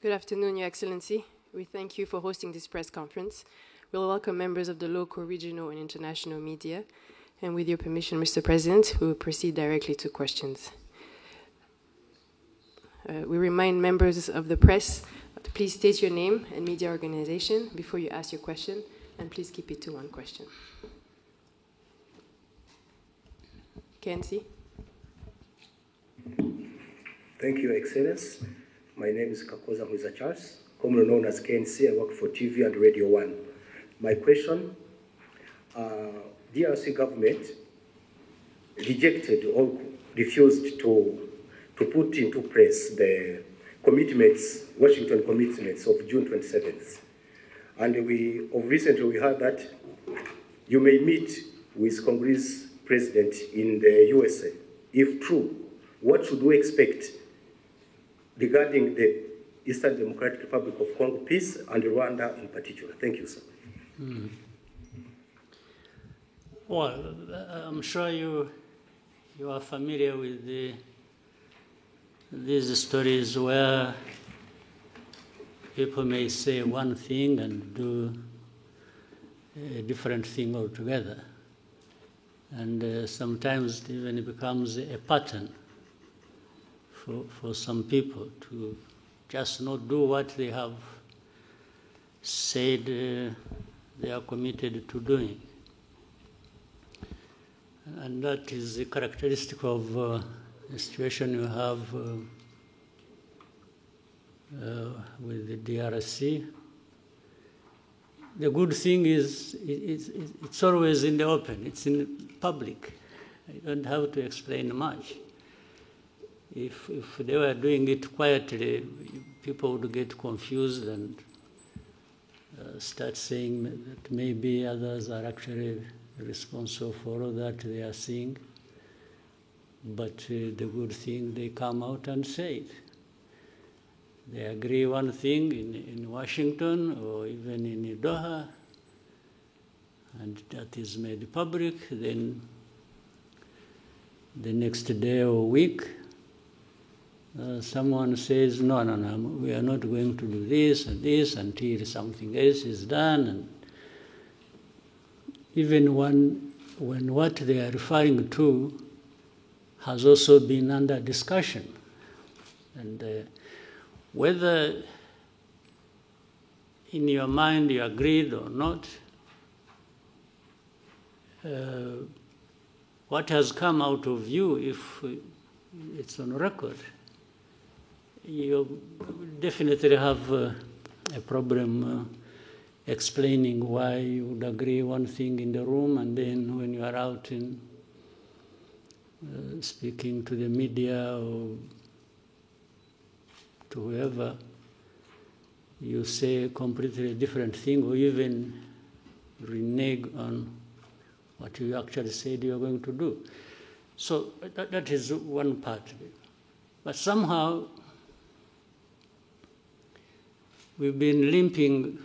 Good afternoon, Your Excellency. We thank you for hosting this press conference. We'll welcome members of the local, regional, and international media. And with your permission, Mr. President, we will proceed directly to questions. We remind members of the press to please state your name and media organization before you ask your question, and please keep it to one question. KNC. Thank you, Excellence. My name is Kakoza Mwiza Charles, commonly known as KNC. I work for TV and Radio 1. My question, DRC government rejected or refused to put into place the commitments, Washington commitments of June 27th. And recently we heard that you may meet with Congress President in the USA. If true, what should we expect regarding the Eastern Democratic Republic of Congo peace and Rwanda in particular? Thank you, sir. Well, I'm sure you are familiar with these stories where people may say one thing and do a different thing altogether. And sometimes it even becomes a pattern for some people to just not do what they have said they are committed to doing. And that is a characteristic of the situation you have with the DRC. The good thing is it's always in the open, it's in public. You don't have to explain much. If they were doing it quietly, people would get confused and start saying that maybe others are actually responsible for all that they are seeing. But the good thing, they come out and say it. They agree one thing in Washington or even in Doha, and that is made public. Then the next day or week, someone says, no, we are not going to do this and this until something else is done. And even when what they are referring to has also been under discussion. And whether in your mind you agreed or not, what has come out of you, if it's on record, you definitely have a problem explaining why you would agree one thing in the room, and then when you are out in speaking to the media or to whoever, you say a completely different thing, or even renege on what you actually said you are going to do. So that is one part of it. But somehow we've been limping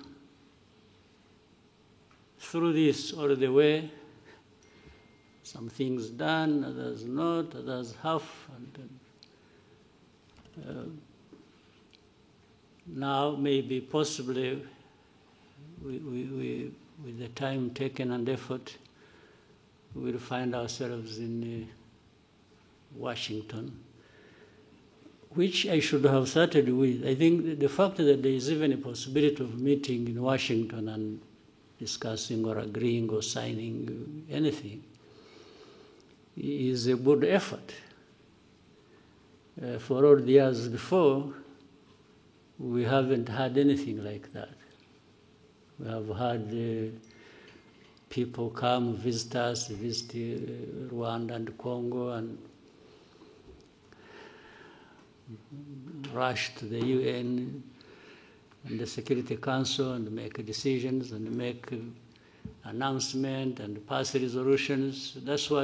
through this all the way. Some things done, others not, others half. And now maybe possibly we with the time taken and effort, we will find ourselves in Washington, which I should have started with. I think the fact that there is even a possibility of meeting in Washington and discussing or agreeing or signing anything is a good effort. For all the years before, we haven't had anything like that. We have had people come visit us, visit Rwanda and Congo, and rush to the UN and the Security Council and make decisions and make announcements and pass resolutions. That's why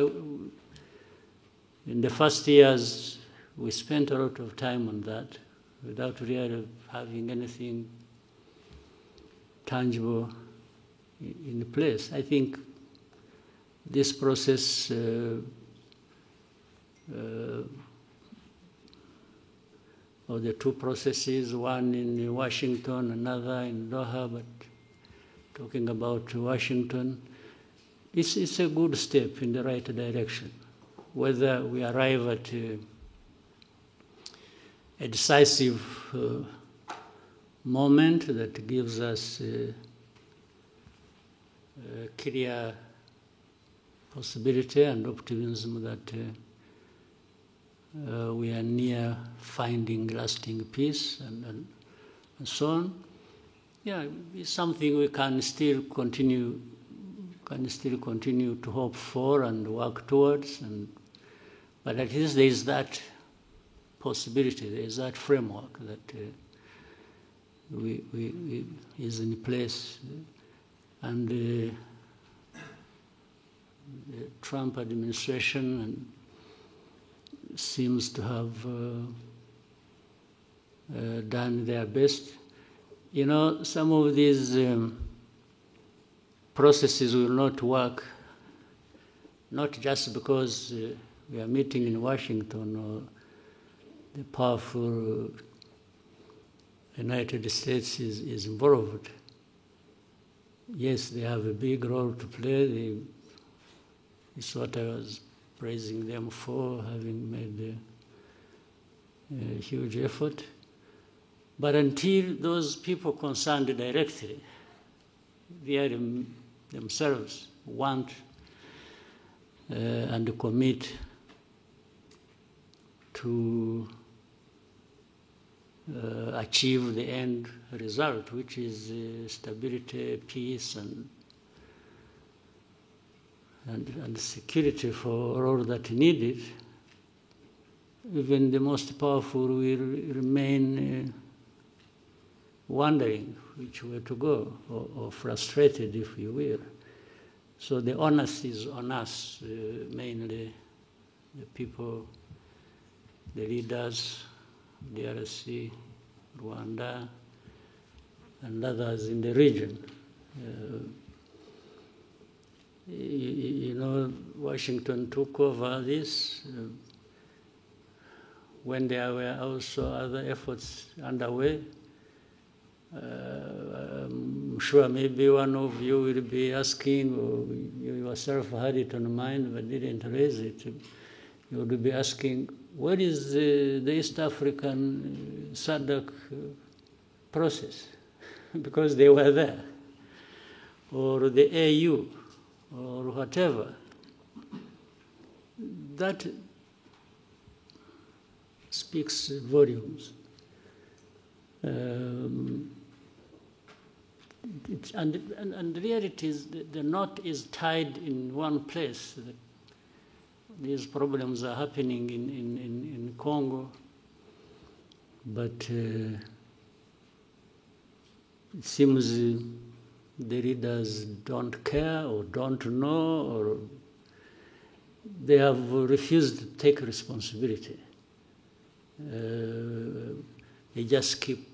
in the first years we spent a lot of time on that without really having anything tangible in place. I think this process of the two processes, one in Washington, another in Doha, but talking about Washington, it's a good step in the right direction. Whether we arrive at a decisive moment that gives us a clear possibility and optimism that we are near finding lasting peace and so on. Yeah, it's something we can still continue to hope for and work towards, but at least there is that possibility, there is that framework that is in place, and the Trump administration seems to have done their best. You know, some of these processes will not work, not just because we are meeting in Washington or the powerful United States is involved. Yes, they have a big role to play. It's what I was praising them for, having made a huge effort. But until those people concerned directly, they themselves want and commit to achieve the end result, which is stability, peace, and security for all that needed, even the most powerful will remain wondering which way to go, or frustrated, if you will. So the onus is on us, mainly the people, the leaders, DRC, Rwanda, and others in the region. You know, Washington took over this when there were also other efforts underway. I'm sure maybe one of you will be asking, or you yourself had it on mind but didn't raise it. You would be asking, what is the East African SADC process? Because they were there. Or the AU, or whatever. That speaks volumes. And the reality is the knot is tied in one place. These problems are happening in Congo, but it seems the leaders don't care or don't know, or they have refused to take responsibility. They just keep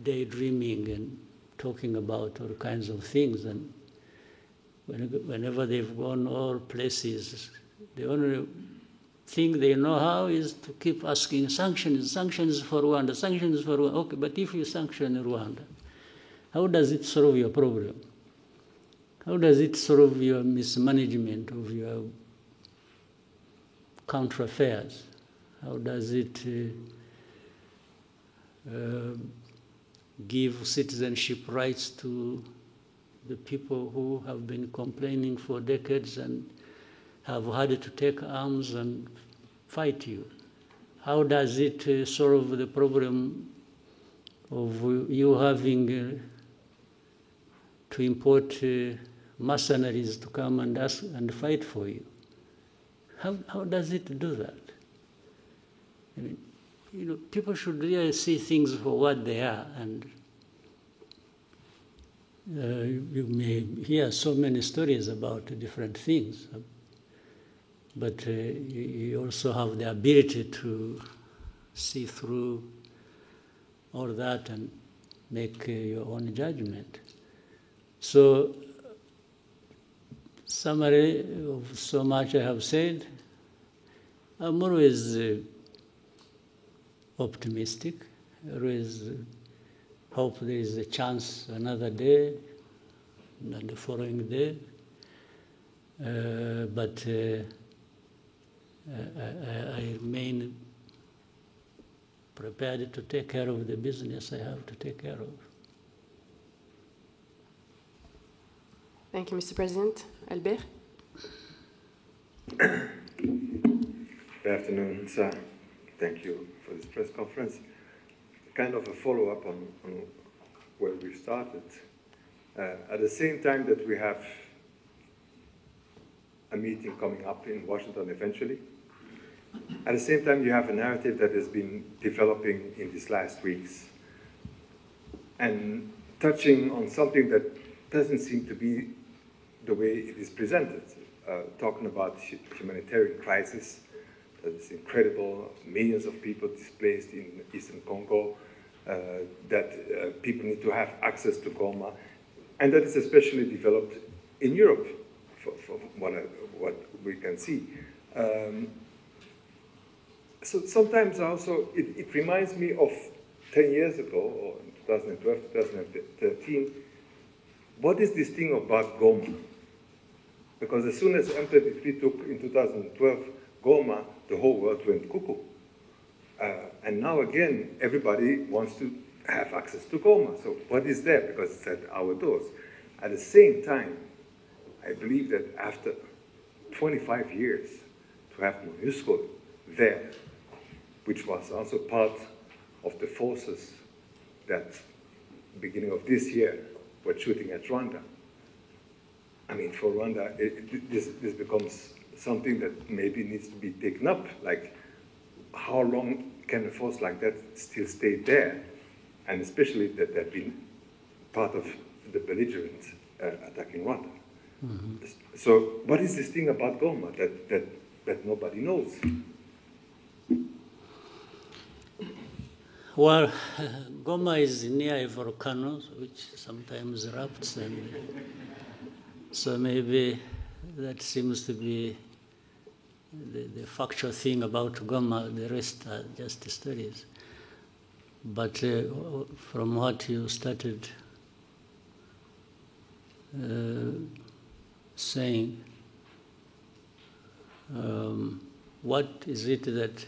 daydreaming and talking about all kinds of things, and whenever they've gone all places, the only thing they know how is to keep asking sanctions for Rwanda, sanctions for Rwanda. Okay, but if you sanction Rwanda, how does it solve your problem? How does it solve your mismanagement of your counter affairs? How does it give citizenship rights to the people who have been complaining for decades and have had to take arms and fight you? How does it solve the problem of you having to import mercenaries to come and ask and fight for you? How does it do that? I mean, you know, people should really see things for what they are, and you may hear so many stories about different things, but you also have the ability to see through all that and make your own judgment. So, summary of so much I have said, I'm always optimistic. Always hope there is a chance another day, and the following day. But I remain prepared to take care of the business I have to take care of. Thank you, Mr. President. Albert? Good afternoon, sir. Thank you for this press conference. Kind of a follow-up on where we started. At the same time that we have a meeting coming up in Washington eventually, at the same time you have a narrative that has been developing in these last weeks and touching on something that doesn't seem to be the way it is presented, talking about humanitarian crisis that is incredible, millions of people displaced in Eastern Congo, that people need to have access to Goma, and that is especially developed in Europe, for what we can see. So sometimes also it reminds me of 10 years ago, or 2012, 2013, what is this thing about Goma? Because as soon as M23 took in 2012 Goma, the whole world went cuckoo. And now again, everybody wants to have access to Goma. So what is there? Because it's at our doors. At the same time, I believe that after 25 years, to have MONUSCO there, which was also part of the forces that, beginning of this year, were shooting at Rwanda. I mean, for Rwanda, this becomes something that maybe needs to be taken up. Like, how long can a force like that still stay there? And especially that they've been part of the belligerents attacking Rwanda. Mm-hmm. So what is this thing about Goma that nobody knows? Well, Goma is near a volcano, which sometimes erupts, and so maybe that seems to be the factual thing about Goma. The rest are just studies. But from what you started saying, what is it that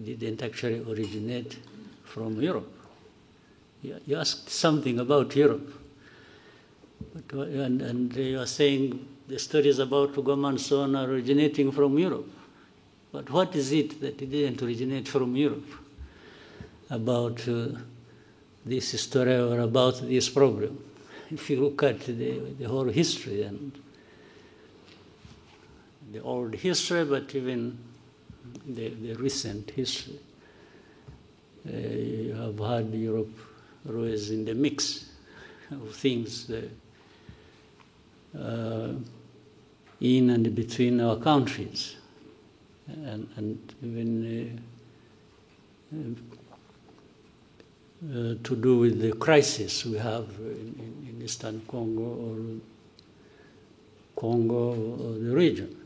didn't actually originate from Europe? You asked something about Europe, and you are saying the stories about Goma and so on are originating from Europe. But what is it that didn't originate from Europe about this story or about this problem? If you look at the whole history and the old history, but even the recent history, you have had Europe always in the mix of things in and between our countries, and even to do with the crisis we have in Eastern Congo or the region.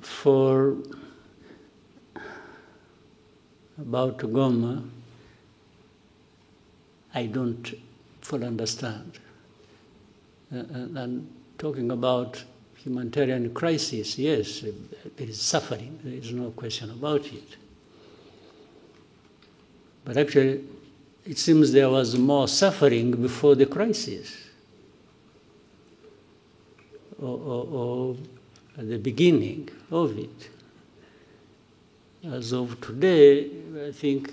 For about Goma, I don't fully understand. And talking about humanitarian crisis, yes, there is suffering. There is no question about it. But actually, it seems there was more suffering before the crisis, or at the beginning of it. As of today, I think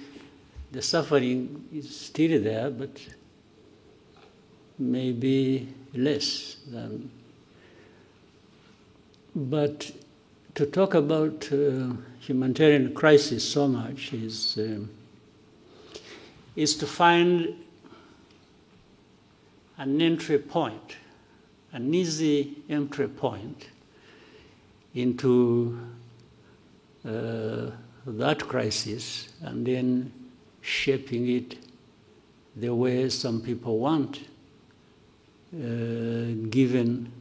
the suffering is still there, but maybe less than. But to talk about humanitarian crisis so much is to find an entry point, an easy entry point into that crisis, and then shaping it the way some people want, given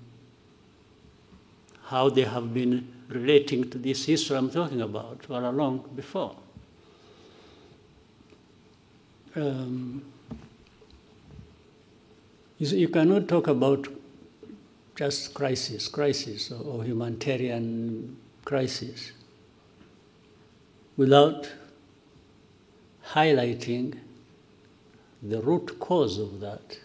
how they have been relating to this history I'm talking about all along before. You cannot talk about just crisis or humanitarian crisis without highlighting the root cause of that.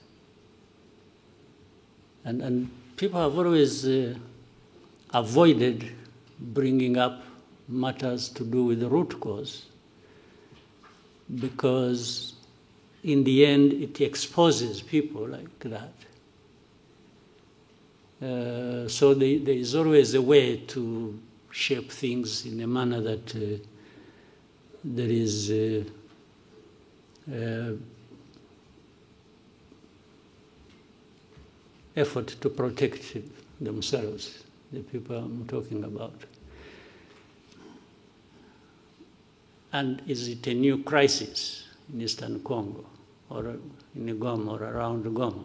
And people have always avoided bringing up matters to do with the root cause, because in the end it exposes people like that. So there is always a way to shape things in a manner that there is effort to protect themselves, the people I'm talking about. And is it a new crisis in Eastern Congo or in Goma or around Goma?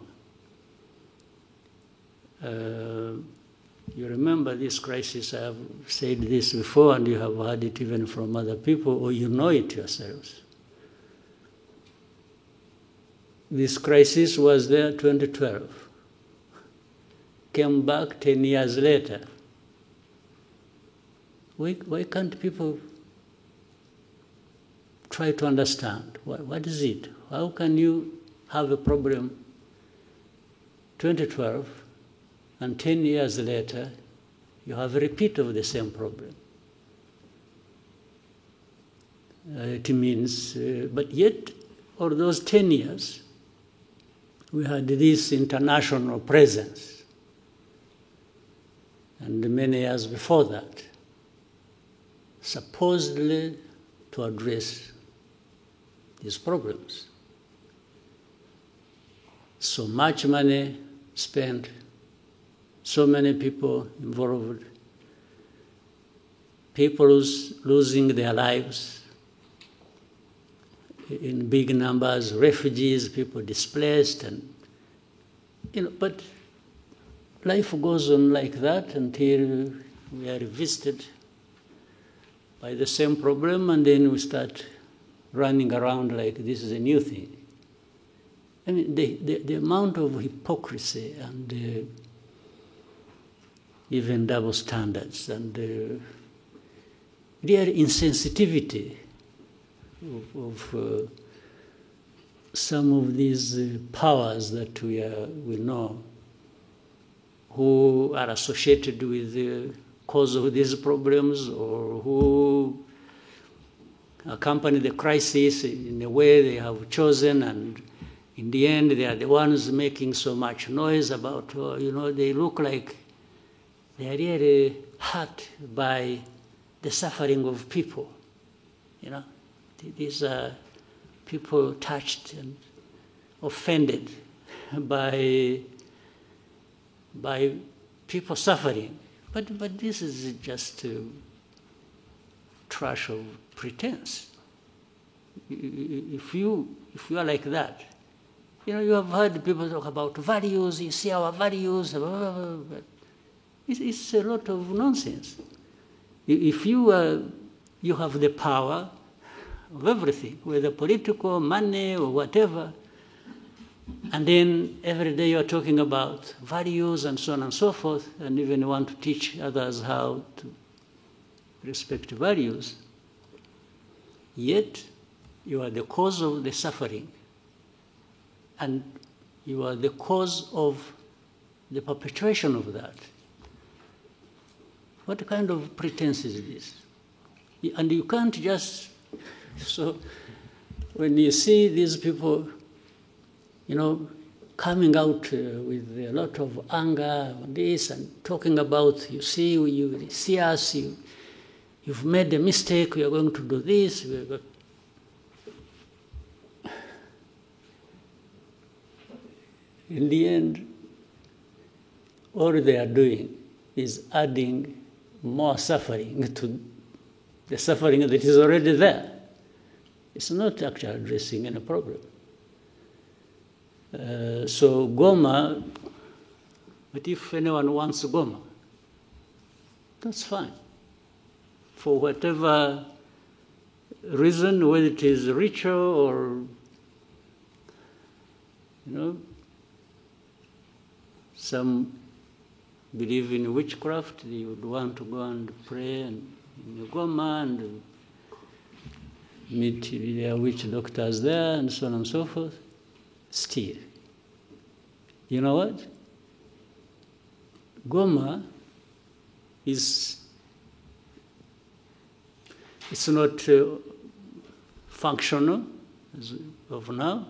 You remember this crisis, I have said this before, and you have heard it even from other people, or you know it yourselves. This crisis was there 2012, came back 10 years later. Why can't people try to understand? What is it? How can you have a problem 2012 and 10 years later you have a repeat of the same problem? It means, but yet, all those 10 years, we had this international presence. And many years before that, supposedly to address these problems. So much money spent, so many people involved, people losing their lives in big numbers, refugees, people displaced, and but life goes on like that until we are visited by the same problem, and then we start running around like this is a new thing. I mean, the amount of hypocrisy and even double standards and real insensitivity of some of these powers that we know, who are associated with the cause of these problems, or who accompany the crisis in a way they have chosen, and in the end they are the ones making so much noise about, they look like they are really hurt by the suffering of people. These are people touched and offended by people suffering. But this is just trash of pretense. If you are like that, you have heard people talk about values, you see our values, blah, blah, blah, blah. It's a lot of nonsense. If you have the power of everything, whether political, money, or whatever, and then every day you're talking about values and so on and so forth, and even want to teach others how to respect values, yet you are the cause of the suffering, and you are the cause of the perpetuation of that. What kind of pretense is this? And you can't just... So when you see these people, coming out with a lot of anger on this and talking about, you see us, you've made a mistake, we are going to do this. In the end, all they are doing is adding more suffering to the suffering that is already there. It's not actually addressing any problem. So Goma, but if anyone wants Goma, that's fine. for whatever reason, whether it is ritual or, some believe in witchcraft, they would want to go and pray in Goma and meet their witch doctors there and so on and so forth. Still, you know what? Goma it's not functional as of now,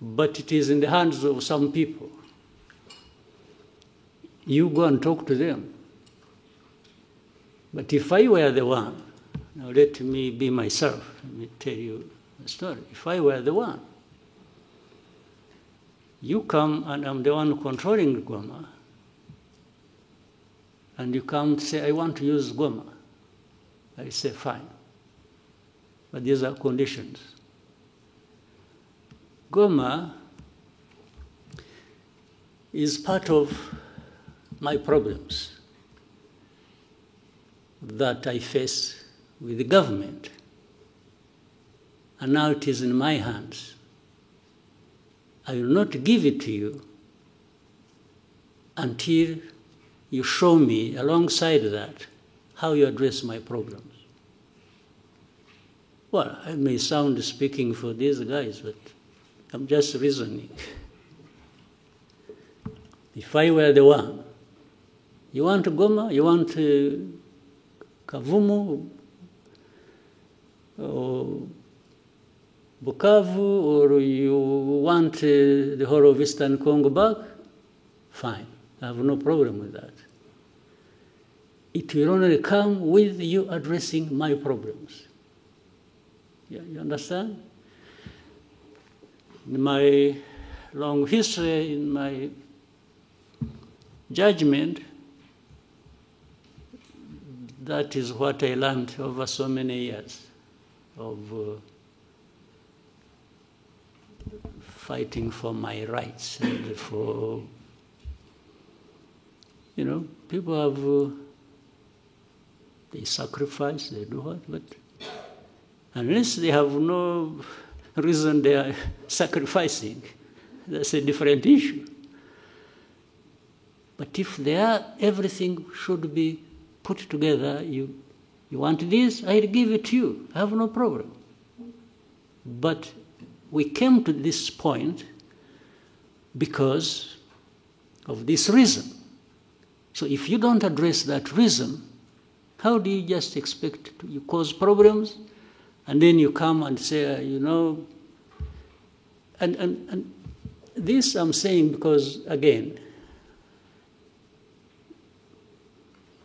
but it is in the hands of some people. You go and talk to them. But if I were the one, now let me be myself, let me tell you a story. If I were the one, you come and I'm the one controlling Goma, and you come to say, I want to use Goma. I say, fine. But these are conditions. Goma is part of my problems that I face with the government. And now it is in my hands. I will not give it to you until you show me, alongside that, how you address my problems. Well, I may sound speaking for these guys, but I'm just reasoning. If I were the one, you want Goma, you want Kavumu, or Bukavu, or you want the whole of Eastern Congo back, fine. I have no problem with that. It will only come with you addressing my problems. You understand? In my long history, in my judgment, that is what I learned over so many years of fighting for my rights and for, people have, they sacrifice, they do what, but unless they have no reason they are sacrificing, that's a different issue. But if they are, everything should be put together. You want this, I'll give it to you. I have no problem. But we came to this point because of this reason. So if you don't address that reason, how do you just expect to cause problems? And then you come and say, and this I'm saying because, again,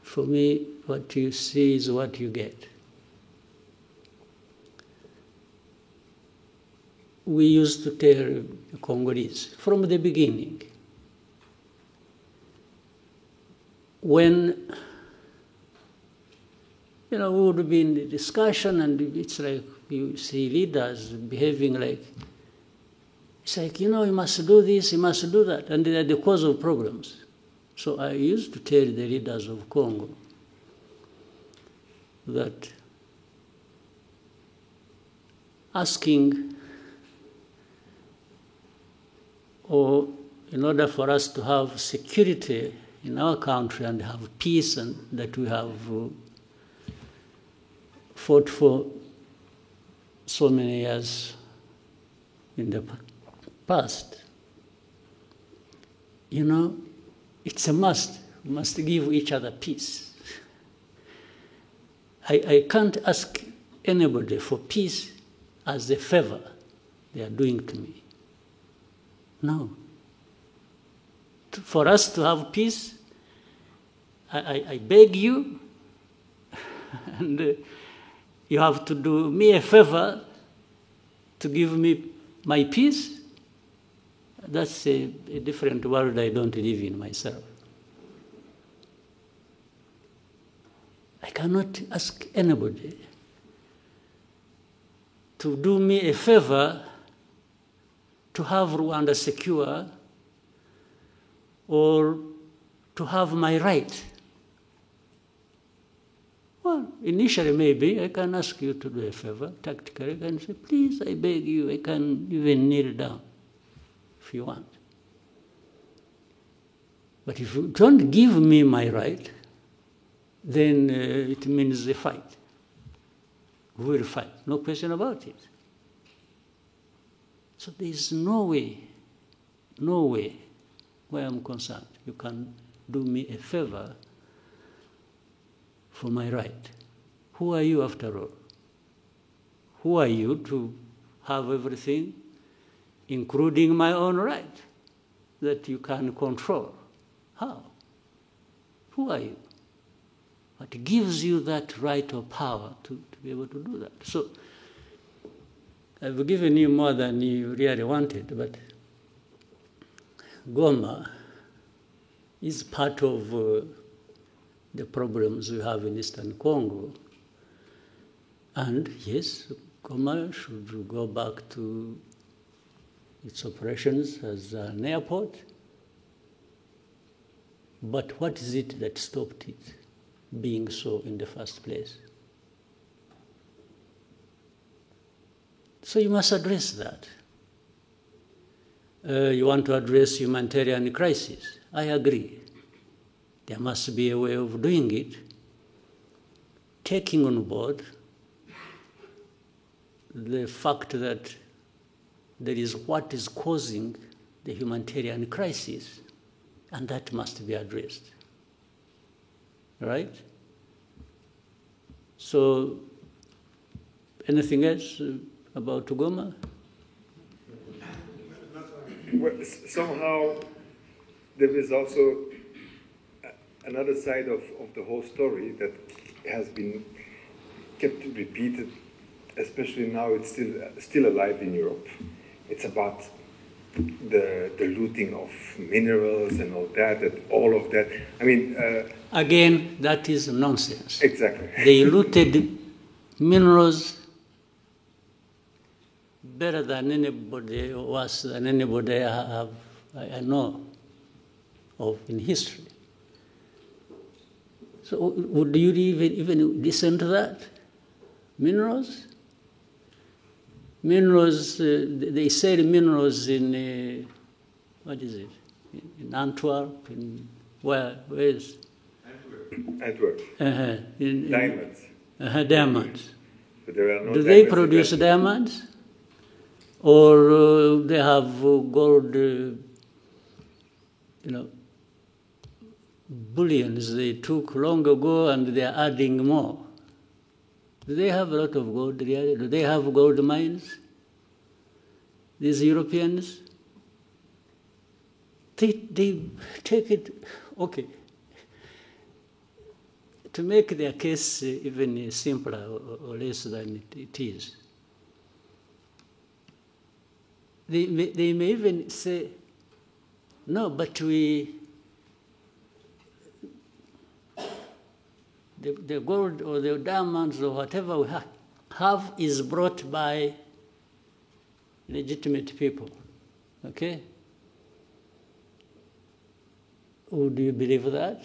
for me, what you see is what you get. We used to tell the Congolese from the beginning, when we would be in the discussion and it's like you see leaders behaving like, it's like, you must do this, you must do that, and they are the cause of problems. So I used to tell the leaders of Congo that asking, or in order for us to have security in our country and have peace, and that we have fought for so many years in the past, it's a must. We must give each other peace. I can't ask anybody for peace as a favor they are doing to me. No. For us to have peace, I beg you, and you have to do me a favor to give me my peace. That's a different world I don't live in myself. I cannot ask anybody to do me a favor to have Rwanda secure or to have my right Well, initially maybe I can ask you to do a favor, tactically, I can say, please, I beg you, I can even kneel down if you want. But if you don't give me my right, then it means a fight. We will fight, no question about it. So there is no way, where I'm concerned, you can do me a favor for my right. Who are you after all? Who are you to have everything, including my own right, that you can control? How? Who are you? What gives you that right or power to be able to do that? So I've given you more than you really wanted, but Goma is part of the problems we have in Eastern Congo. And yes, Goma should go back to its operations as an airport. But what is it that stopped it being so in the first place? So you must address that. You want to address humanitarian crisis. I agree. There must be a way of doing it, taking on board the fact that there is what is causing the humanitarian crisis, and that must be addressed. Right? So, anything else about Goma? Well, somehow there is also another side of the whole story that has been kept repeated, especially now it's still alive in Europe. It's about the looting of minerals and all of that. I mean... Again, that is nonsense. Exactly. They looted minerals better than anybody, worse than anybody I know of in history. So would you even listen to that? Minerals? Minerals, they sell minerals in, what is it? In Antwerp, where is? Antwerp. Diamonds. Diamonds. But there are no Do they produce diamonds? Or they have gold, bullions they took long ago and they are adding more. Do they have a lot of gold really? Do they have gold mines? These Europeans? They take it, okay. To make their case even simpler or less than it is, they may even say, no, but the gold or the diamonds or whatever we have is brought by legitimate people, okay? Would you believe that?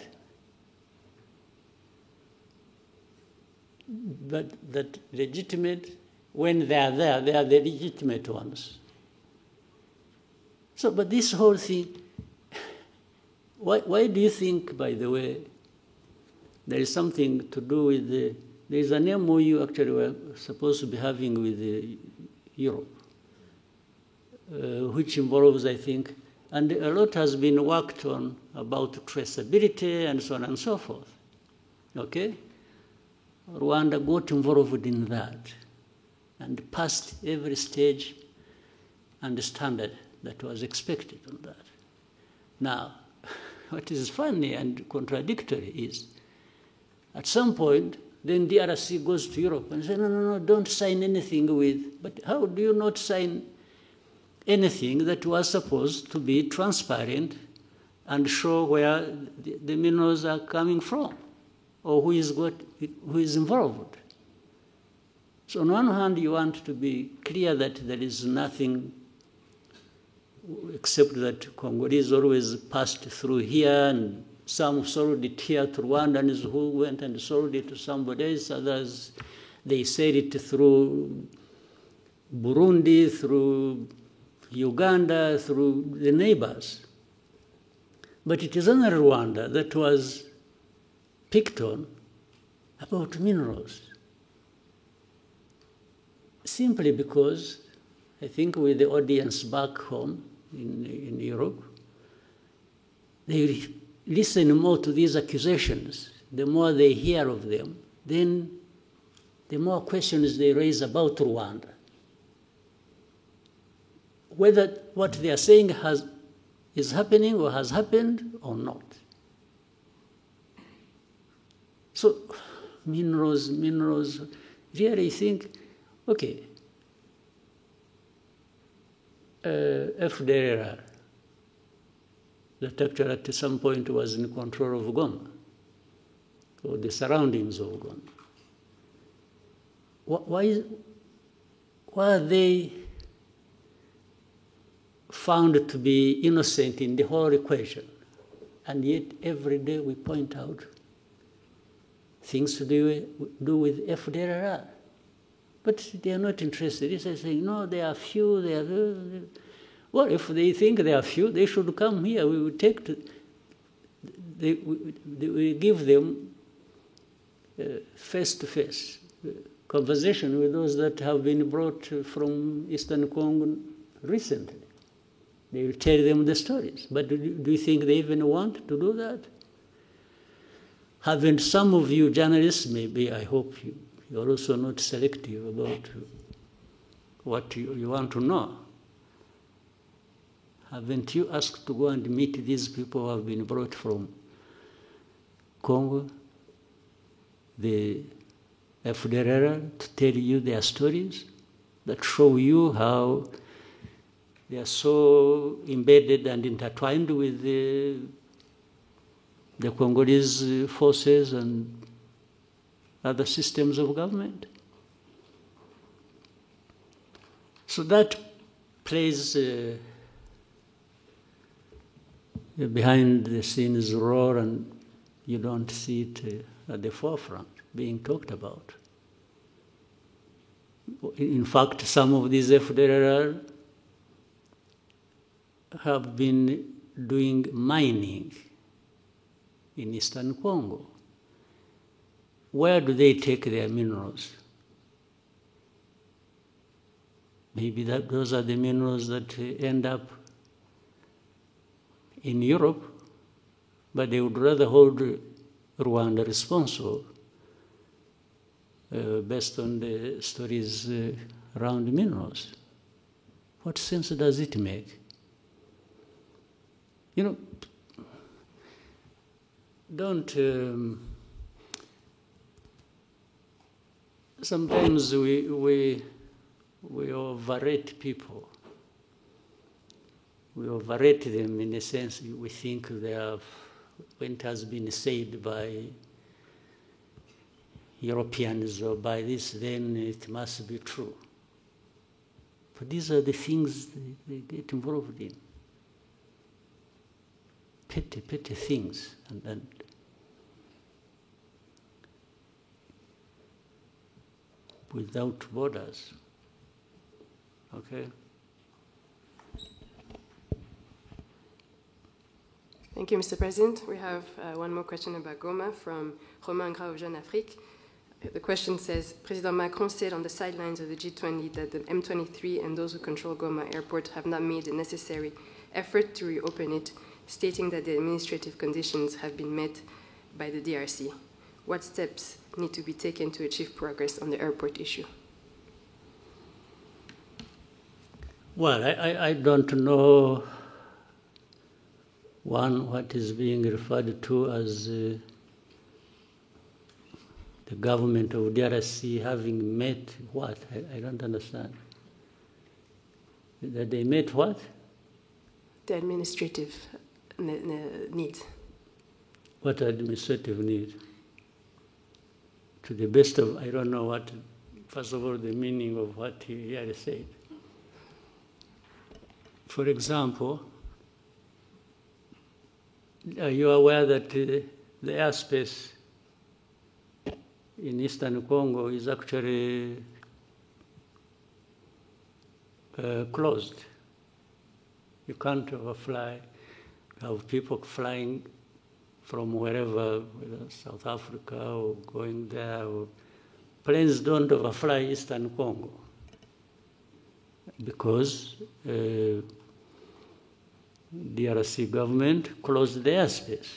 But that legitimate, when they are there, they are the legitimate ones. So, but this whole thing, why do you think, by the way, there is something to do with there is an MOU actually we're supposed to be having with Europe, which involves, I think, and a lot has been worked on about traceability and so on and so forth, okay? Rwanda got involved in that and passed every stage and standard that was expected on that. Now, what is funny and contradictory is, at some point, then DRC goes to Europe and says, no, don't sign anything with, but how do you not sign anything that was supposed to be transparent and show where the minerals are coming from or who is involved? So on one hand, you want to be clear that there is nothing except that Congolese always passed through here and some sold it here to Rwandans who went and sold it to somebody else. Others, they sell it through Burundi, through Uganda, through the neighbors. But it is only Rwanda that was picked on about minerals. Simply because, I think with the audience back home in Europe, they listen more to these accusations. The more they hear of them, then the more questions they raise about Rwanda. Whether what they are saying is happening or has happened or not. So, minerals, really think, okay, FDLR, that actually at some point was in control of Goma, or the surroundings of Goma. Why are they found to be innocent in the whole equation? And yet every day we point out things to do with FDLR. But they are not interested. They say, saying, no, they are few, they are... Well, if they think they are few, they should come here. We will take we give them face-to-face conversation with those that have been brought from Eastern Congo recently. They will tell them the stories. But do you think they even want to do that? Haven't some of you journalists, maybe, I hope you're also not selective about what you want to know. Haven't you asked to go and meet these people who have been brought from Congo, the FDLR, to tell you their stories that show you how they are so embedded and intertwined with the Congolese forces and other systems of government? So that plays behind the scenes role, and you don't see it at the forefront being talked about. In fact, some of these FDLR have been doing mining in Eastern Congo. Where do they take their minerals? Maybe those are the minerals that end up in Europe, but they would rather hold Rwanda responsible based on the stories around minerals. What sense does it make? You know, don't... sometimes we overrate people. We overrate them in a sense. We think they have, when it has been said by Europeans or by this, then it must be true. But these are the things they get involved in. Petty things. And without borders. Okay? Thank you, Mr. President. We have one more question about Goma from Romain Gras of Jeune Afrique. The question says, President Macron said on the sidelines of the G20 that the M23 and those who control Goma Airport have not made the necessary effort to reopen it, stating that the administrative conditions have been met by the DRC. What steps need to be taken to achieve progress on the airport issue? Well, I don't know, one, what is being referred to as the government of DRC having met what? I don't understand. That they met what? The administrative needs. What administrative need? To the best of, I don't know what, first of all, the meaning of what he had said. For example, Are you aware that the airspace in eastern Congo is actually closed? You can't fly. You have people flying from wherever, whether South Africa or going there. Planes don't overfly eastern Congo because DRC government closed the airspace.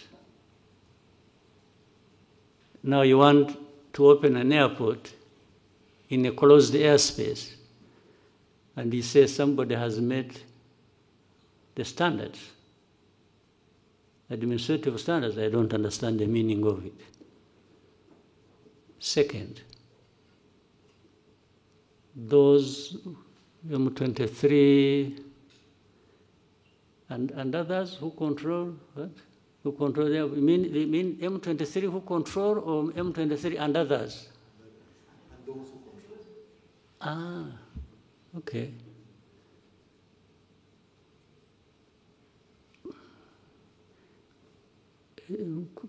Now you want to open an airport in a closed airspace, and you say somebody has met the standards, administrative standards. I don't understand the meaning of it. Second, those M23 and others who control what? Who control them? You mean M23 who control, or M23 and others? And those who control. Ah, okay.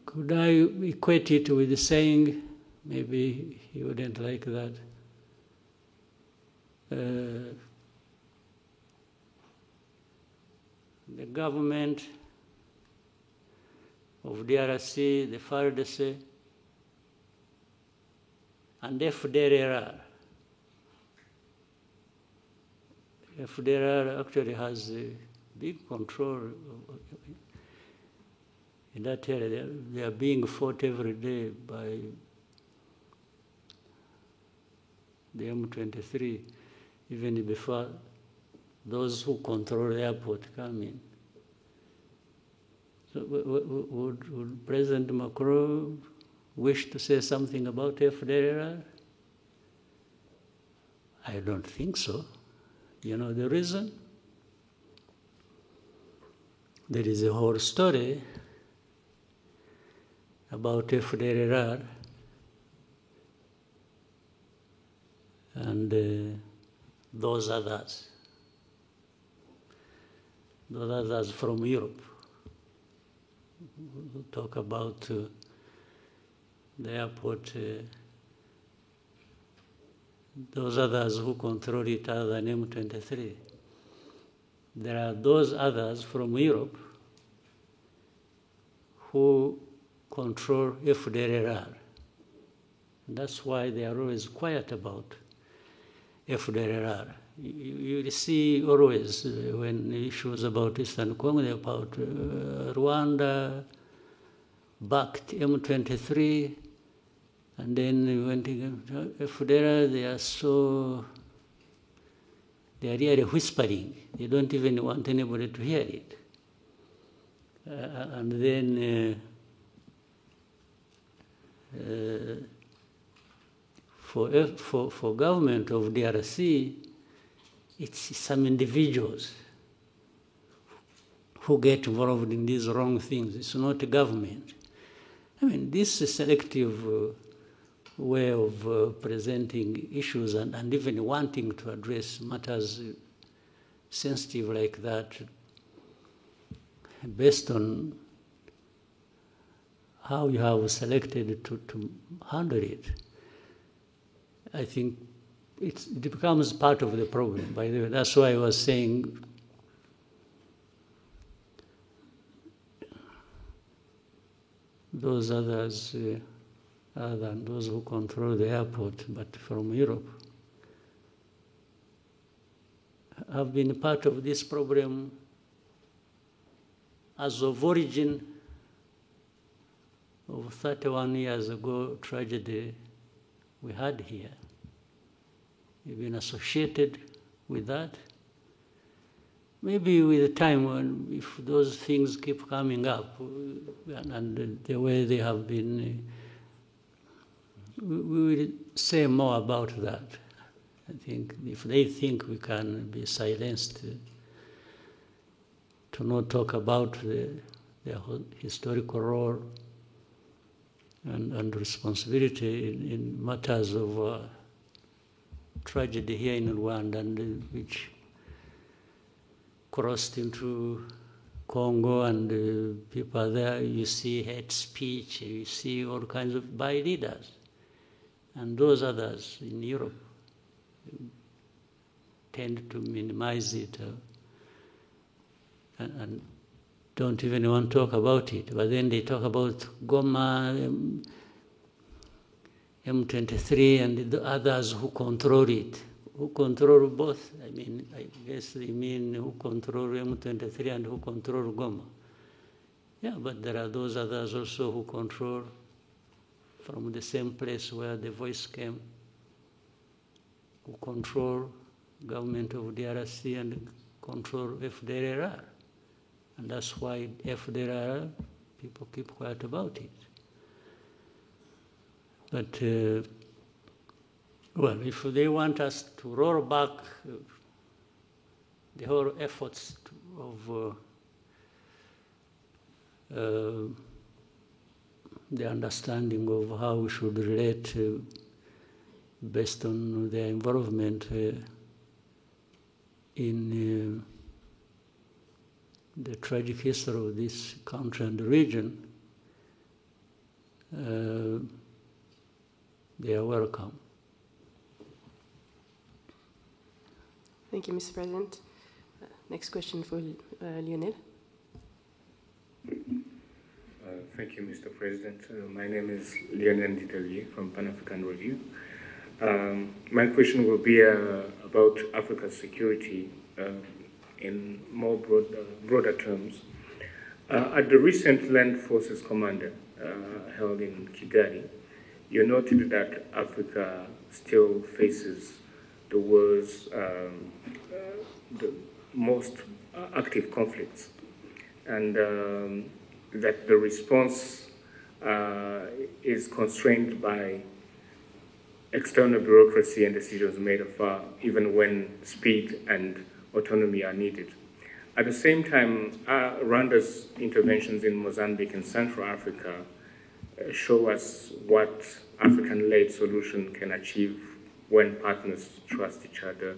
Could I equate it with saying, maybe he wouldn't like that, the government of DRC, the FARDC, and FDLR. FDLR actually has a big control in that area. They are being fought every day by the M23, even before those who control the airport come in. So would President Macron wish to say something about FDLR? I don't think so. You know the reason? There is a whole story about FDLR and those others from Europe who talk about the airport, those others who control it other than M23. There are those others from Europe who control FDLR. And that's why they are always quiet about FDLR. You see always when issues about Eastern Congo, about Rwanda, backed M23, and then when FDLR, they are really whispering. They don't even want anybody to hear it. And then for government of DRC, it's some individuals who get involved in these wrong things. It's not the government. I mean, this selective way of presenting issues and even wanting to address matters sensitive like that, based on how you have selected to handle it, I think it becomes part of the problem. By the way, that's why I was saying those others, other than those who control the airport, but from Europe, have been part of this problem as of origin of 31 years ago tragedy we had here. We've been associated with that. Maybe with time, when if those things keep coming up, and the way they have been, we will say more about that. I think if they think we can be silenced to not talk about their historical role and responsibility in matters of tragedy here in Rwanda, and which crossed into Congo and people are there, you see hate speech, you see all kinds of by leaders. And those others in Europe tend to minimize it and don't even want to talk about it. But then they talk about Goma, M23, and the others who control it. Who control both? I mean, I guess they mean who control M23 and who control Goma. Yeah, but there are those others also who control from the same place where the voice came, who control government of DRC and control FDLR. And that's why FDLR, people keep quiet about it. But, well, if they want us to roll back the whole efforts of the understanding of how we should relate based on their involvement in the tragic history of this country and the region, they are welcome. Thank you, Mr. President. Next question for Lionel. Thank you, Mr. President. My name is Lionel Ditelier from Pan-African Review. My question will be about Africa's security in more broader terms. At the recent Land Forces Commander held in Kigali, you noted that Africa still faces the world's the most active conflicts, and that the response is constrained by external bureaucracy and decisions made afar, even when speed and autonomy are needed. At the same time, Rwanda's interventions in Mozambique and Central Africa show us what African-led solution can achieve when partners trust each other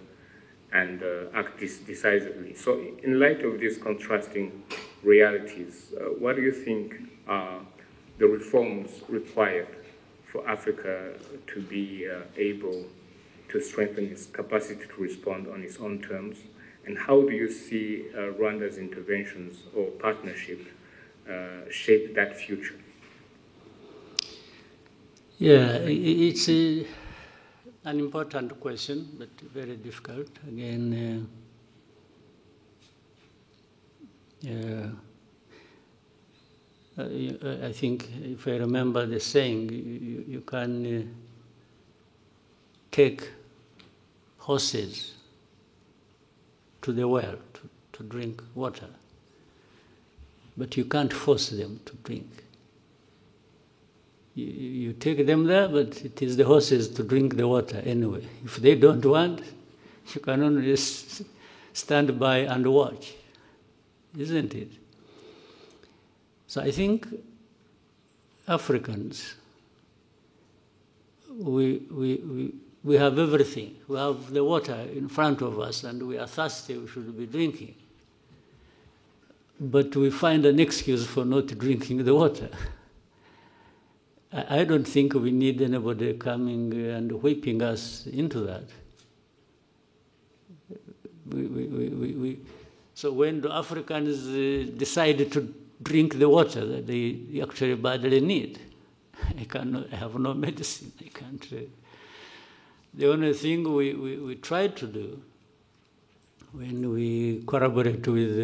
and act decisively. So in light of these contrasting realities, what do you think are the reforms required for Africa to be able to strengthen its capacity to respond on its own terms? And how do you see Rwanda's interventions or partnership shape that future? Yeah, it's an important question, but very difficult. Again, I think if I remember the saying, you can take horses to the well to drink water, but you can't force them to drink. You take them there, but it is the horses to drink the water anyway. If they don't want, you can only stand by and watch, isn't it? So I think Africans, we have everything. We have the water in front of us, and we are thirsty, we should be drinking. But we find an excuse for not drinking the water. I don't think we need anybody coming and whipping us into that. So when the Africans decide to drink the water that they actually badly need, I have no medicine. I can't. The only thing we try to do when we collaborate with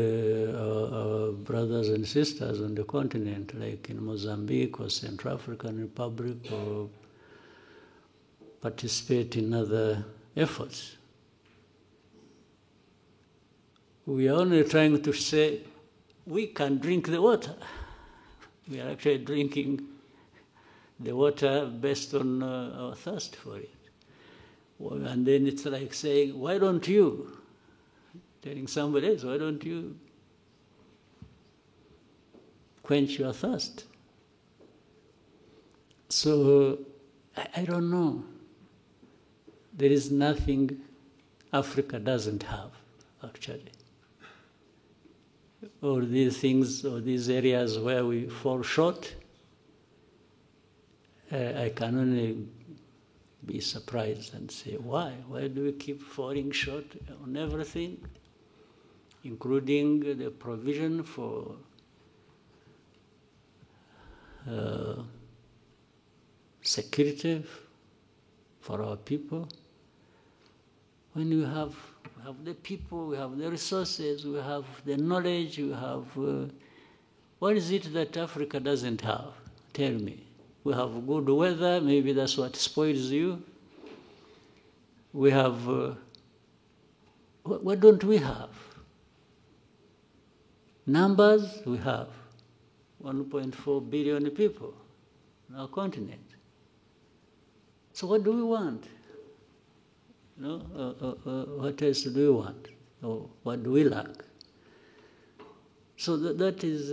our brothers and sisters on the continent, like in Mozambique or Central African Republic, or participate in other efforts, we are only trying to say, we can drink the water. We are actually drinking the water based on our thirst for it. And then it's like saying, why don't you? Telling somebody else, why don't you quench your thirst? So, I don't know. There is nothing Africa doesn't have, actually. all these things or these areas where we fall short, I can only be surprised and say, why? Why do we keep falling short on everything, including the provision for security for our people? When we have the people, we have the resources, we have the knowledge, we have... what is it that Africa doesn't have? Tell me. We have good weather, maybe that's what spoils you. We have... what don't we have? Numbers, we have 1.4 billion people on our continent. So what do we want? What else do we want? Or what do we lack? So that is...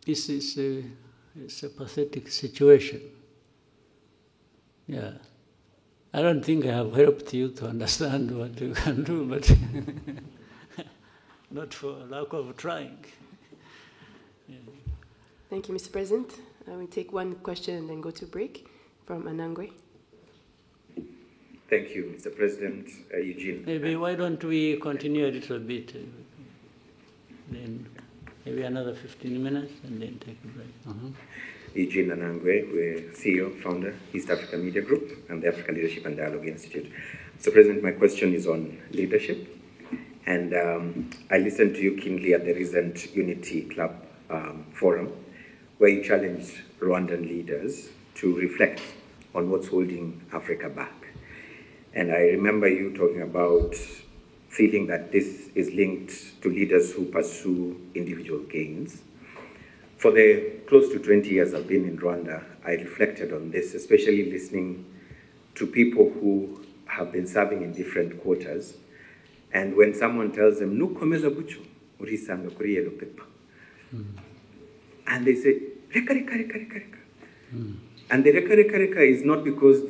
it's a pathetic situation. Yeah. I don't think I have helped you to understand what you can do, but not for lack of trying. Yeah. Thank you, Mr. President. We take one question and then go to break from Anangwe. Thank you, Mr. President. Eugene. Maybe why don't we continue a little bit, then maybe another 15 minutes and then take a break. Eugene Anangwe, we're CEO, founder, East Africa Media Group, and the Africa Leadership and Dialogue Institute. Mr. President, my question is on leadership. And I listened to you keenly at the recent Unity Club forum, where you challenged Rwandan leaders to reflect on what's holding Africa back. And I remember you talking about feeling that this is linked to leaders who pursue individual gains. For the close to 20 years I've been in Rwanda, I reflected on this, especially listening to people who have been serving in different quarters. And when someone tells them, "Nukomeza bucho, urisanga kuri yellow paper," and they say, "Reka, reka, reka, reka, reka." And the reka, reka, reka is not because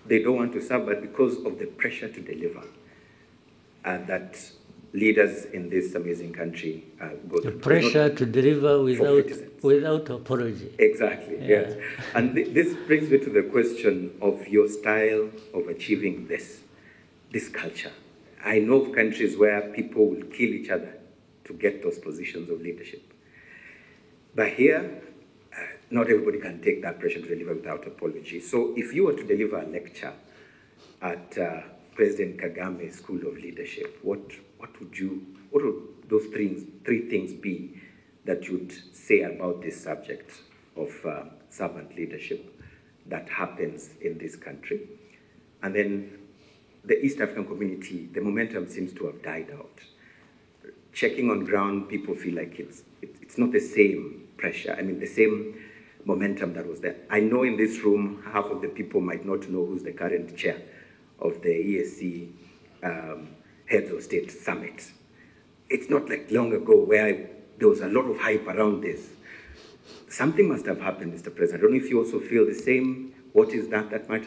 they don't want to serve, but because of the pressure to deliver. And that leaders in this amazing country go through. The pressure to deliver without apology. Exactly, Yeah. yes. And this brings me to the question of your style of achieving this culture. I know of countries where people will kill each other to get those positions of leadership. But here, not everybody can take that pressure to deliver without apology. So if you were to deliver a lecture at President Kagame's School of Leadership, what would those three things be that you'd say about this subject of servant leadership that happens in this country? And then the East African community, the momentum seems to have died out. Checking on ground, people feel like it's not the same pressure, the same momentum that was there. I know in this room, half of the people might not know who's the current chair of the ESC Heads of State Summit. It's not like long ago where there was a lot of hype around this. Something must have happened, Mr. President. I don't know if you also feel the same. What is that might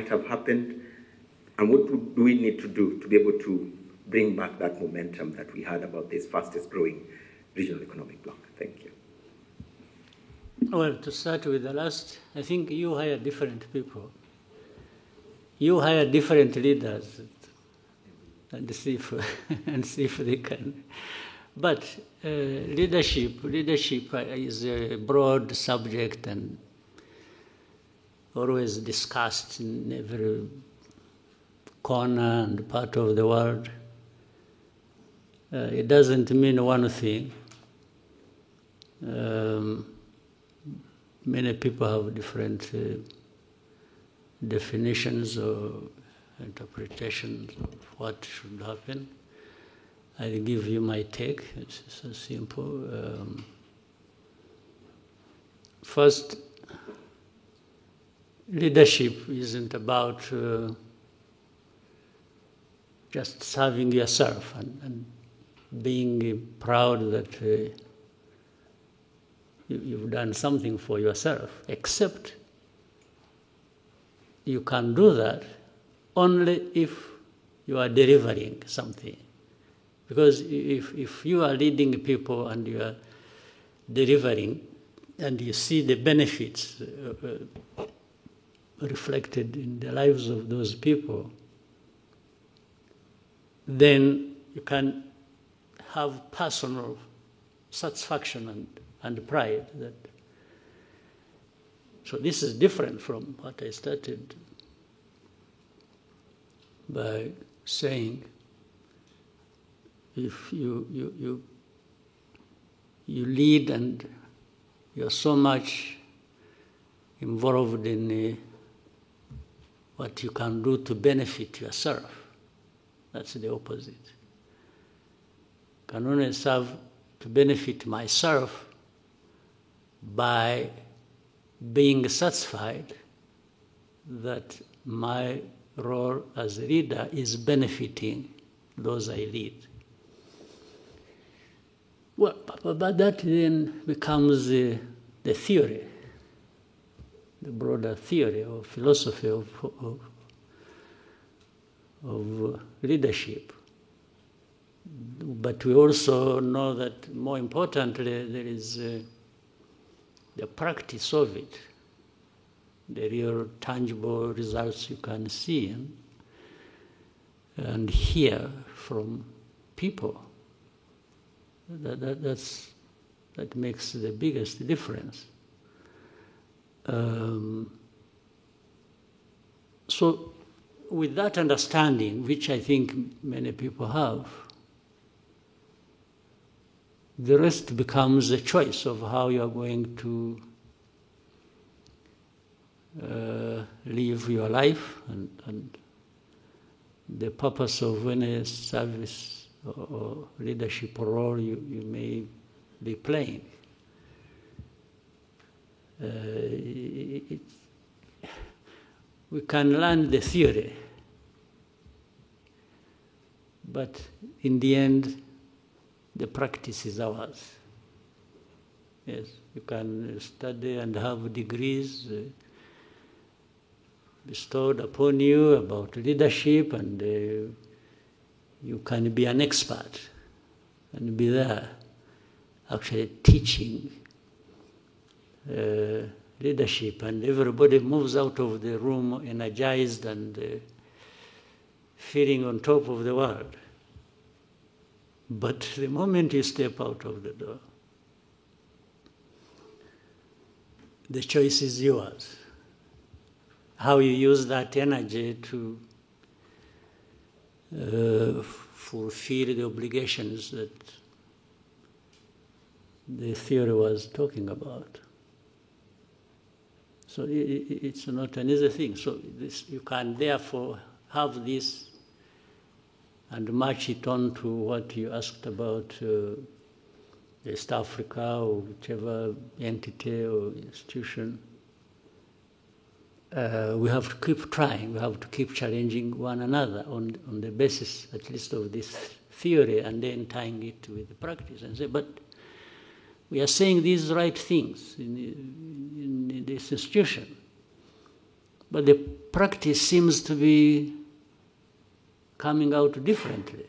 have happened? And what do we need to do to be able to bring back that momentum that we had about this fastest growing regional economic bloc? Thank you. Well, to start with the last, I think you hire different people. You hire different leaders and see if they can. But leadership is a broad subject and always discussed in every corner and part of the world. It doesn't mean one thing. Many people have different definitions or interpretations of what should happen. I'll give you my take. It's so simple. First, leadership isn't about just serving yourself and being proud that you've done something for yourself, except you can do that only if you are delivering something. Because if you are leading people and you are delivering, and you see the benefits reflected in the lives of those people, then you can have personal satisfaction and pride. So this is different from what I started by saying. If you lead and you're so much involved in what you can do to benefit yourself, that's the opposite. I can only serve to benefit myself by being satisfied that my role as a leader is benefiting those I lead. Well, but that then becomes the theory, the broader theory or philosophy of leadership. But we also know that, more importantly, there is the practice of it, the real tangible results you can see and hear from people. That makes the biggest difference. So with that understanding, which I think many people have, the rest becomes a choice of how you are going to live your life and the purpose of any service or leadership role you may be playing. We can learn the theory, but in the end, the practice is ours. Yes, you can study and have degrees bestowed upon you about leadership, and you can be an expert and be there actually teaching leadership, and everybody moves out of the room energized and feeling on top of the world. But the moment you step out of the door, the choice is yours. How you use that energy to fulfill the obligations that the theory was talking about. So it's not an easy thing. So you can therefore have this and match it on to what you asked about East Africa or whichever entity or institution. We have to keep trying, we have to keep challenging one another on the basis at least of this theory, and then tying it with the practice and say, but we are saying these right things in this institution, but the practice seems to be coming out differently.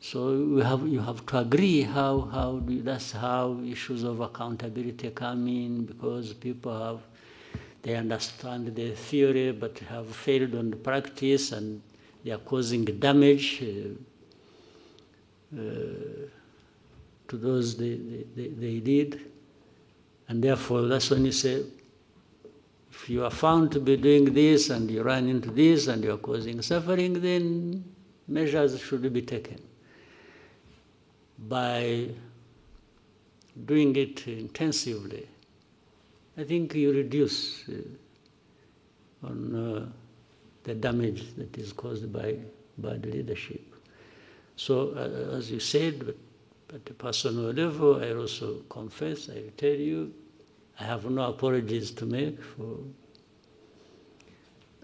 So you have to agree that's how issues of accountability come in, because people they understand the theory but have failed on the practice, and they are causing damage to those they lead. And therefore, that's when you say, if you are found to be doing this and you run into this and you are causing suffering, then measures should be taken. By doing it intensively, I think you reduce on the damage that is caused by bad leadership. So, as you said, at a personal level, I also confess, I tell you, I have no apologies to make for.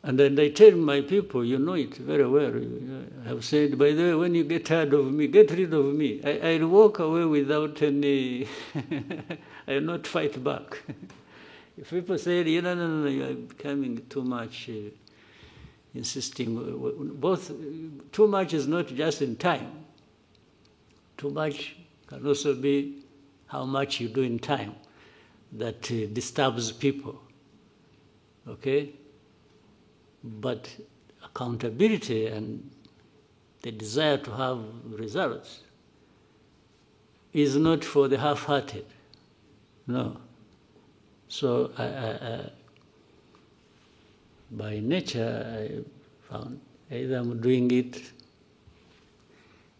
And then I tell my people, you know it very well. I have said, by the way, when you get tired of me, get rid of me. I'll walk away without any, I will not fight back. If people say, no, you are becoming too much, insisting, both, too much is not just in time. too much can also be how much you do in time that disturbs people, okay? But accountability and the desire to have results is not for the half-hearted, no. So by nature, I found either I'm doing it,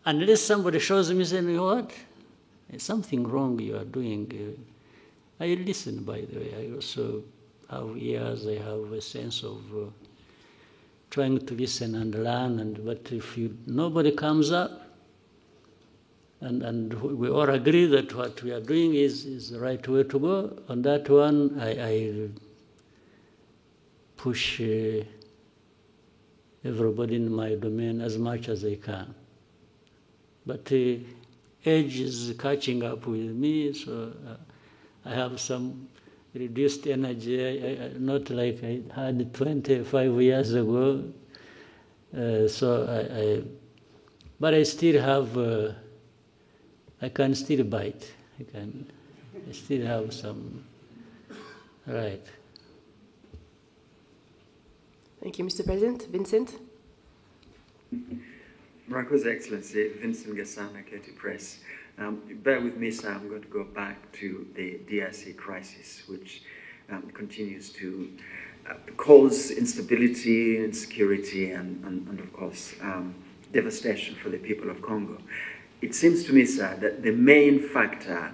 unless somebody shows me saying, what? There's something wrong you are doing. I listen, by the way. I also have ears, I have a sense of trying to listen and learn, but if nobody comes up, and we all agree that what we are doing is the right way to go, on that one, I push everybody in my domain as much as I can. But age is catching up with me, so I have some reduced energy, not like I had 25 years ago. But I still have, I can still bite. I still have some, right. Thank you, Mr. President. Vincent? Morocco's Excellency, Vincent Gassana, Katie Press. Bear with me, sir, I'm going to go back to the DRC crisis, which continues to cause instability, insecurity, and of course, devastation for the people of Congo. It seems to me, sir, that the main factor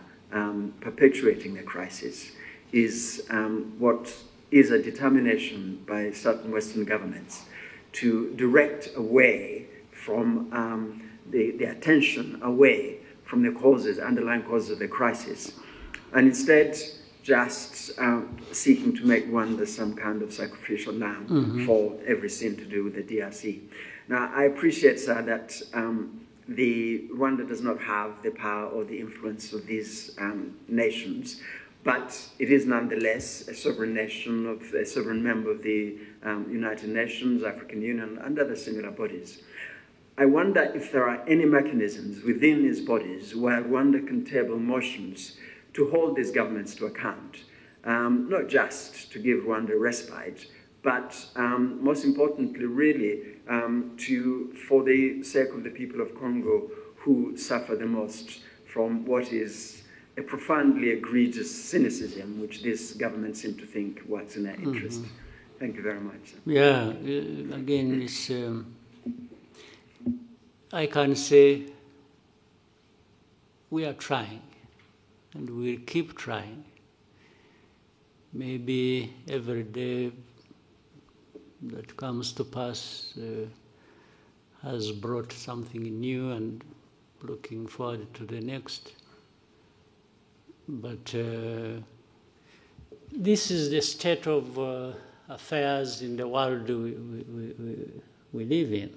perpetuating the crisis is what is a determination by certain Western governments to direct away from the attention away from the causes, underlying causes of the crisis, and instead just seeking to make Rwanda some kind of sacrificial lamb for every sin to do with the DRC. Now, I appreciate, sir, that the Rwanda does not have the power or the influence of these nations, but it is nonetheless a sovereign nation, a sovereign member of the United Nations, African Union, and other similar bodies. I wonder if there are any mechanisms within these bodies where Rwanda can table motions to hold these governments to account, not just to give Rwanda respite, but most importantly, really, for the sake of the people of Congo who suffer the most from what is a profoundly egregious cynicism, which this government seem to think works in their interest. Thank you very much, sir. Yeah, again, it's, I can say we are trying, and we'll keep trying. Maybe every day that comes to pass has brought something new, and looking forward to the next. But this is the state of affairs in the world we live in.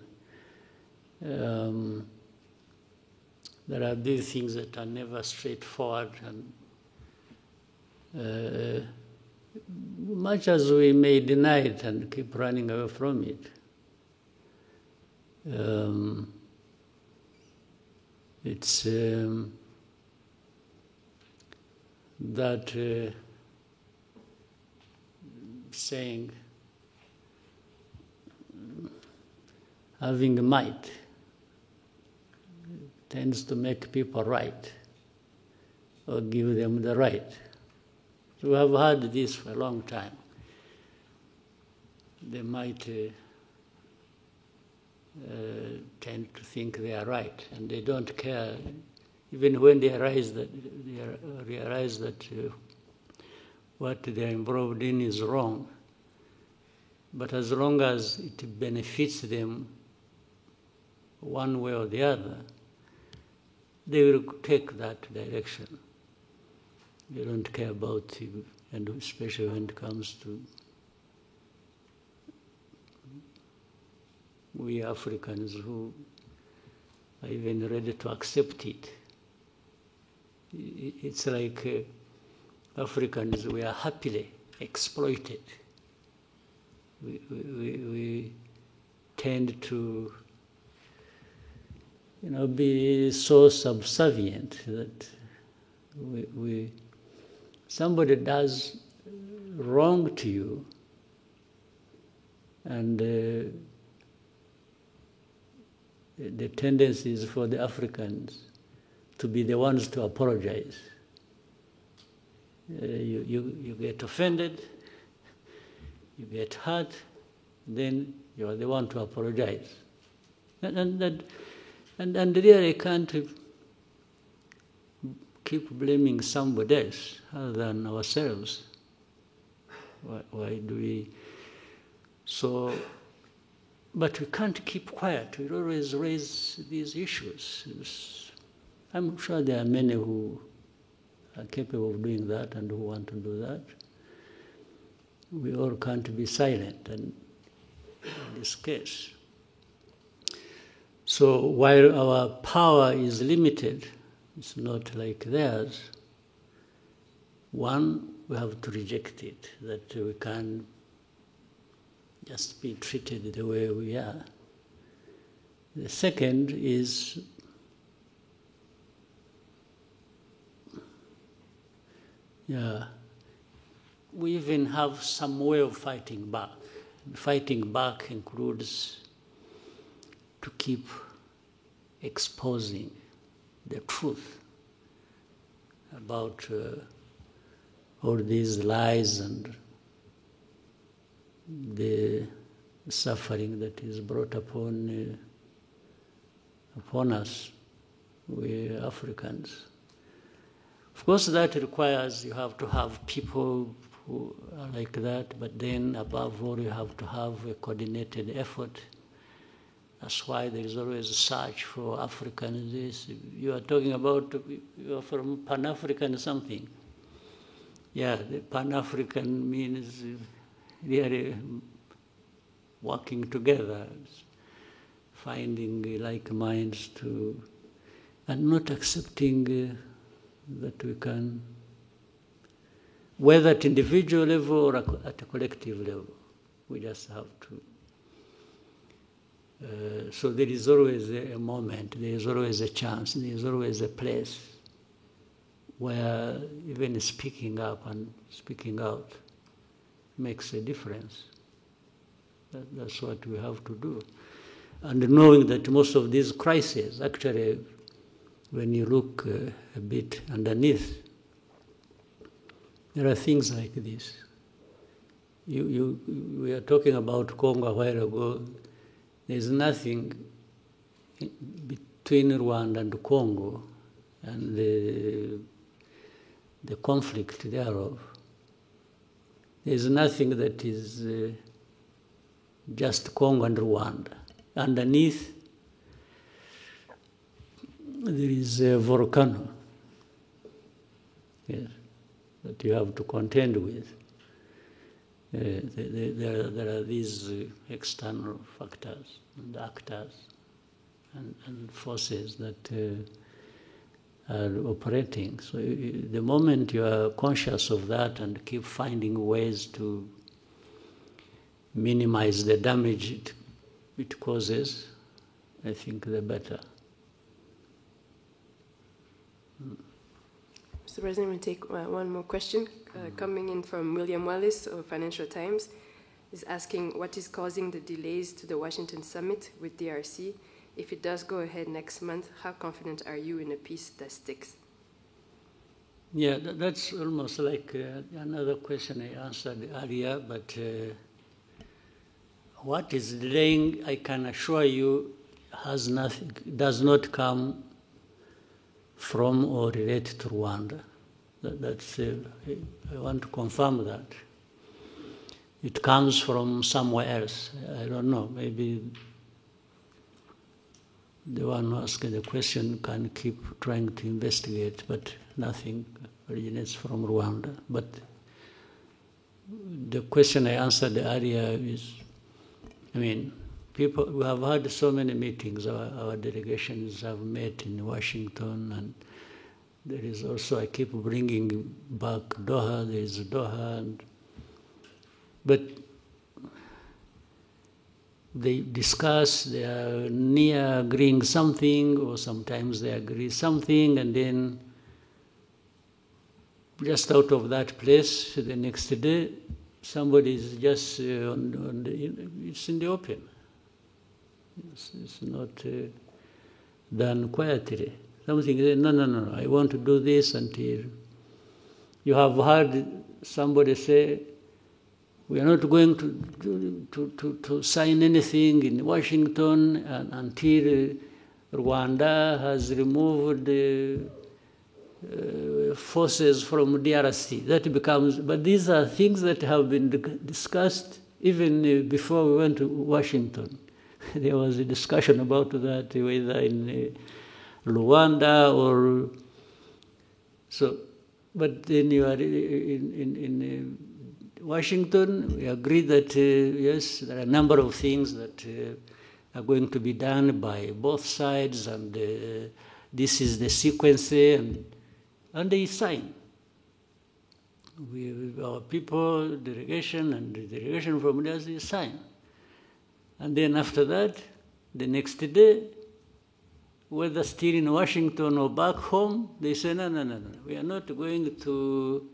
There are these things that are never straightforward, and much as we may deny it and keep running away from it, it's that saying, having might tends to make people right, or give them the right. So we have had this for a long time. They might tend to think they are right, and they don't care, even when they realize that what they are involved in is wrong. But as long as it benefits them one way or the other, they will take that direction. They don't care about it, and especially when it comes to we Africans who are even ready to accept it. It's like Africans, we are happily exploited. We tend to be so subservient that somebody does wrong to you, and the tendency is for the Africans to be the ones to apologize. You get offended, you get hurt, then you are the one to apologize. And really can't keep blaming somebody else other than ourselves. Why do we? So, but we can't keep quiet. We always raise these issues. I'm sure there are many who are capable of doing that and who want to do that. We all can't be silent in this case. So while our power is limited, it's not like theirs. One, we have to reject it, that we can't just be treated the way we are. The second is we even have some way of fighting back. Fighting back includes to keep exposing the truth about all these lies and the suffering that is brought upon us, we Africans. Of course, that requires you have to have people who are like that, but then above all, you have to have a coordinated effort. That's why there is always a search for Africans. You are talking about, you are from Pan-African something. Yeah, the Pan-African means really working together, finding like minds to, and not accepting that we can, whether at individual level or at a collective level, we just have to. So there is always a moment, there is always a chance, there is always a place where even speaking up and speaking out makes a difference. That's what we have to do. And knowing that most of these crises, actually, when you look a bit underneath, there are things like this. We are talking about Congo a while ago. There's nothing between Rwanda and Congo and the conflict thereof. There's nothing that is just Congo and Rwanda. Underneath, there is a volcano, yes, that you have to contend with. There are these external factors and actors and forces that are operating. So the moment you are conscious of that and keep finding ways to minimize the damage it causes, I think the better. Mr. President, we'll take one more question coming in from William Wallace of Financial Times. He's asking what is causing the delays to the Washington summit with DRC. If it does go ahead next month, how confident are you in a peace that sticks? Yeah, that's almost like another question I answered earlier, but what is delaying, I can assure you, does not come from or relate to Rwanda. That's I want to confirm that. It comes from somewhere else. I don't know, maybe the one who asked the question can keep trying to investigate, but nothing originates from Rwanda. But the question I answered earlier is, I mean, people, we have had so many meetings, our delegations have met in Washington, and there is also, I keep bringing back Doha, there is Doha, but they discuss, they are near agreeing something, or sometimes they agree something, and then just out of that place, the next day, somebody is just it's in the open. It's not done quietly. Something, no, I want to do this until you have heard somebody say, we are not going to sign anything in Washington until Rwanda has removed forces from DRC. That becomes, but these are things that have been discussed even before we went to Washington. There was a discussion about that, whether in Rwanda or so. But then you are in Washington, we agree that, yes, there are a number of things that are going to be done by both sides, and this is the sequence, and they sign. Our people, delegation, and the delegation from there, they sign. And then after that, the next day, whether still in Washington or back home, they say, no, we are not going to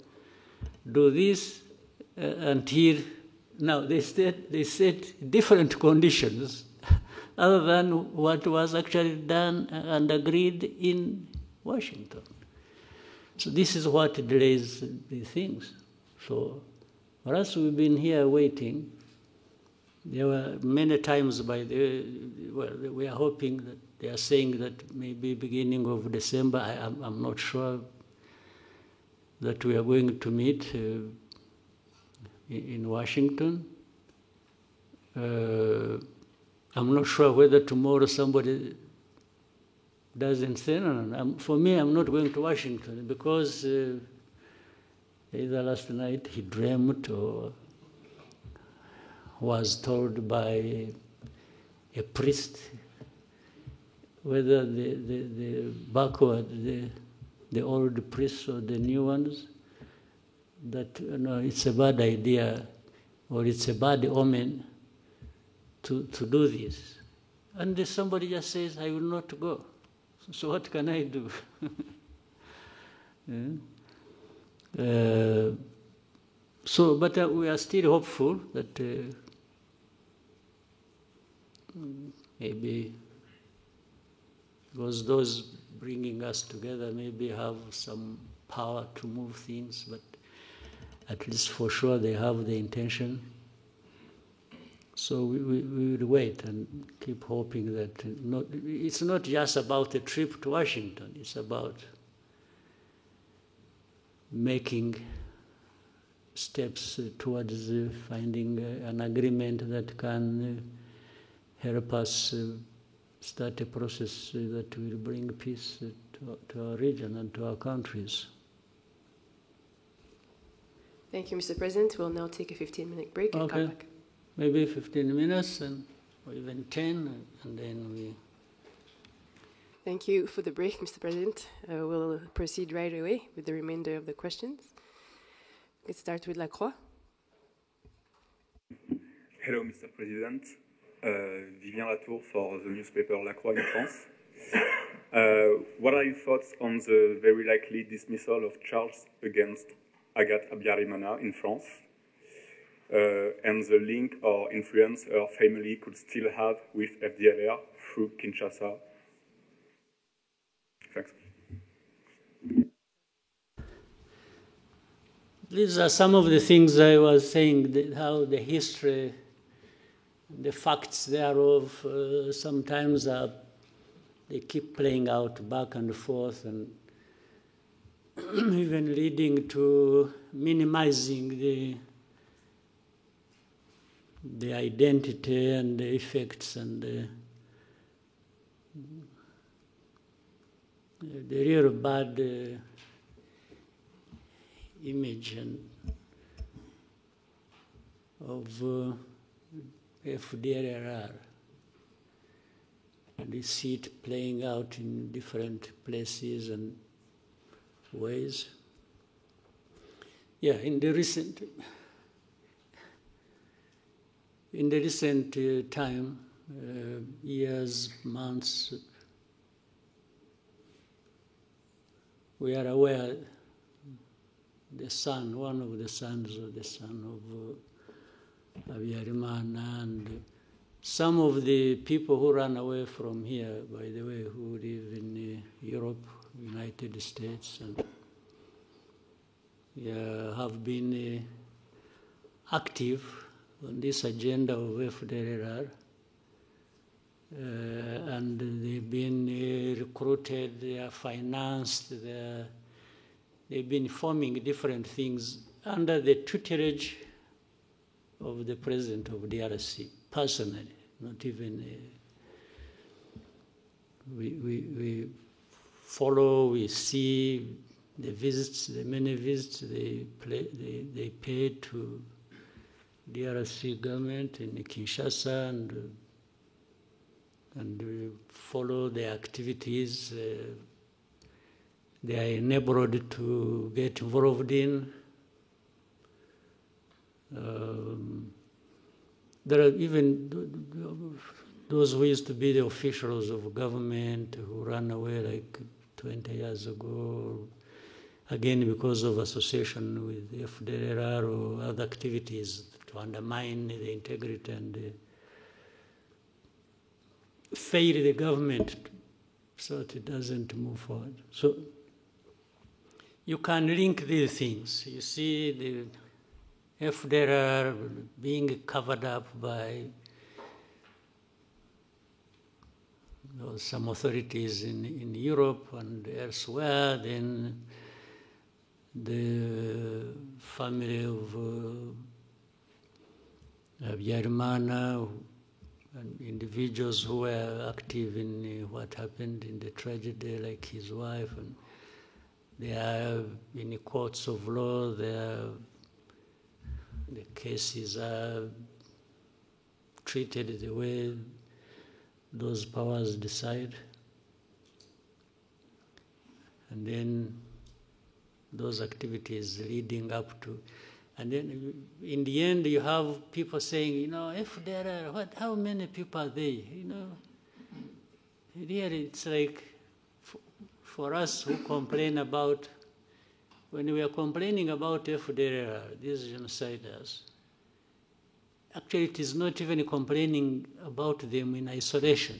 do this until, now they set different conditions other than what was actually done and agreed in Washington. So this is what delays the things. So for us, we've been here waiting. There were many times we are hoping that they are saying that maybe beginning of December, I'm not sure that we are going to meet in Washington. I'm not sure whether tomorrow somebody doesn't say, no. For me, I'm not going to Washington because either last night he dreamt or was told by a priest, whether the backward, the old priests or the new ones, that it's a bad idea or it's a bad omen to do this. And somebody just says, I will not go. So what can I do? But we are still hopeful that maybe because those bringing us together maybe have some power to move things, but at least for sure they have the intention. So we will wait and keep hoping that it's not just about a trip to Washington, it's about making steps towards finding an agreement that can help us start a process that will bring peace to our region and to our countries. Thank you, Mr. President. We'll now take a 15-minute break and come back. Maybe 15 minutes or even 10, and then we... Thank you for the break, Mr. President. We'll proceed right away with the remainder of the questions. Let's start with Lacroix. Hello, Mr. President. Vivien Latour for the newspaper Lacroix in France. What are your thoughts on the very likely dismissal of charges against Agathe Habyarimana in France, and the link or influence her family could still have with FDLR through Kinshasa? Thanks. These are some of the things I was saying, how the history, the facts thereof, sometimes they keep playing out back and forth, and even leading to minimizing the identity and the effects and the real bad image of FDLR. And you see it playing out in different places and ways. Yeah, in the recent, in the recent time, years, months, we are aware the son, one of the sons of the son of Habyarimana, and some of the people who ran away from here, by the way, who live in Europe, United States, and have been active on this agenda of FDLR, and they've been recruited, they are financed, they've been forming different things under the tutelage of the president of DRC, personally, not even, we follow, we see the visits, the many visits they paid to DRC government in Kinshasa, and we follow their activities. They are enabled to get involved in. There are even those who used to be the officials of government who ran away like 20 years ago, again because of association with the FDLR or other activities to undermine the integrity and fail the government so that it doesn't move forward. So you can link these things. You see the FDLR being covered up by some authorities in Europe and elsewhere, then the family of Habyarimana and individuals who were active in what happened in the tragedy, like his wife, and they are in the courts of law, the cases are treated the way those powers decide. And then those activities leading up to, and then in the end you have people saying, you know, if there are, how many people are they? You know, really it's like, for us who complain about, when we are complaining about FDLR, these genociders, actually it is not even complaining about them in isolation.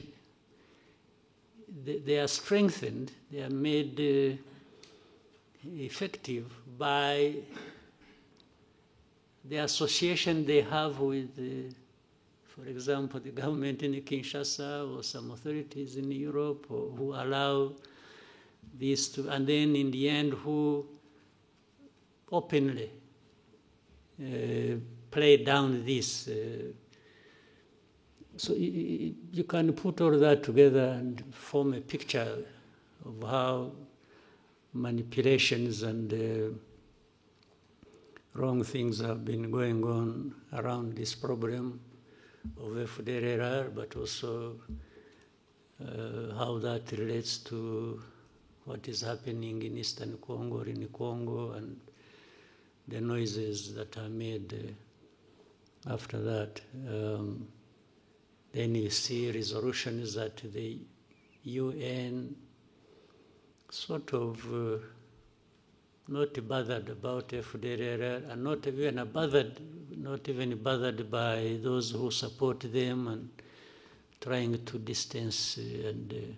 They are strengthened, they are made effective by the association they have with, for example, the government in Kinshasa or some authorities in Europe, or who allow this to, and then in the end who openly play down this. So you can put all that together and form a picture of how manipulations and wrong things have been going on around this problem of FDLR, but also how that relates to what is happening in Eastern Congo, or in Congo, and the noises that are made after that. Then you see resolutions that the UN sort of not bothered about FDLR, and not even bothered by those who support them, and trying to distance and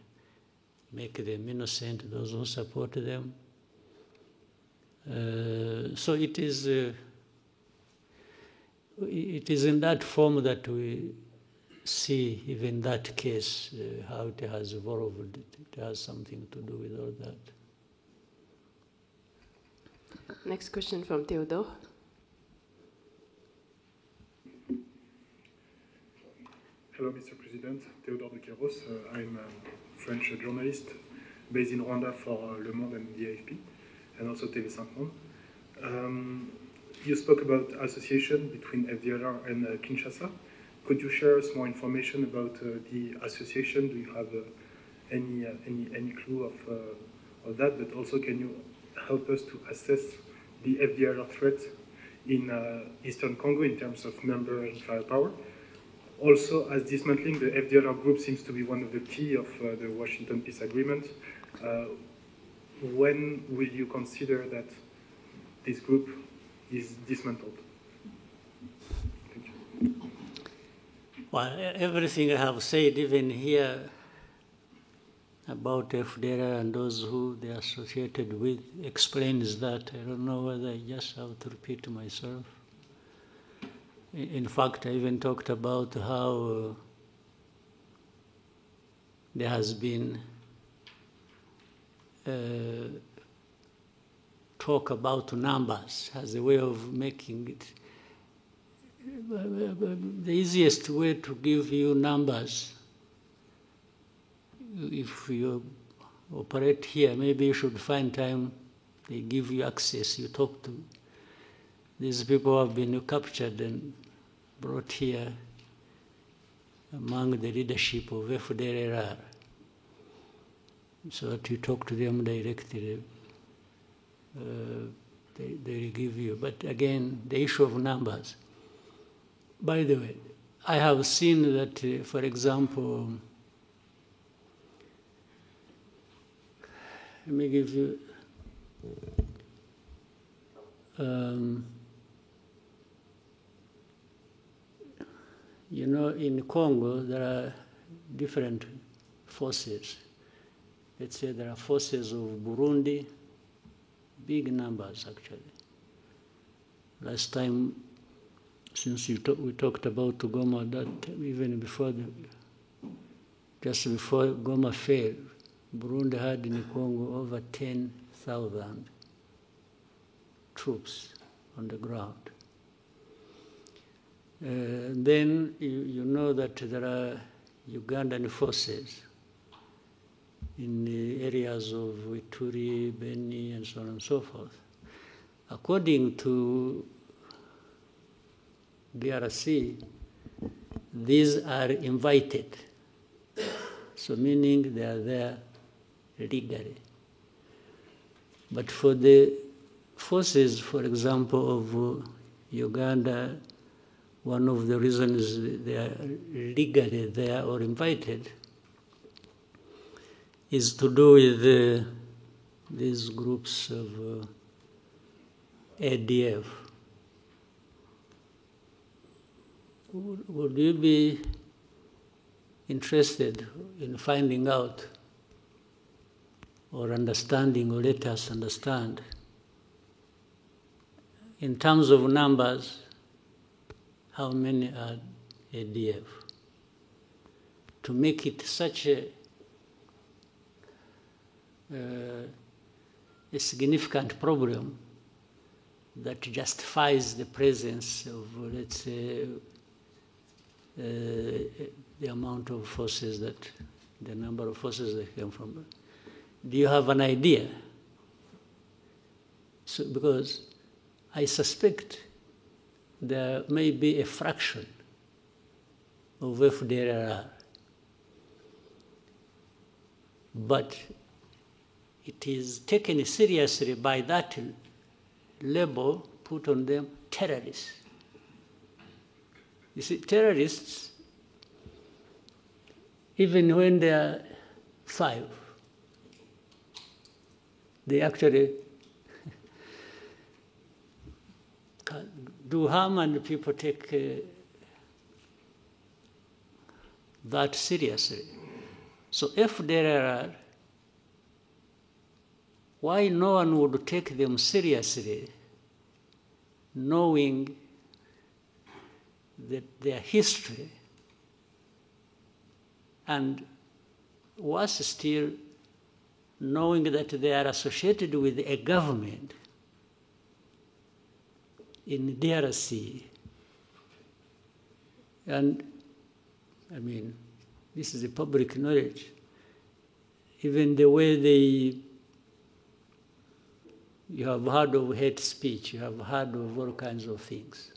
make them innocent, those who support them. So it is in that form that we see even that case, how it has evolved. It has something to do with all that. Next question from Theodore. Hello, Mr. President. Theodore de Queiroz. I'm a French journalist based in Rwanda for Le Monde and the AFP, and also TV5 Monde. You spoke about association between FDLR and Kinshasa. Could you share us more information about the association? Do you have any clue of that? But also, can you help us to assess the FDLR threat in Eastern Congo in terms of number and firepower? Also, as dismantling the FDLR group seems to be one of the key of the Washington Peace Agreement, when will you consider that this group is dismantled? Thank you. Well, everything I have said, even here, about FDLR and those who they are associated with, explains that. I don't know whether I just have to repeat myself. In fact, I even talked about how there has been talk about numbers as a way of making it. The easiest way to give you numbers, if you operate here, maybe you should find time, they give you access, you talk to these people who have been captured and brought here among the leadership of FDLR, so that you talk to them directly. They will give you. But again, the issue of numbers. By the way, I have seen that, for example, let me give you you know, in Congo, there are different forces. Let's say there are forces of Burundi, big numbers actually. Last time, since we talked about Goma, that even before just before Goma fell, Burundi had in Congo over 10,000 troops on the ground. Then you know that there are Ugandan forces in the areas of Ituri, Beni, and so on and so forth. According to DRC, these are invited, so meaning they are there legally. But for the forces, for example, of Uganda, one of the reasons they are legally there or invited is to do with these groups of ADF. Would you be interested in finding out or understanding, or let us understand, in terms of numbers, how many are ADF? To make it such a significant problem that justifies the presence of, let's say, the amount of forces that, the number of forces that came from. Do you have an idea? So, because I suspect there may be a fraction of FDLR, but it is taken seriously by that label put on them, terrorists. You see, terrorists, even when they are 5, they actually do harm, and people take that seriously. So if there are, why no one would take them seriously, knowing that their history, and worse still, knowing that they are associated with a government in DRC. And I mean, this is a public knowledge. Even the way you have heard of hate speech, you have heard of all kinds of things.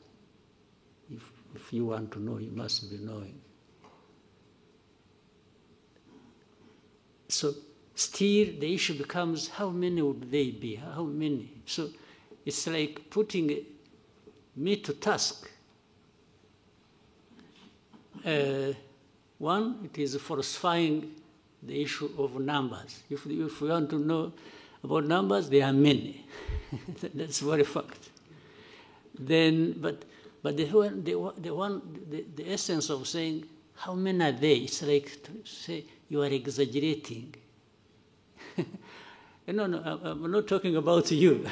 If you want to know, you must be knowing. So still the issue becomes, how many would they be? How many? So it's like putting me to task. One, it is falsifying the issue of numbers. If we want to know about numbers, there are many. That's very fact. Then, but the essence of saying how many are there, it's like to say you are exaggerating. No, I'm not talking about you.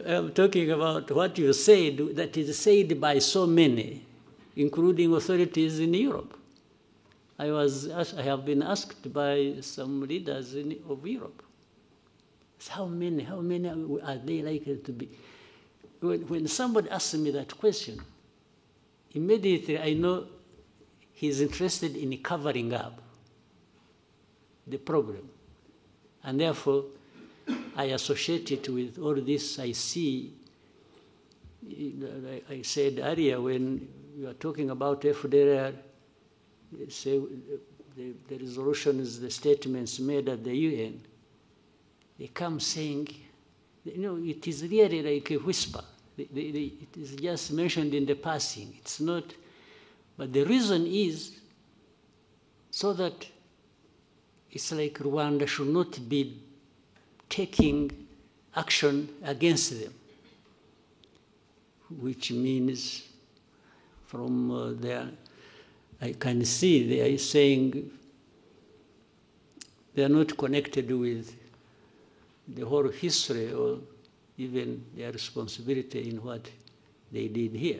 I'm talking about what you said that is said by so many, including authorities in Europe. I have been asked by some leaders of Europe, how many are they likely to be? When somebody asks me that question, immediately I know he's interested in covering up the problem. And therefore, I associate it with all this I see. I said earlier when you are talking about FDR, say the resolutions, the statements made at the UN, they come saying, it is really like a whisper. It is just mentioned in the passing. It's not, but the reason is so that it's like Rwanda should not be taking action against them, which means from there, I can see they are saying they are not connected with the whole history or even their responsibility in what they did here.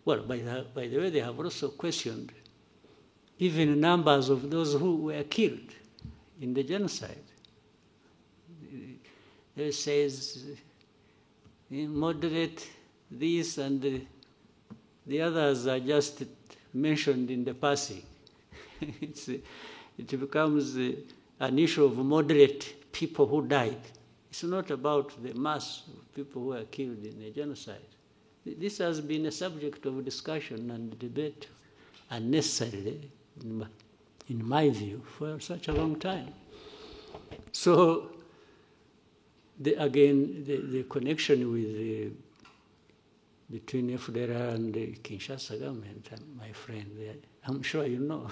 Well, by the way, they have also questioned even numbers of those who were killed in the genocide. It says moderate this and the others are just mentioned in the passing. It becomes an issue of moderate people who died. It's not about the mass of people who were killed in the genocide. This has been a subject of discussion and debate unnecessarily, in my view, for such a long time. So, the connection with between FDR and the Kinshasa government, my friend, I'm sure you know.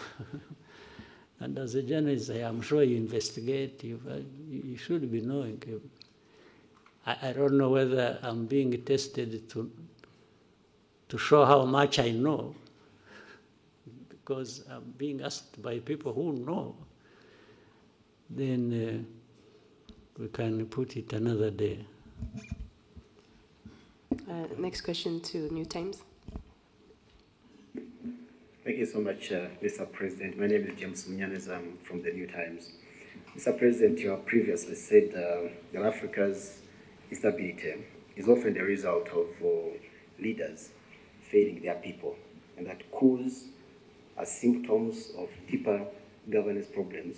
And as a journalist, I'm sure you investigate, you should be knowing. I don't know whether I'm being tested to show how much I know, because I'm being asked by people who know. Then we can put it another day. Next question to New Times. Thank you so much, Mr. President. My name is James Munyanez. I'm from the New Times. Mr. President, you have previously said that Africa's instability is often the result of leaders failing their people, and that coups are symptoms of deeper governance problems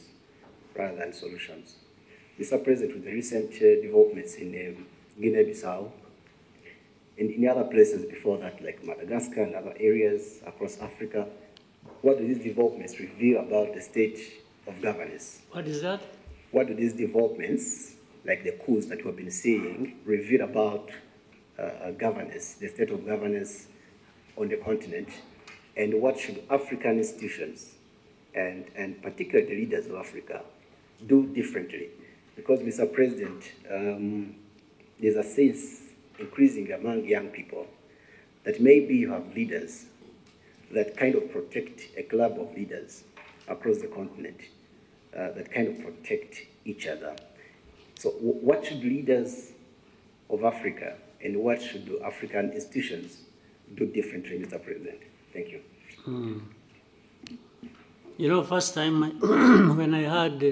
rather than solutions. Mr. President, with the recent developments in Guinea-Bissau, and in other places before that, like Madagascar and other areas across Africa, what do these developments reveal about the state of governance? What is that? What do these developments, like the coups that we've been seeing, reveal about governance, the state of governance on the continent, and what should African institutions, and particularly the leaders of Africa, do differently? Because, Mr. President, there's a sense increasingly among young people that maybe you have leaders that kind of protect a club of leaders across the continent, that kind of protect each other. So what should leaders of Africa and what should African institutions do differently, Mr. President? Thank you. You know, first time when I heard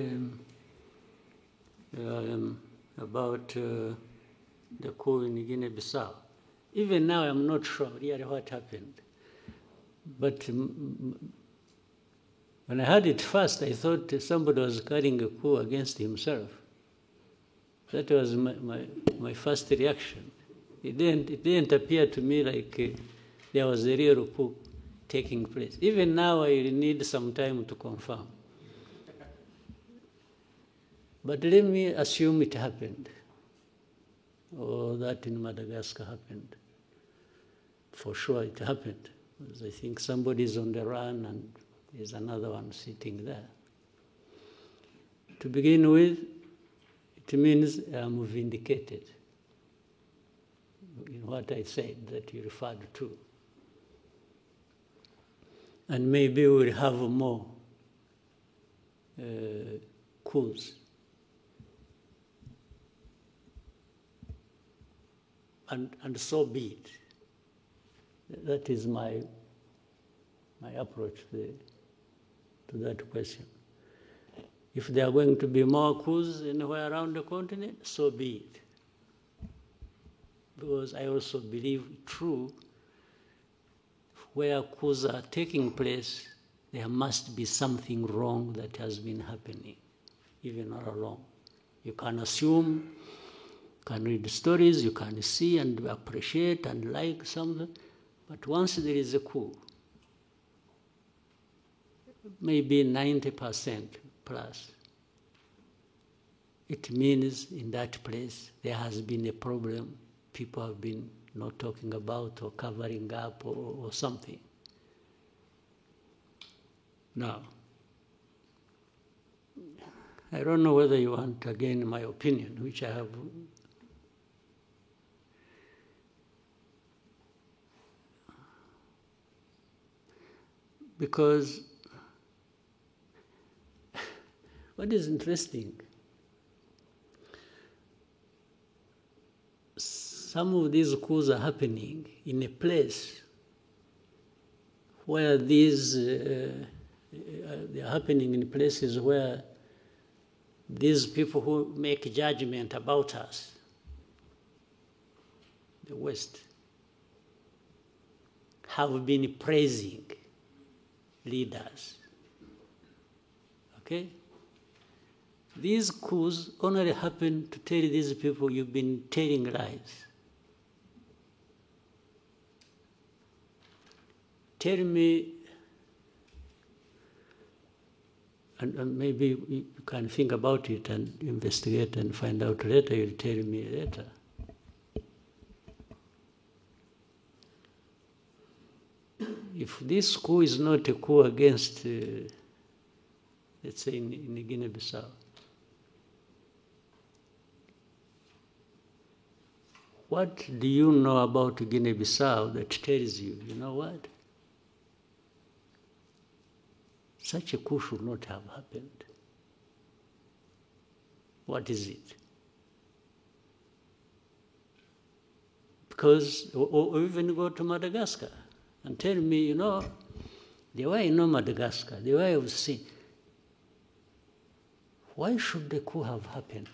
about the coup in Guinea-Bissau, even now I'm not sure really what happened. But when I heard it first, I thought somebody was carrying a coup against himself. That was my first reaction. It didn't appear to me like there was a real coup taking place. Even now, I need some time to confirm. But let me assume it happened, or that in Madagascar happened. For sure it happened. Because I think somebody's on the run and there's another one sitting there. To begin with, it means I'm vindicated in what I said that you referred to. And maybe we'll have more coups. And so be it. That is my approach to that question. If there are going to be more coups anywhere around the continent, so be it. Because I also believe true, where coups are taking place, there must be something wrong that has been happening, even all along. You can assume, you can read stories, you can see and appreciate and like something, but once there is a coup, maybe 90% plus, it means in that place there has been a problem. People have been not talking about or covering up or something. Now, I don't know whether you want, again, my opinion, which I have. Because what is interesting, some of these coups are happening in a place where these, they are happening in places where these people who make judgment about us, the West, have been praising leaders. Okay? These coups only happen to tell these people you've been telling lies. Tell me, and maybe you can think about it and investigate and find out later, you'll tell me later. If this coup is not a coup against, let's say, in Guinea-Bissau, what do you know about Guinea-Bissau that tells you, you know what? Such a coup should not have happened. What is it? Because, or even go to Madagascar and tell me, you know, the way I know Madagascar, the way I've seen, why should the coup have happened?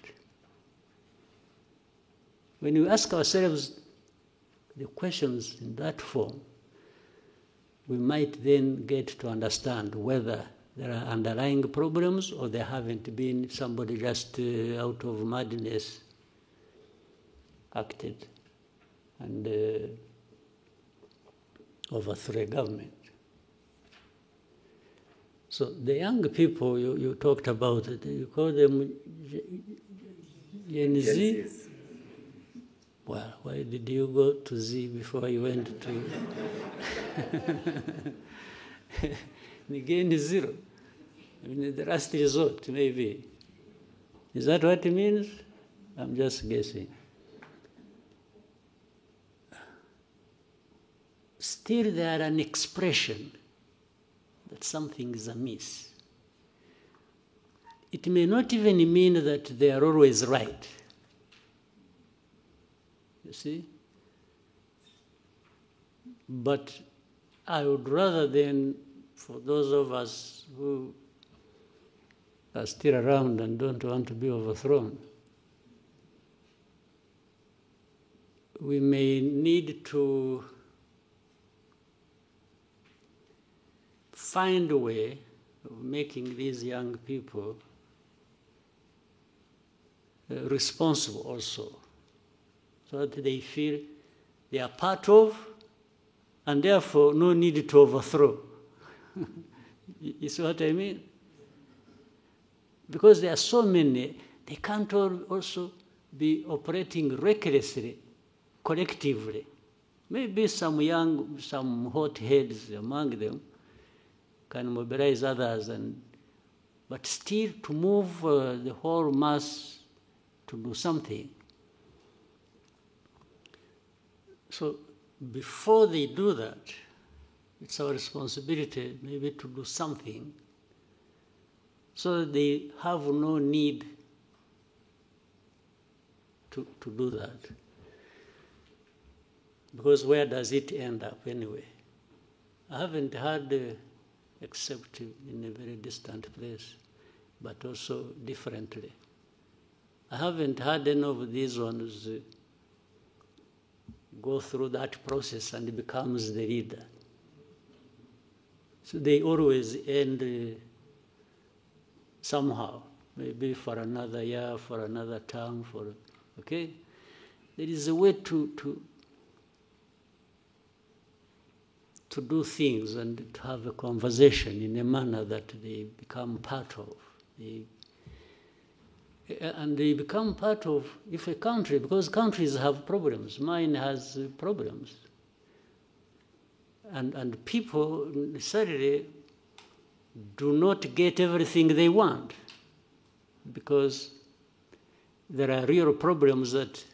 When we ask ourselves the questions in that form, we might then get to understand whether there are underlying problems or there haven't been, somebody just out of madness acted and overthrew a government. So the young people you talked about, you call them Gen Z? Well, why did you go to Z before you went to Again zero? I mean, the last resort, maybe. Is that what it means? I'm just guessing. Still there an expression that something is amiss. It may not even mean that they are always right. You see? But I would rather than, for those of us who are still around and don't want to be overthrown, we may need to find a way of making these young people responsible also, so that they feel they are part of, and therefore no need to overthrow. You see what I mean? Because there are so many, they can't all also be operating recklessly, collectively. Maybe some hot heads among them can mobilize others, but still to move the whole mass to do something. So before they do that, it's our responsibility maybe to do something so that they have no need to do that. Because where does it end up anyway? I haven't heard, except in a very distant place, but also differently. I haven't had any of these ones go through that process and becomes the leader. So they always end somehow, maybe for another year, for another term, okay? There is a way to do things and to have a conversation in a manner that they become part of. And they become part of, if a country, because countries have problems, mine has problems. And people necessarily do not get everything they want, because there are real problems that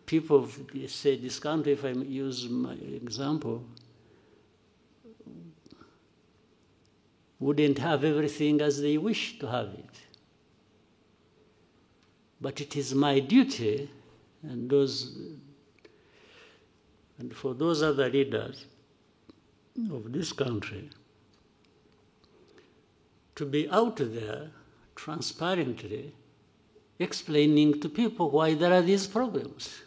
people of, say, this country, if I use my example, wouldn't have everything as they wish to have it. But it is my duty, and for those other leaders of this country, to be out there transparently explaining to people why there are these problems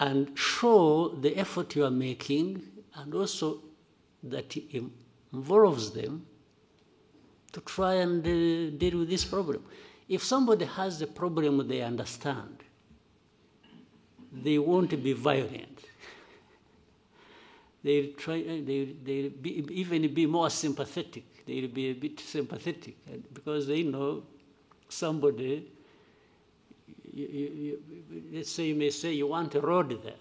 and show the effort you are making, and also that it involves them to try and deal with this problem. If somebody has a problem they understand, they won't be violent. They'll even be more sympathetic. They'll be a bit sympathetic because they know somebody, let's say you may say you want a road there.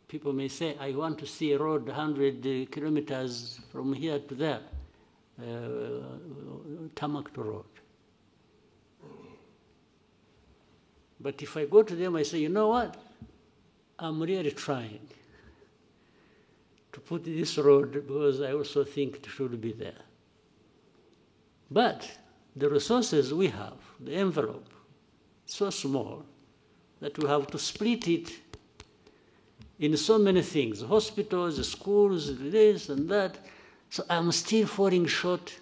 People may say, I want to see a road 100 kilometers from here to there, tarmac road. But if I go to them, I say, you know what? I'm really trying to put this road because I also think it should be there. But the resources we have, the envelope, so small that we have to split it in so many things, hospitals, schools, this and that. So I'm still falling short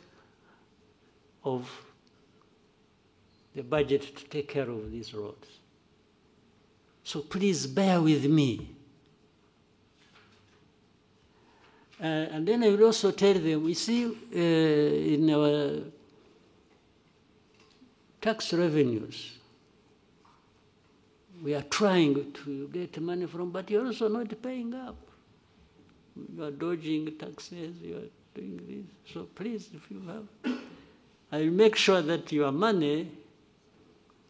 of the budget to take care of these roads. So please bear with me. And then I will also tell them, we see in our tax revenues, we are trying to get money from, but you're also not paying up. You are dodging taxes, you are doing this. So please, if you have, I'll make sure that your money,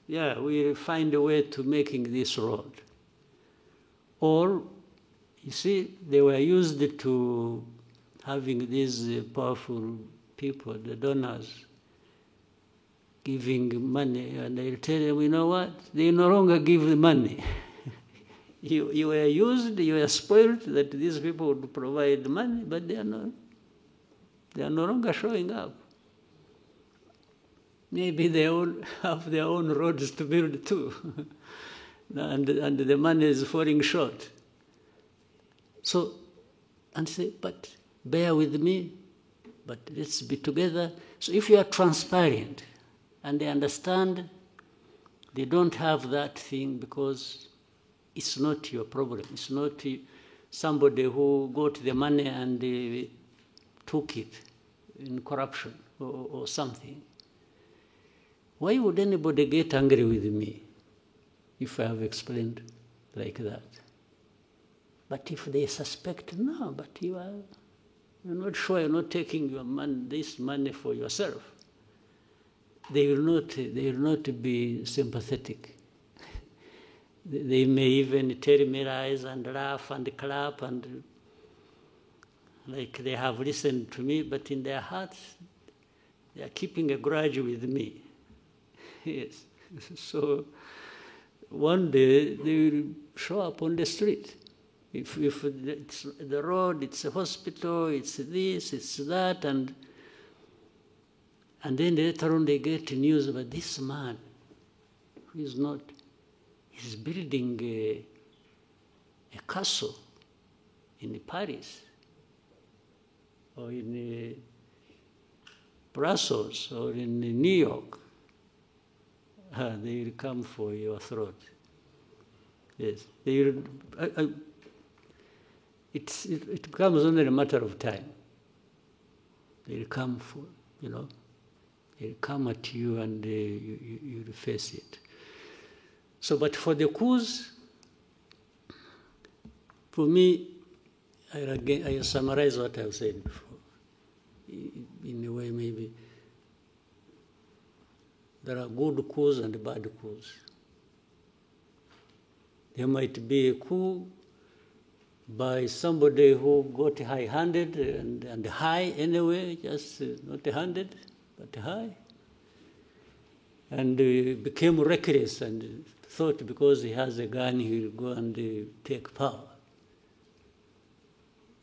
we'll find a way to making this road. Or, you see, they were used to having these powerful people, the donors, giving money, and they'll tell them, you know what, they no longer give the money. You were used, you were spoiled that these people would provide money, but they are no longer showing up. Maybe they all have their own roads to build too, and the money is falling short. So, and say, but bear with me, but let's be together. So if you are transparent and they understand, they don't have that thing because it's not your problem. It's not somebody who got the money and took it in corruption or something. Why would anybody get angry with me if I have explained like that? But if they suspect, no, but you're not sure, you're not taking your this money for yourself, they will not be sympathetic. They may even terrorize and laugh and clap and like they have listened to me, but in their hearts, they are keeping a grudge with me. Yes. So one day they will show up on the street. If it's the road, it's a hospital, it's this, it's that, and then later on they get news about this man who is not, he's building a castle in Paris or in Brussels or in New York. They will come for your throat. Yes, they will, it becomes only a matter of time. They will come for, they'll come at you and you face it. So, but for the coups, for me, I summarize what I've said before. In a way, maybe there are good coups and bad coups. There might be a coup by somebody who got high-handed and high anyway, just not handed, but high, and became reckless and thought because he has a gun he will go and take power.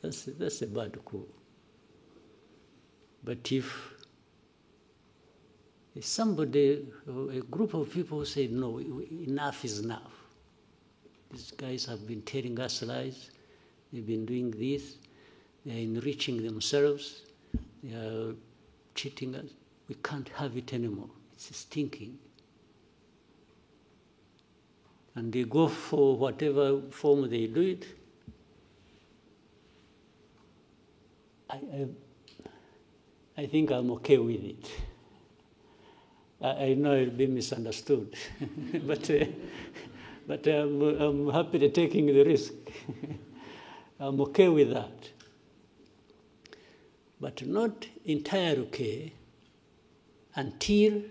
That's a bad coup. But if somebody, a group of people say, no, enough is enough. These guys have been telling us lies. They've been doing this. They're enriching themselves. They are cheating us. We can't have it anymore. It's stinking. And they go for whatever form they do it. I think I'm okay with it. I know it'll be misunderstood, but I'm happy to taking the risk. I'm okay with that. But not entirely okay until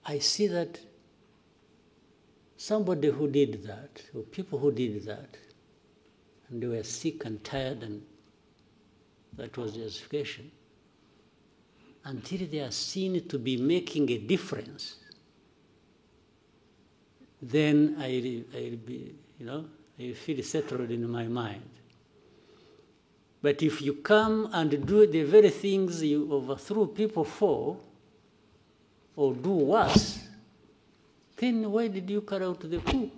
I see that somebody who did that, or people who did that, and they were sick and tired, and that was justification, until they are seen to be making a difference, then I'll be, I feel settled in my mind. But if you come and do the very things you overthrew people for, or do worse, then why did you carry out the coup?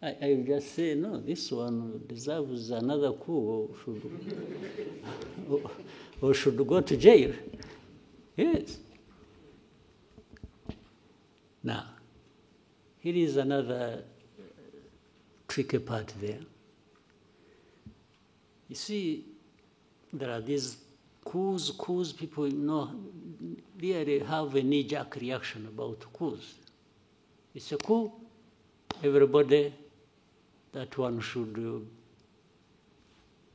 I just say, no, this one deserves another coup, or should go to jail. Yes. Now, here is another tricky part there. You see, there are these coups, people really have a knee-jerk reaction about coups. It's a coup, everybody, that one should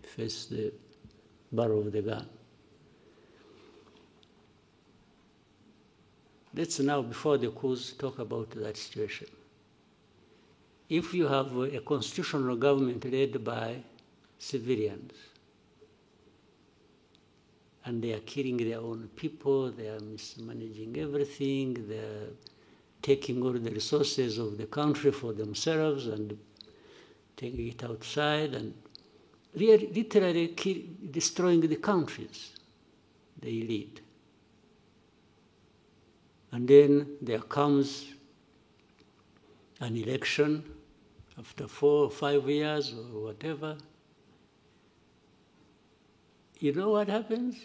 face the barrel of the gun. Let's now, before the coups, talk about that situation. If you have a constitutional government led by civilians, and they are killing their own people, they are mismanaging everything, they are taking all the resources of the country for themselves and taking it outside and literally destroying the countries they lead. And then there comes an election after 4 or 5 years or whatever. You know what happens?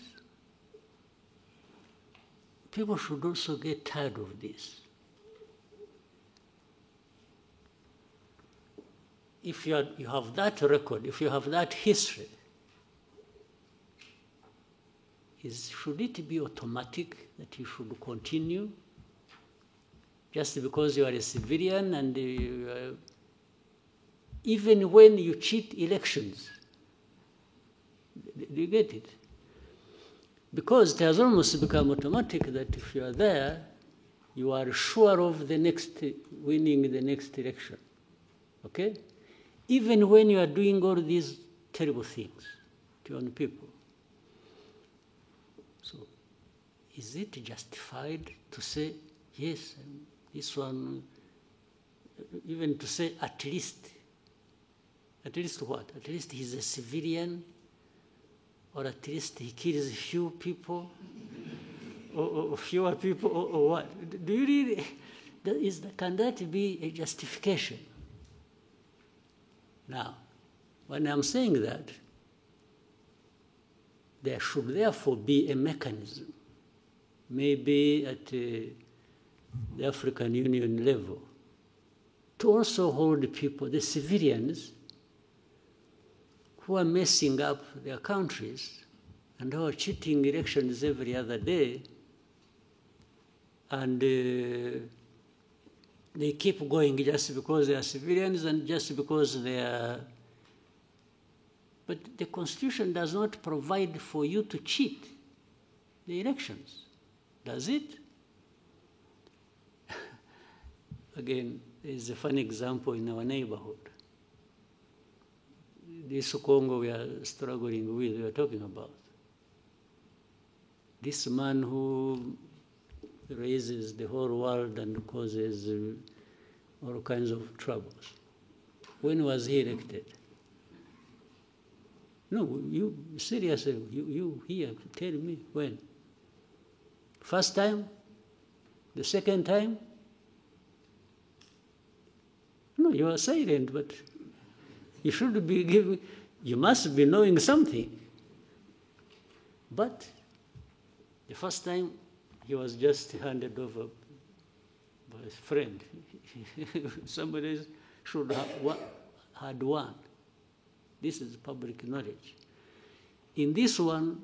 People should also get tired of this. If you have that record, if you have that history, should it be automatic that you should continue just because you are a civilian and even when you cheat elections? Do you get it? Because it has almost become automatic that if you are there, you are sure of winning the next election. Okay? Even when you are doing all these terrible things to your own people. So, is it justified to say, yes, this one, even to say at least what? At least he's a civilian, or at least he kills a few people, or fewer people, or what? Do you really, can that be a justification? Now, when I'm saying that, there should therefore be a mechanism, maybe at the African Union level, to also hold people, the civilians, who are messing up their countries and who are cheating elections every other day, and they keep going just because they are civilians and just because they are. But the Constitution does not provide for you to cheat the elections, does it? Again, there's a funny example in our neighborhood. This Congo we are struggling with, we are talking about. This man who raises the whole world and causes all kinds of troubles. When was he elected? No, you seriously, you here, tell me when. First time? The second time? No, you are silent, but you should be giving, you must be knowing something. But the first time, he was just handed over by his friend. Somebody should have had won. This is public knowledge. In this one,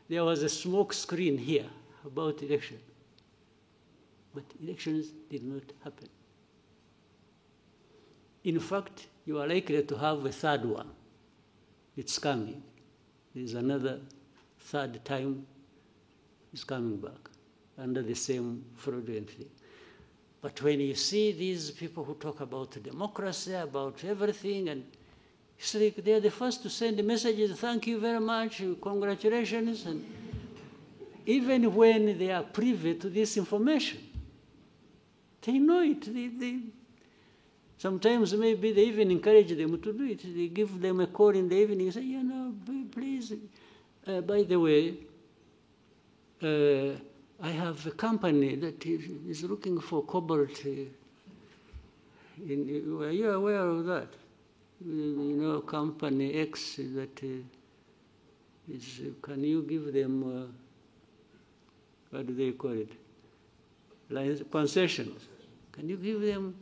there was a smoke screen here about election. But elections did not happen. In fact, you are likely to have a third one. It's coming. There's another third time it's coming back under the same fraudulently. But when you see these people who talk about democracy, about everything, and it's like they're the first to send messages, thank you very much, congratulations, and even when they are privy to this information, they know it. Sometimes maybe they even encourage them to do it. They give them a call in the evening and say, you know, please, by the way, I have a company that is looking for cobalt. Are you aware of that? You know, company X that is, can you give them, what do they call it? Concessions. Can you give them?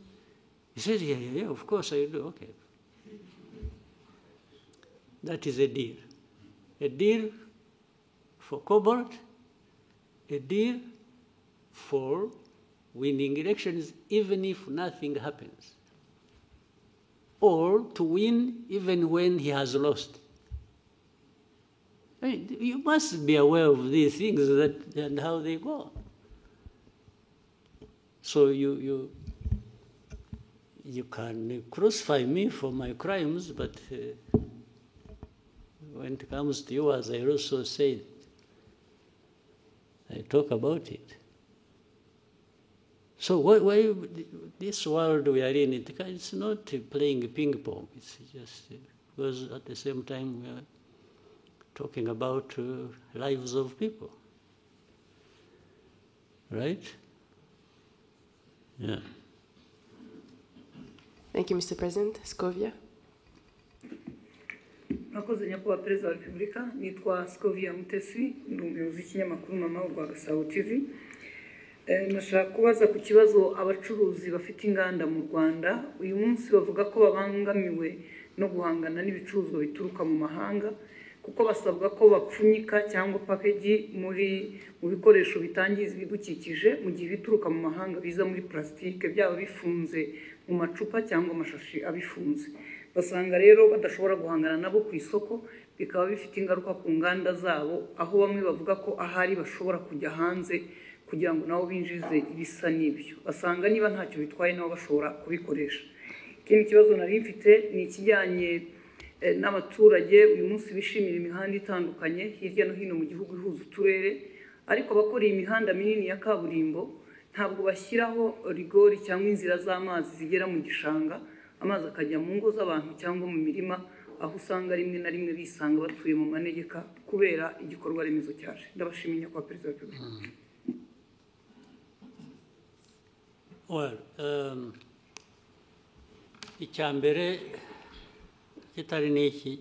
He says, yeah, of course I do, okay. That is a deal. A deal for cobalt, a deal for winning elections even if nothing happens, or to win even when he has lost. I mean, you must be aware of these things and how they go. So you can crucify me for my crimes, but when it comes to you, as I also said, I talk about it. So why this world we are in, it's not playing ping pong. It's just because at the same time we are talking about lives of people, right? Yeah. Thank you, Mr. President. Scovia. Mwakoze nyakubahwa Perezida wa Repubulika, nitwa Scovia Mutesi, ndi umuyobozi w'ikinyamakuru Mama wa Gasabo TV. Nashaka kubaza ku kibazo abacuruzi bafite inganda mu Rwanda uyu munsi bavuga ko babangamiwe no guhangana n'ibicuruzwa bituruka mu mahanga kuko basabwa ko bapfunyika cyangwa package mu bikoresho bitangiza ibidukikije mu gihe bituruka mu mahanga biza muri plastique byaba bifunze mu macupa cyangwa amashashi abifunze. basanga rero badashobora guhangana nabo ku isoko, bikaba bifite ingaruka ku nganda zabo, aho bamwe bavuga ko ahari bashobora kujya hanze kugira ngo nabo binjize ibisa n'ibyo, basanga niba ntacyo bitwaye nabo bashobora kubikoresha. Ikindi kibazo nari mfite ni ikijyanye n'abaturage uyu munsi bishimira imihanda itandukanye hirya no hino mu gihugu ihuza uturere, ariko abakora iyi mihanda minini ya kaburimbo ntabwo bashyiraho rigori cyangwa inzira z'amazi zigera mu gishanga, amazi akajya mu ngo z'abantu cyangwa mu mirima, aho usanga rimwe na rimwe bisanga batuye mu manegeka kubera igikorwa remezo cyaje. Ndabashimiye kwa Perezida wa Repubulika. Icyambere kitari n'iki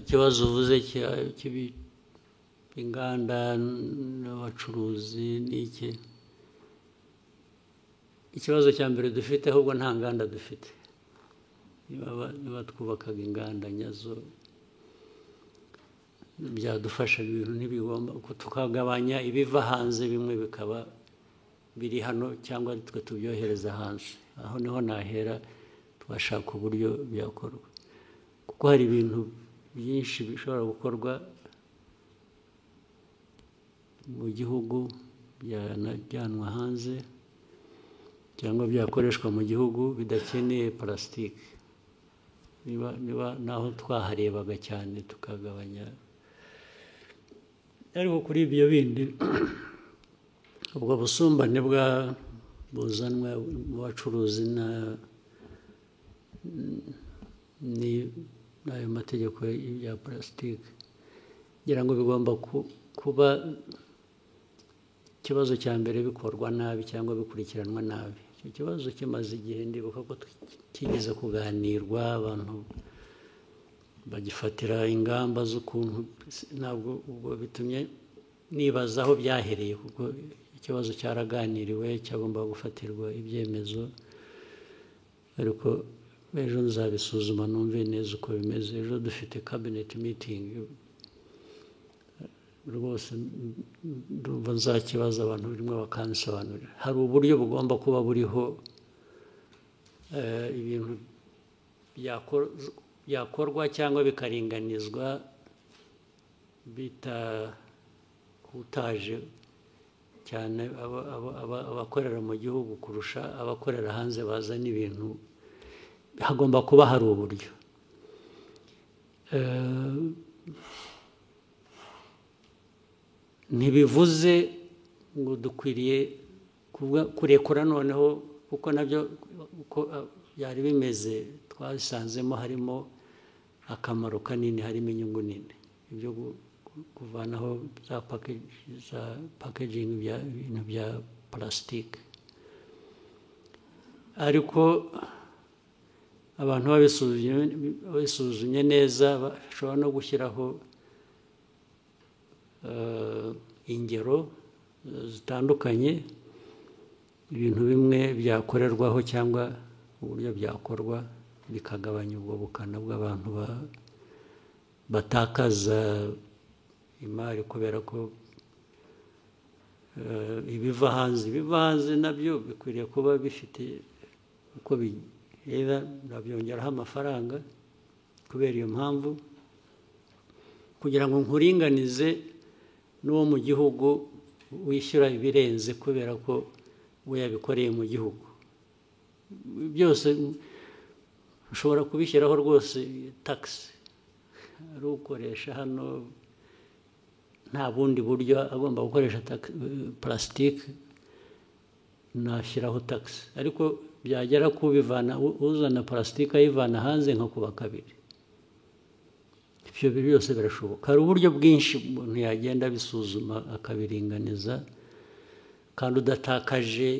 ikibazo uvuze inganda n'abacuruzi n'iki, ikibazo cya mbere dufite ahubwo nta nganda dufite. Niba twubakaga inganda nyazo byadufasha, ibintu ntibigomba tukagabanya ibiva hanze, bimwe bikaba biri hano cyangwa twe tubyohereza hanze. Aho niho nahera twashaka uburyo byakorwa, kuko hari ibintu byinshi bishobora gukorwa mu gihugu byanajyanwa hanze cyangwa byakoreshwa mu gihugu bidakeneye plastique. Niba naho twaharebaga cyane tukagabanya, ariko kuri ibyo bindi ubwo busumbane buzanwa mu bacuruzi n'ayo mategeko ya plastique, ngira ngo bigomba kuba ikibazo cya mbere bikorwa nabi cyangwa bikurikiranwa nabi. Icyo kibazo kimaze igihe, ndibuka ko kigeze kuganirwa, abantu bagifatira ingamba z'ukuntu, ntabwo ubwo bitumye nibaza aho byahereye, kuko ikibazo cyaraganiriwe cyagomba gufatirwa ibyemezo, ariko ejo nzabisuzuma numve neza uko bimeze. Ejo dufite cabinet meeting, rwose ndumva nzakibaza abantu birimo bakansobanurira. Hari uburyo bugomba kuba buriho ibintu byakorwa cyangwa bikaringanizwa bitakutaje cyane abakorera mu gihugu kurusha abakorera hanze bazana ibintu. Hagomba kuba hari uburyo. Ntibivuze ngo dukwiriye kurekura noneho, kuko nabyo uko byari bimeze twasanzemo harimo akamaro kanini, harimo inyungu nini, ibyo kuvanaho za packaging ibintu bya plastique. Ariko abantu babisuzumye neza bashobora no gushyiraho ingero zitandukanye, ibintu bimwe byakorerwaho cyangwa uburyo byakorwa bikagabanya ubwo bukana bw'abantu batakaza imari kubera ko ibiva hanze nabyo bikwiriye kuba bifite uko bireba, nabyongeraho amafaranga kubera iyo mpamvu, kugira ngo nkuringanize n'uwo mu gihugu wishyura ibirenze kubera ko we yabikoreye mu gihugu. Byose ushobora kubishyiraho rwose tax, ari ukoresha hano nta bundi buryo agomba gukoresha plastique, nashyiraho tax. Ariko byagera kubivana, uzana plastique ayivana hanze nko kuba kabiri. Ibyo byose birashoboka. Hari uburyo bwinshi umuntu yagenda bisuzuma akabiringaniza, kandi udatakaje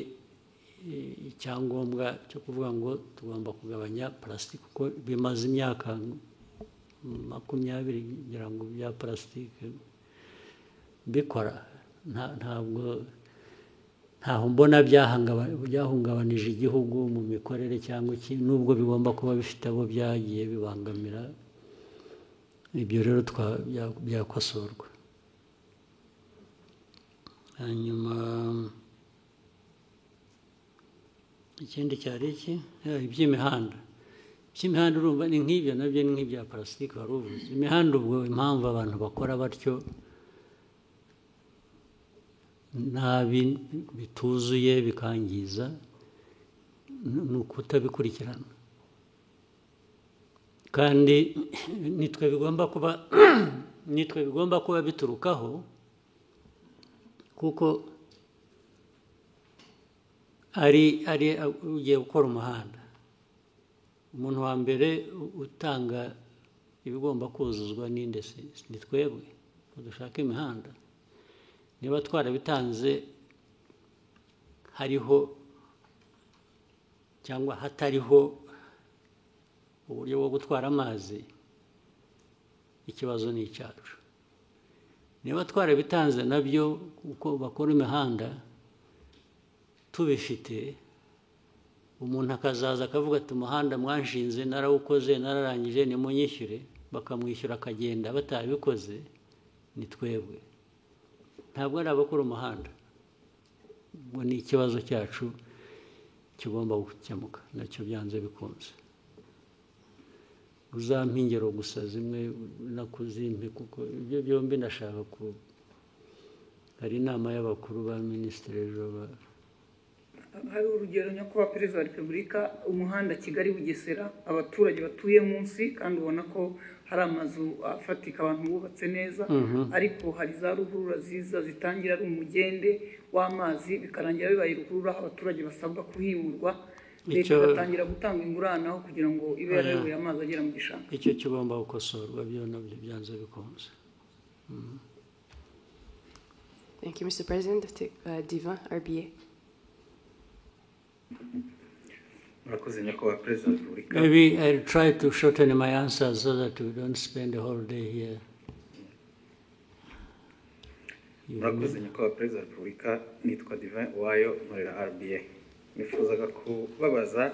icyangombwa cyo kuvuga ngo tugomba kugabanya plastique, kuko bimaze imyaka 20 ngira ngo bya plastique bikora. Ntaho mbona byahungabanije igihugu mu mikorere cyangwa iki, nubwo bigomba kuba bifite abo byagiye bibangamira. Ibyo rero byakosorwa. Hanyuma ikindi cyari iki, iby'imihanda. cy'imihanda urumva ni nk'ibyo nabyo ni nk'ibya plastique wari uvuze imihanda ubwo impamvu abantu bakora batyo nabi bituzuye bikangiza ni ukutabikurikirana kandi nitwe bigomba kuba biturukaho kuko ari ugiye gukora umuhanda umuntu wa mbere utanga ibigomba kuzuzwa n'inde ni twebwe dushaka imihanda niba twarabitanze hariho cyangwa hatariho uburyo bwo gutwara amazi ikibazo ni icyacu niba twarabitanze nabyo uko bakora imihanda tubifite umuntu akazaza akavuga ati umuhanda mwanshinze narawukoze nararangije nimunyishyure bakamwishyura akagenda batabikoze ni twebwe ntabwo ari abakora umuhanda ngo ni ikibazo cyacu kigomba gukemuka nacyo byanze bikunze uzampa ingero gusa zimwe nakuzimpe kuko ibyo byombi nashaka ku hari inama y'abakuru ba minisitiri ejo hari urugero nyakubahwa perezida wa repubulika umuhanda Kigali Bugesera abaturage batuye munsi kandi ubona ko hari amazu afatika abantu bubatse neza ariko hari za ruhurura ziza zitangira ari umugende w'amazi bikarangira bibaye ruhurura abaturage basabwa kuhimurwa leta igatangira gutanga ingurane aho kugira ngo ibe yarayoboye amazi agera mu gishanga icyo kigomba gukosorwa byo nabyo byanze bikunze Thank you, Mr. President. Diva, RBA. Maybe I'll try to shorten my answers so that we don't spend the whole day here. murakoze nyakubahwa perezida wa repubulika nitwa Divin Uwayo nkorera RBA nifuzaga kubabaza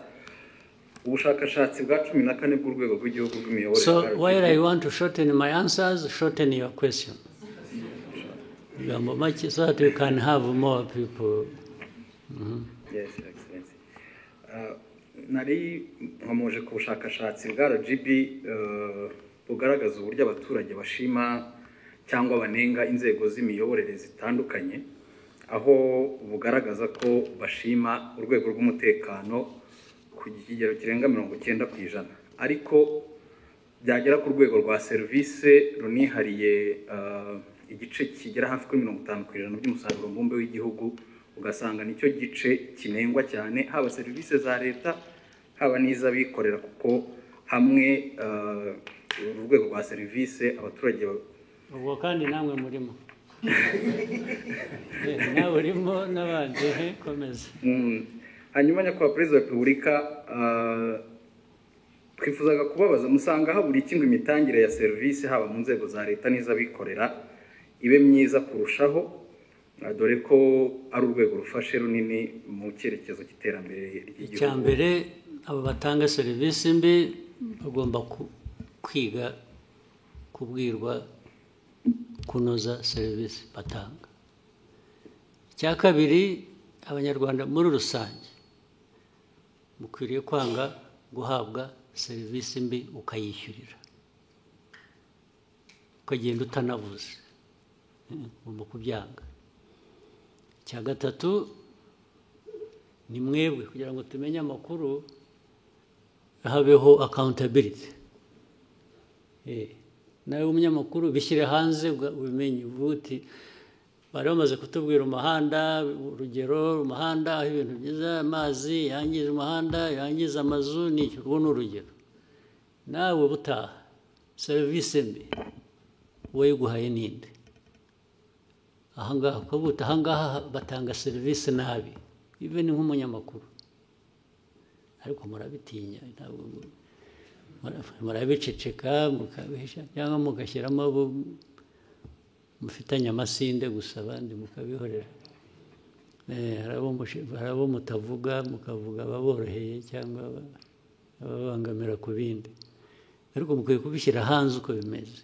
ubushakashatsi bwa 14 bw'urwego rw'igihugu rw'imiyoborere So while I want to shorten my answers, shorten your question. So that we can have more people. Yes, Excellency. Nari nkomoje ku bushakashatsi bwa RGB bugaragaza uburyo abaturage bashima cyangwa banenga inzego z'imiyoborere zitandukanye aho bugaragaza ko bashima urwego rw'umutekano ku kigero kirenga 90% ariko byagera ku rwego rwa service runihariye igice kigera hafi kuri 50% by'umusaruro mbumbe w'igihugu ugasanga nicyo gice kinengwa cyane haba service za leta haba n'iz'abikorera kuko hamwe urwego rwa service abaturage ubwo kandi namwe murimo nawe urimo n'abandi komeza hanyuma nyakubahwa perezida wa repubulika twifuzaga kubabaza musanga habura iki ngo imitangire ya service haba mu nzego za leta n'iz'abikorera ibe myiza kurushaho dore ko ari urwego rufashe runini mu cyerekezo cy'iterambere ry'igihugu icyambere abo batanga service mbi bagomba kwiga kubwirwa kunoza service batanga icya kabiri abanyarwanda muri rusange mukwiriye kwanga guhabwa service mbi ukayishyurira ukagenda utanavuze ugomba kubyanga icya gatatu ni mwebwe kugira ngo tumenye amakuru habeho accountability nawe umunyamakuru bishyire hanze ubimenye uvuti bari bamaze kutubwira umuhanda urugero umuhanda aho ibintu byiza amazi yangiza umuhanda yangiza amazu n'icyo urwo ni urugero nawe butaha service mbi wayiguhaye ninde ahangaha ukavuta ahangaha batanga service nabi even nk'umunyamakuru ariko murabitinya ntabwo murabiceceka mukabihisha cyangwa mugashyiramo abo mufitanye amasinde gusa abandi mukabihorera hari abo mutavuga mukavuga ababoroheye cyangwa ababangamira ku bindi ariko mukwiye kubishyira hanze uko bimeze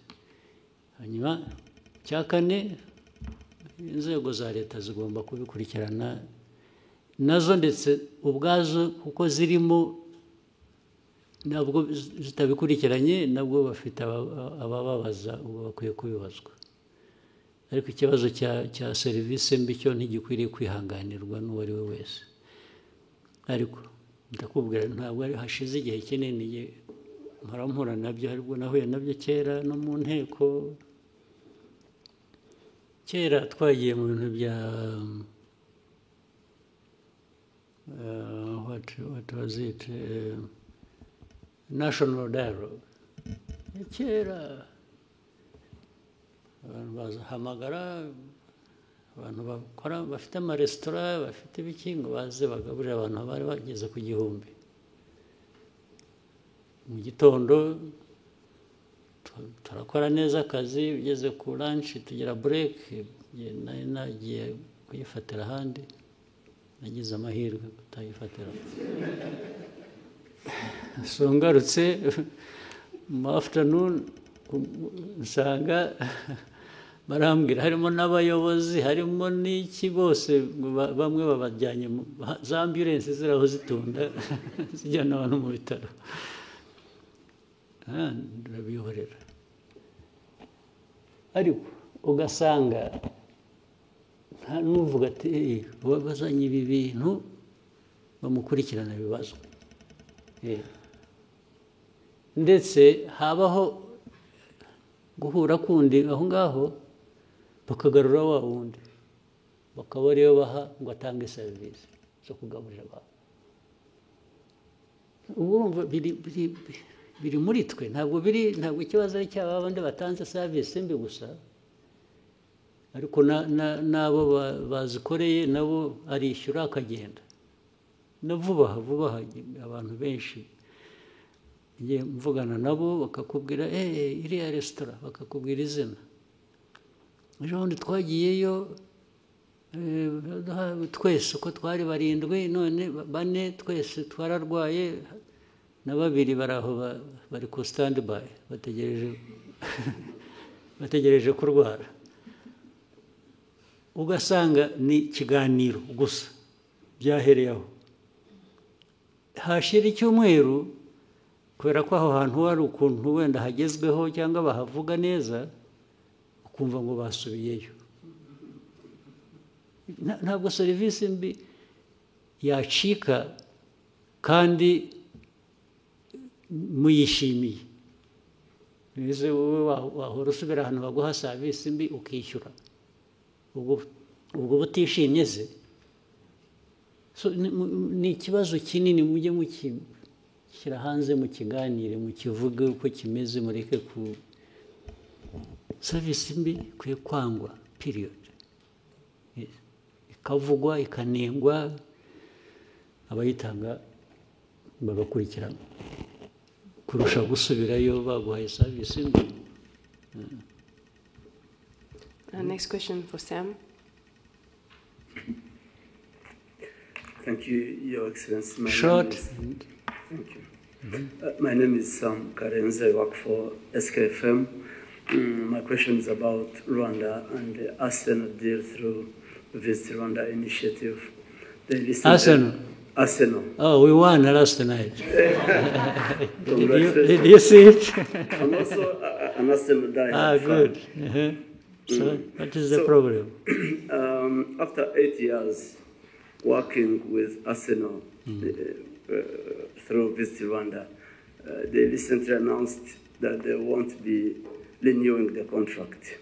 hanyuma cya kane inzego za leta zigomba kubikurikirana nazo ndetse ubwazo kuko zirimo nabwo zitabikurikiranye nabwo bafite abababaza ubwo bakwiye kubibazwa, ariko ikibazo cya serivisi mbi cyo ntigikwiriye kwihanganirwa n'uwo ari we wese. Ariko ndakubwira ntabwo hashize igihe kinini mpora nabyo, aribwo nahuye nabyo kera no mu nteko. Kera twagiye mu bintu bya what was it, national dialogue. Kera abantu bazahamagara abantu bakora bafite amaresitora bafite ibiki ngo baze bagaburira abantu bari bageze ku 1000 mu gitondo. Turakora neza akazi, ugeze ku lunch tugira break, nari nagiye kuyifatira ahandi, nagize amahirwe kutayifatira. So ngarutse mu afternoon nsanga barambwira harimo n'abayobozi harimo n'iki bose bamwe babajyanye za ambulance ziraho zitunda zijyana abantu mu bitaro. Ndabihorera, ariko ugasanga nta n'uvuga ati bazanye ibi bintu bamukurikirana ibibazo, ndetse habaho guhura kundi aho ngaho bakagarura wa wundi bakaba ariyo baha ngo atange serivisi zo kugaburira abantu. Urumva biri muri twe, ntabwo ikibazo ari cyaba abandi batanze serivisi mbi gusa, ariko n'abo bazikoreye nabo arishyura akagenda na vuba abantu benshi ngiye mvugana nabo bakakubwira iriya resitora, bakakubwira izina. Ejo bundi twagiyeyo twese uko twari 7 none 4 twese twararwaye na 2 bari aho bari ku standby bategereje kurwara. Ugasanga ni ikiganiro gusa byahereyeho, hashira icyumweru kubera ko aho hantu hari ukuntu wenda hagezweho cyangwa bahavuga neza, ukumva ngo basubiyeyo. Ntabwo serivisi mbi yacika kandi muyishimiye. Ese wowe wahora usubira ahantu baguha serivisi mbi ukishyura, ubwo butishimye se? Ni ikibazo kinini, mujye mukishyira hanze mukiganire, mukivuge uko kimeze, mureke ku serivisi mbi kwiye kwangwa period, ikavugwa ikanengwa, abayitanga bagakurikirana kurusha gusubirayo baguhaye serivisi mbi. Next question for Sam. Thank you, Your Excellency. Short. Thank you. My name is Sam Karenze. I work for SKFM. My question is about Rwanda and the Arsenal deal through Visit Rwanda initiative. Arsenal. Oh, we won last night. Did you see it? I'm also an Arsenal diehard fan. Good. So, what is the problem? After 8 years working with Arsenal through Visit Rwanda, they recently announced that they won't be renewing the contract.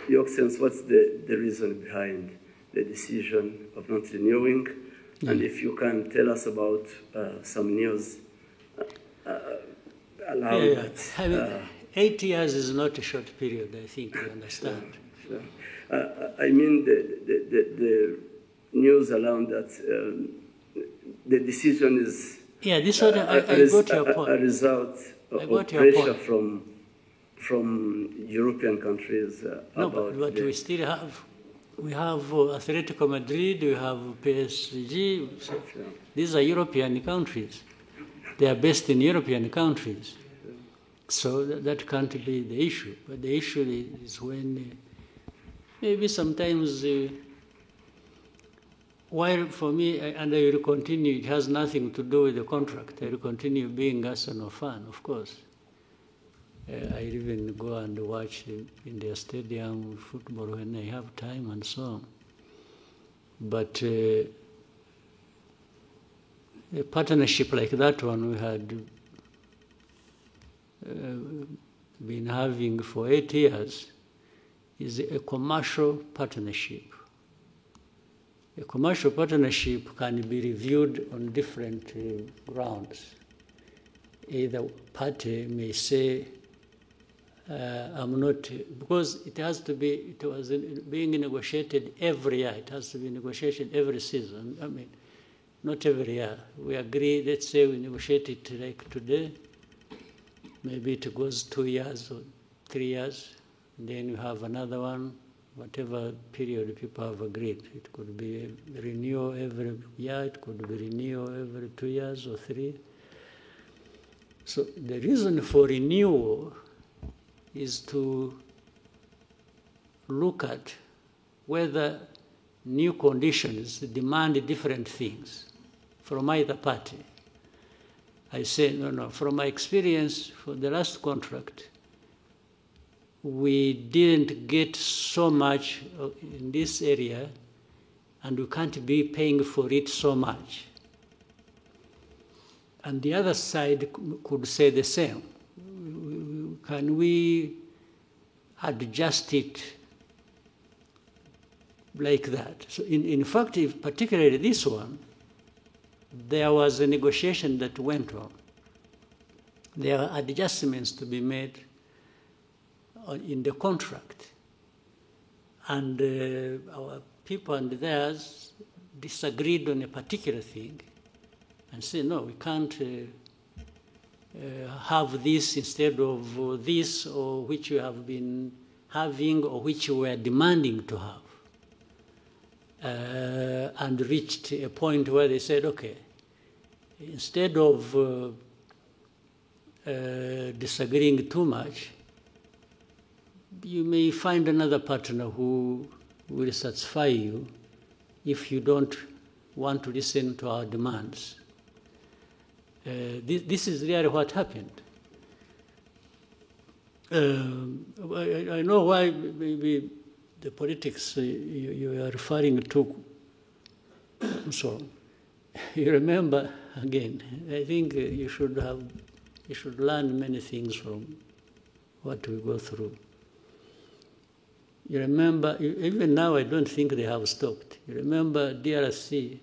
Your Excellency, what's the reason behind the decision of not renewing? And if you can tell us about some news around that. 8 years is not a short period, I think you understand. Sure. I mean the news around that the decision is this one, I got your point. A result of pressure from European countries but we still have. We have Atletico Madrid, we have PSG. So these are European countries. They are based in European countries. So that can't be the issue. But the issue is when maybe sometimes while for me, and I will continue, it has nothing to do with the contract. I will continue being Arsenal fan, of course. I even go and watch in their stadium football when I have time and so on. But a partnership like that one we had been having for 8 years is a commercial partnership. A commercial partnership can be reviewed on different grounds. Either party may say, I'm not, because it has to be, it was being negotiated every year. It has to be negotiated every season. I mean, not every year. We agree, let's say we negotiate it like today. Maybe it goes 2 years or 3 years. And then you have another one, whatever period people have agreed. It could be renewal every year. It could be renewal every 2 years or 3. So the reason for renewal is to look at whether new conditions demand different things from either party. I say, no, from my experience for the last contract, we didn't get so much in this area, and we can't be paying for it so much. And the other side could say the same. Can we adjust it like that? So in fact, particularly this one, there was a negotiation that went on. There are adjustments to be made in the contract. And our people and theirs disagreed on a particular thing and said, no, we can't have this instead of this, or which you have been having, or which you were demanding to have. And reached a point where they said, okay, instead of disagreeing too much, you may find another partner who will satisfy you if you don't want to listen to our demands. This is really what happened. I know why maybe the politics you are referring to. So you remember again. I think you should learn many things from what we go through. You remember, even now I don't think they have stopped. You remember DRC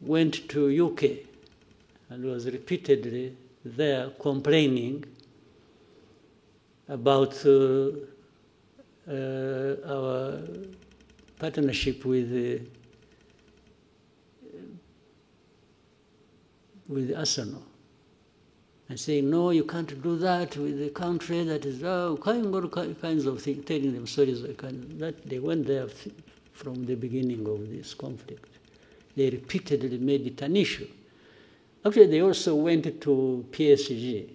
went to UK and was repeatedly there complaining about our partnership with Arsenal, and saying, no, you can't do that with the country that is, kinds of things, telling them stories that they went there from the beginning of this conflict. They repeatedly made it an issue. Actually, they also went to PSG.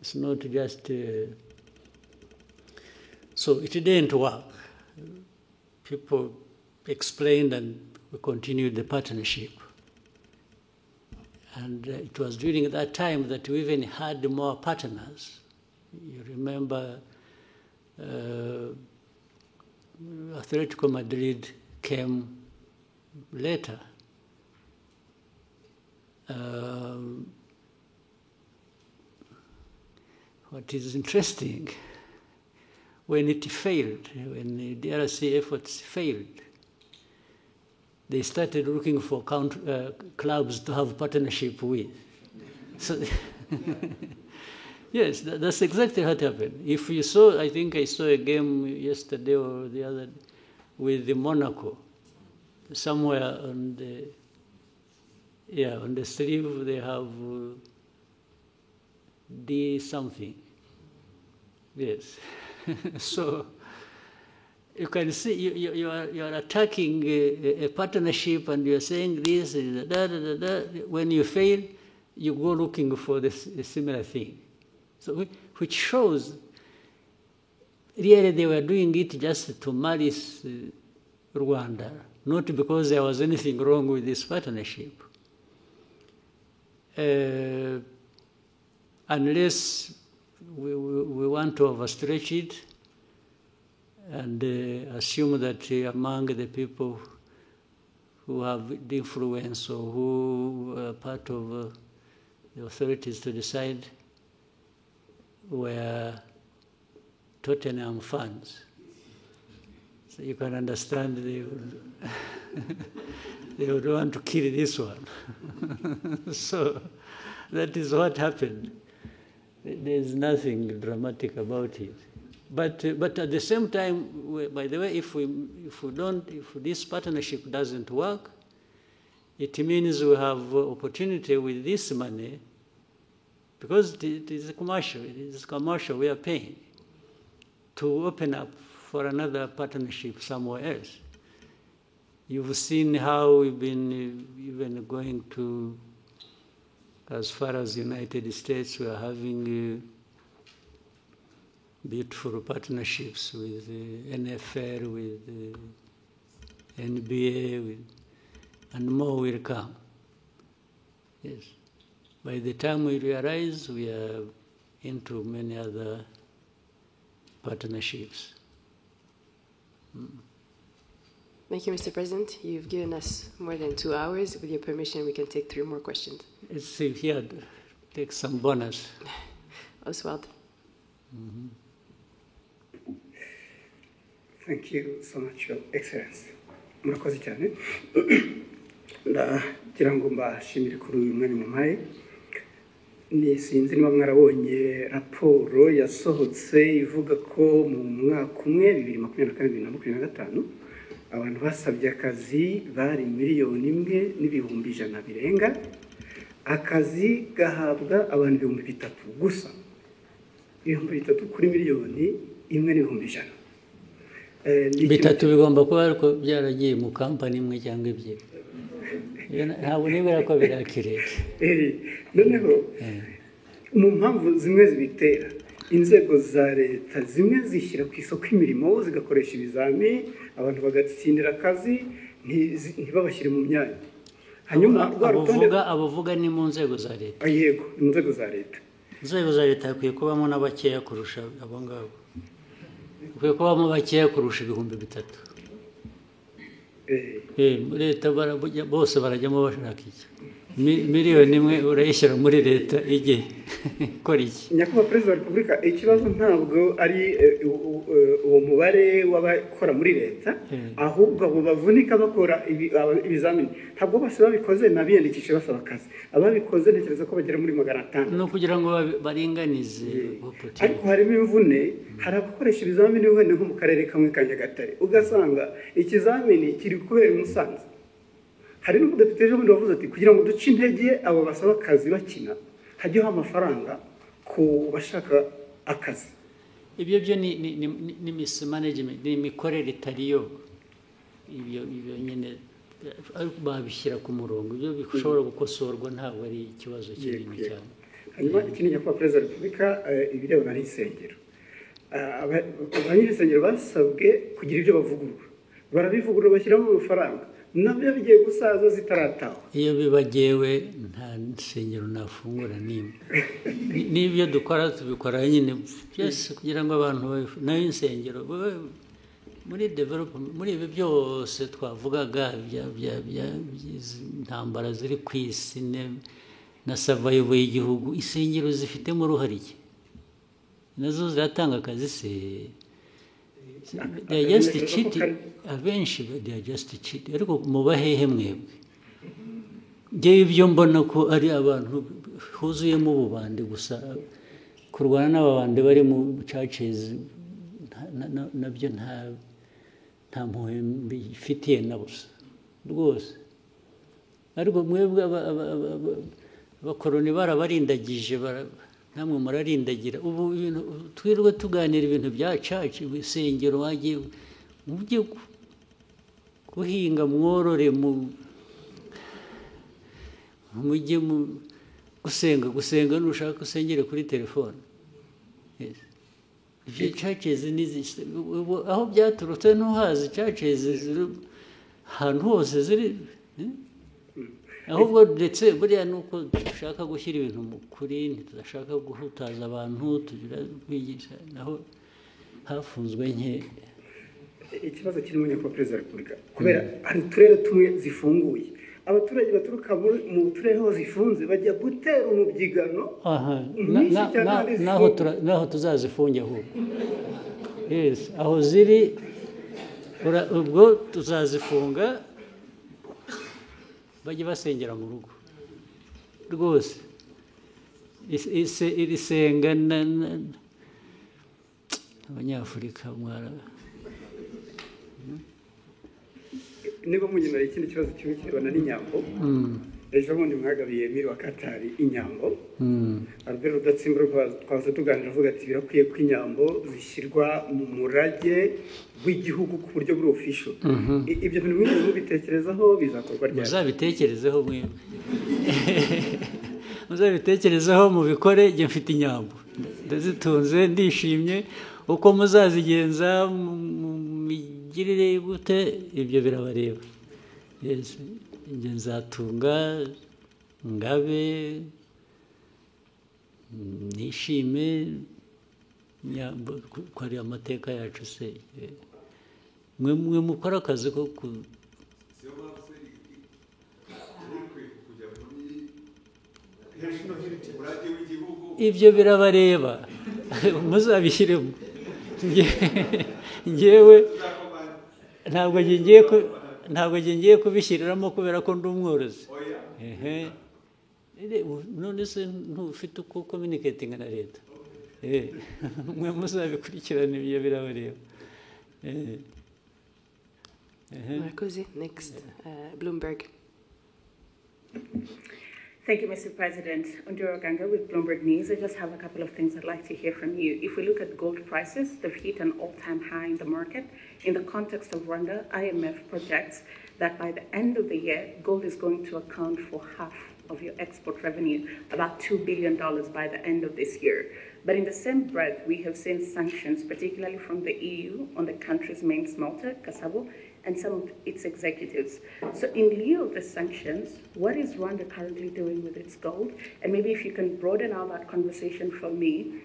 It's not just... So it didn't work. People explained and we continued the partnership. And it was during that time that we even had more partners. You remember Atletico Madrid came later. What is interesting, when it failed, when the DRC efforts failed, they started looking for clubs to have partnership with. So, yes, that's exactly what happened. If you saw, I think I saw a game yesterday or the other with the Monaco, somewhere on the sleeve they have D something. Yes. So you can see you are attacking a partnership and you are saying this, when you fail, you go looking for a similar thing. So which shows really they were doing it just to malice Rwanda not because there was anything wrong with this partnership. Unless we want to overstretch it and assume that among the people who have the influence or who are part of the authorities to decide were Tottenham fans. So you can understand they would want to kill this one. So that is what happened. There's nothing dramatic about it. But at the same time, by the way, if this partnership doesn't work, it means we have opportunity with this money, because it is commercial, we are paying, to open up for another partnership somewhere else. You've seen how we've been even going to, as far as the United States, we are having beautiful partnerships with NFL, with NBA, and more will come. Yes. By the time we realize, we are into many other partnerships. Thank you, Mr. President. You've given us more than 2 hours. With your permission, we can take 3 more questions. Let's see here, take some bonus. Oswald. Thank you so much, Your Excellency. Murakoze cyane. Ndagira ngo mbashimire kuri uyu mwanya mumpaye. Sinzi niba mwarabonye raporo yasohotse ivuga ko mu mwaka umwe 2024-2025 abantu basabye akazi bari 1,100,000 birenga. Akazi gahabwa abantu 3,000 gusa. 3,000 kuri 1,100,000. Bitatu bigomba kuba ariko byaragiye mu kampani imwe cyangwa ebyiri. Ntabwo nibera ko birakireka. Noneho mu mpamvu zimwe zibitera, inzego za leta zimwe zishyira ku isoko imirimo zigakoresha ibizami, abantu bagatsindira akazi ntibabashyire mu myanya. Hanyuma abavuga ni mu nzego za leta. Yego, mu nzego za leta. Inzego za leta hakwiye kubamo n'abakeya kurusha abo ngabo. Hakwiye kubamo bakeya kurusha 3,000. Leta bose barajyamo bashaka iki. 1,000,000 urayishyira muri leta ijye ikora iki? Nyakubahwa Perezida wa Repubulika, ikibazo ntabwo ari uwo mubare w'abakora muri leta, ahubwo abo bavunika bakora ibizamini. Ntabwo bose babikoze n'abiyandikisha basaba akazi. Ababikoze ntekereza ko bagera muri 500. No kugira ngo baringanize. Ariko harimo imvune, hari abakoresha ibizamini wenda nko mu karere kamwe ka Nyagatare, ugasanga ikizamini kiri kubera i Musanze. Hari n'umudepite ejo bundi wavuze ati kugira ngo duce intege abo basaba akazi bakina, hajyeho amafaranga ku bashaka akazi. Ibyo byo ni mismanagement, ni imikorere itariyo. Ibyo nyine babishyira ku murongo, ibyo bishobora gukosorwa, ntabwo ari ikibazo kinini cyane. Hanyuma ikindi nyakubahwa Perezida wa Repubulika, ibirebana n'insengero. Abanyirinsengero basabwe kugira ibyo bavugurura. Barabivugurura bashyiramo amafaranga. Nabyo bigiye gusaza zitarataha. Iyo bibagewe nta nsengero nafungura nimwe. N'ibyo dukora tubikora nyine byose kugira ngo abantu nayo insengero muri development, muri ibi byose twavugaga intambara ziri ku isi na survival y'igihugu, insengero zifitemo uruhare iki? Nazo ziratanga akazi se? They are just cheating. Abenshi they are just cheating. Ariko mubahehe mwebwe. Ngewe ibyo mbona ko ari abantu huzuyemo ububande gusa, kurwana n'ababande bari mu churches nabyo nta mpuhwe mbifitiye na busa rwose. Ariko mwebwe abakoroni barabarindagije, namwe murarindagira. Ubu twirwe tuganira ibintu bya church, ibisengero wagiye mujye guhinga, mworore, mujye gusenga nushaka usengere kuri telefone. Ibyo churches aho byaturutse ntuhazi. Churches ahantu hose ziri ahubwo ndetse buriya ni uko dushaka gushyira ibintu mu kuri ntitudashaka guhutaza abantu tugira kwigisha naho hafunzwe nke. Ikibazo kirimo nyakubahwa perezida wa repubulika kubera hari uturere tumwe zifunguye, abaturage baturuka mu turere aho zifunze bajya gutera umubyigano naho tuzazifunge ahubwo. Yes, aho ziri ubwo tuzazifunga bajye basengera mu rugo rwose. Iri senga abanyafurika mwara niba munyemera ikindi kibazo kimwe kirebana n'inyambo. Ejo bundi mwagabiye Emile wa Katari inyambo. Albert Rudatsimburwa twaza tuganira avuga ati birakwiye ko inyambo zishyirwa mu murage w'igihugu ku buryo buri official. Ibyo bintu mwigeze mubitekerezaho bizakorwa ryari? Muzabitekerezeho mwebwe. Muzabitekerezeho mubikore. Njye mfite inyambo ndazitunze ndishimye. Uko muzazigenza migirire gute ibyo birabareba. Yes, njye nzatunga ngabe nishime nyambo ko ari amateka yacu se. Mwe mukora akazi ko ibyo birabareba muzabishyiremo. Njyewe ntabwo ngiye kubishyiriramo kubera ko ndi umworozi. None se ntufite uko communicating na leta? Mwe muzabikurikirana ibyo birabareba. Next, Bloomberg. Thank you, Mr. President. Onduro Ganga with Bloomberg News. I just have a couple of things I'd like to hear from you. If we look at gold prices, they've hit an all-time high in the market. In the context of Rwanda, IMF projects that by the end of the year, gold is going to account for half of your export revenue, about $2 billion by the end of this year. But in the same breath, we have seen sanctions, particularly from the EU, on the country's main smelter, Kasabo, and some of its executives. So in lieu of the sanctions, what is Rwanda currently doing with its gold? And maybe if you can broaden out that conversation for me,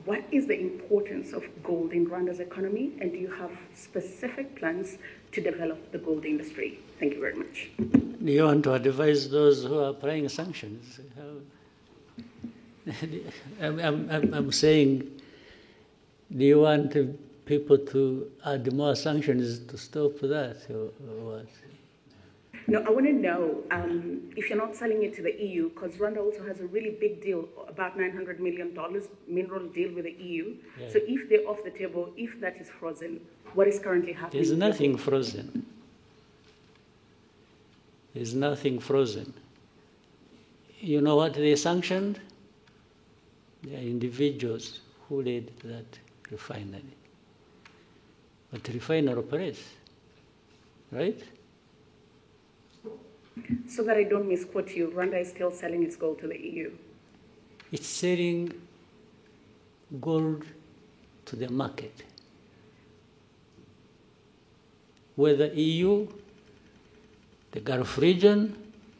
what is the importance of gold in Rwanda's economy? And do you have specific plans to develop the gold industry? Thank you very much. Do you want to advise those who are applying sanctions? I'm saying, do you want people to add more sanctions to stop that, or what? No, I want to know if you're not selling it to the EU, because Rwanda also has a really big deal, about $900 million mineral deal with the EU. Yeah. So if they're off the table, if that is frozen, what is currently happening? There's nothing frozen. There's nothing frozen. You know what they sanctioned? They are individuals who led that refinery. But the refinery operates, right? So that I don't misquote you, Rwanda is still selling its gold to the EU? It's selling gold to the market. Whether EU, the Gulf region,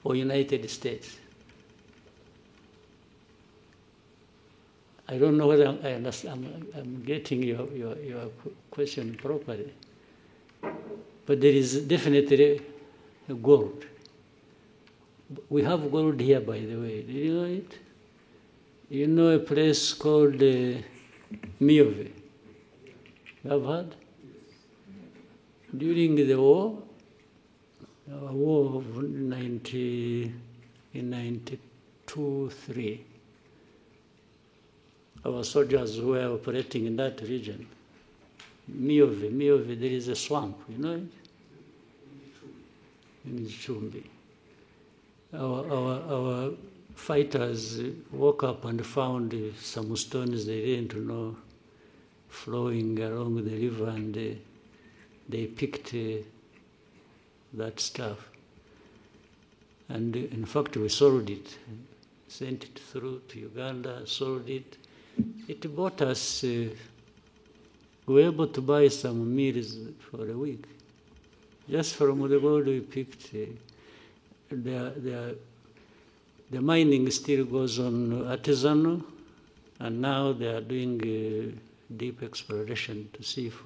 or United States. I don't know whether I'm getting your question properly, but there is definitely gold. We have gold here, by the way. Do you know it? You know a place called Miove? You have heard? During the war of 92-3, our soldiers who were operating in that region, Miove, there is a swamp, you know it? In Chumbi. Our fighters woke up and found some stones they didn't know flowing along the river, and they picked that stuff. And in fact, we sold it, sent it through to Uganda, sold it. It bought us, we were able to buy some meals for a week. Just from the gold we picked, the mining still goes on artisanal, and now they are doing deep exploration to see if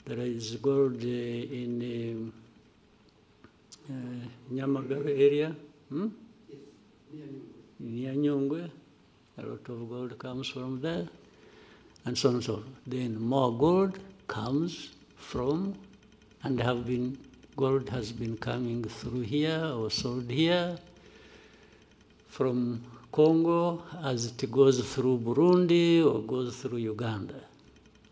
there is gold in Nyamagabe area, near Nyungwe. A lot of gold comes from there, and so on and so on. Then more gold comes from, and gold has been coming through here or sold here from Congo as it goes through Burundi or goes through Uganda.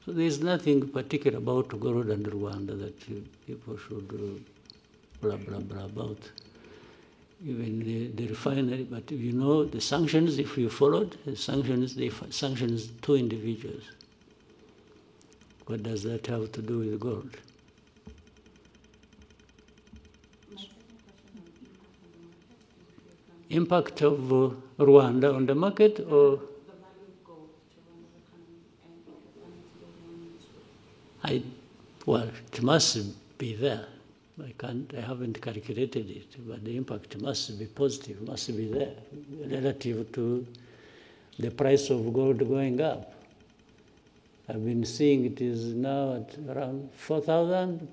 So there's nothing particular about gold and Rwanda that people should blah, blah, blah about. Even the refinery, but you know the sanctions, if you followed, the sanctions, they sanctions 2 individuals. What does that have to do with gold? Impact of Rwanda on the market, or well, it must be there. I haven't calculated it, but the impact must be positive, must be there relative to the price of gold going up. I've been seeing it is now at around 4,000.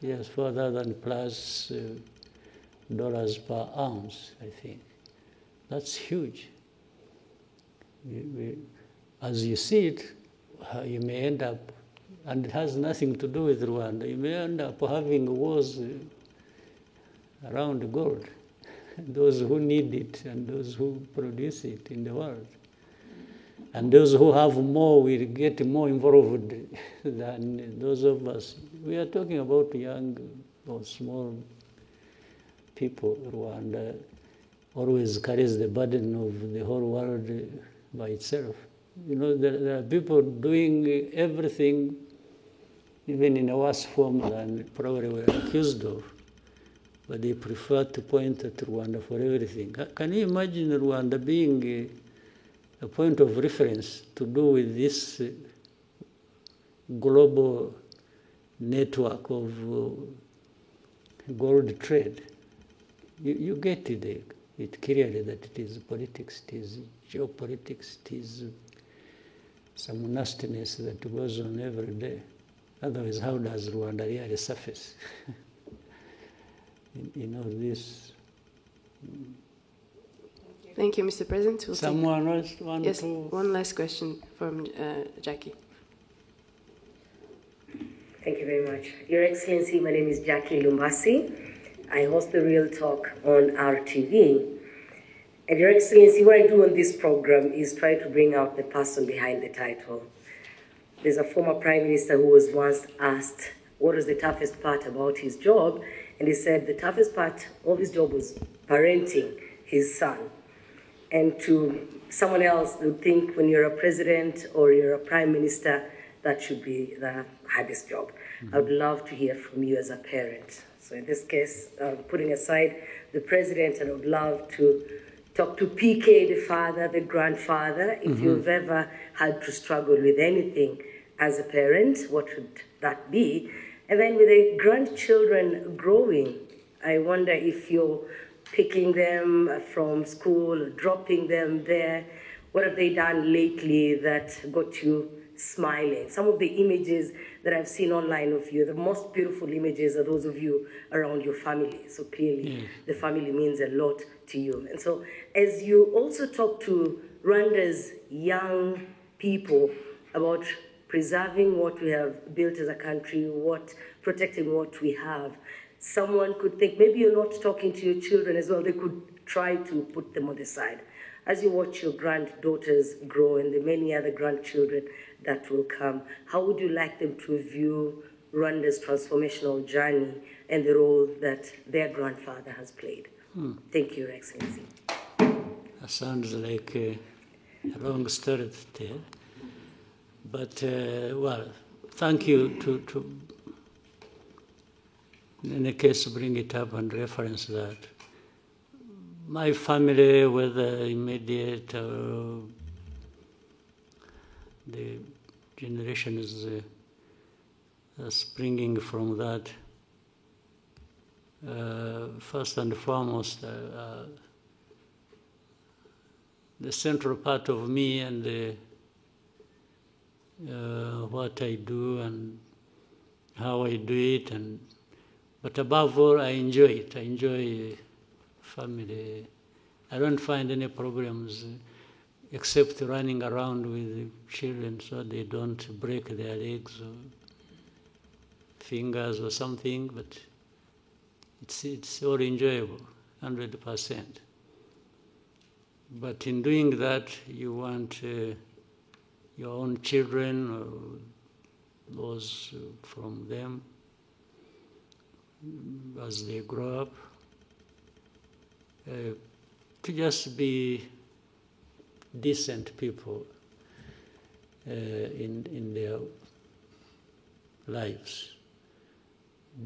Yes, 4,000 plus dollars per ounce, I think. That's huge. As you see it, you may end up, and it has nothing to do with Rwanda, you may end up having wars around gold, those who need it and those who produce it in the world. And those who have more will get more involved than those of us. We are talking about young or small people. Rwanda always carries the burden of the whole world by itself. You know, there are people doing everything, even in a worse form than probably we're accused of, but they prefer to point at Rwanda for everything. Can you imagine Rwanda being a point of reference to do with this global network of gold trade? You get it clearly that it is politics, it is geopolitics, it is some nastiness that goes on every day. Otherwise, how does Rwanda really surface in all this? Thank you, Mr. President. We'll Someone else want yes, to? one last question from Jackie. Thank you very much. Your Excellency, my name is Jackie Lumbasi. I host the Real Talk on RTV. And Your Excellency, what I do on this program is try to bring out the person behind the title. There's a former Prime Minister who was once asked what was the toughest part about his job, and he said the toughest part of his job was parenting his son. And to someone else, they would think when you're a president or you're a prime minister, that should be the hardest job. Mm-hmm. I would love to hear from you as a parent. So in this case, putting aside the president, I would love to talk to PK, the father, the grandfather. If you've ever had to struggle with anything as a parent, what would that be? And then with the grandchildren growing, I wonder if you're picking them from school, or dropping them there. What have they done lately that got you smiling? Some of the images that I've seen online of you, the most beautiful images are those of you around your family. So clearly, the family means a lot to you. And so as you also talk to Rwanda's young people about preserving what we have built as a country, protecting what we have, someone could think maybe you're not talking to your children as well. They could try to put them on the side. As you watch your granddaughters grow and the many other grandchildren that will come, how would you like them to view Rwanda's transformational journey and the role that their grandfather has played? Thank you, Your Excellency. That sounds like a long story to tell. But, well, thank you to in any case, bring it up and reference that. My family, whether immediate or the generations springing from that. First and foremost, the central part of me and what I do and how I do it, but above all, I enjoy it. I enjoy family. I don't find any problems except running around with children so they don't break their legs or fingers or something, but it's all enjoyable, 100%. But in doing that, you want your own children or those from them, as they grow up, to just be decent people in their lives.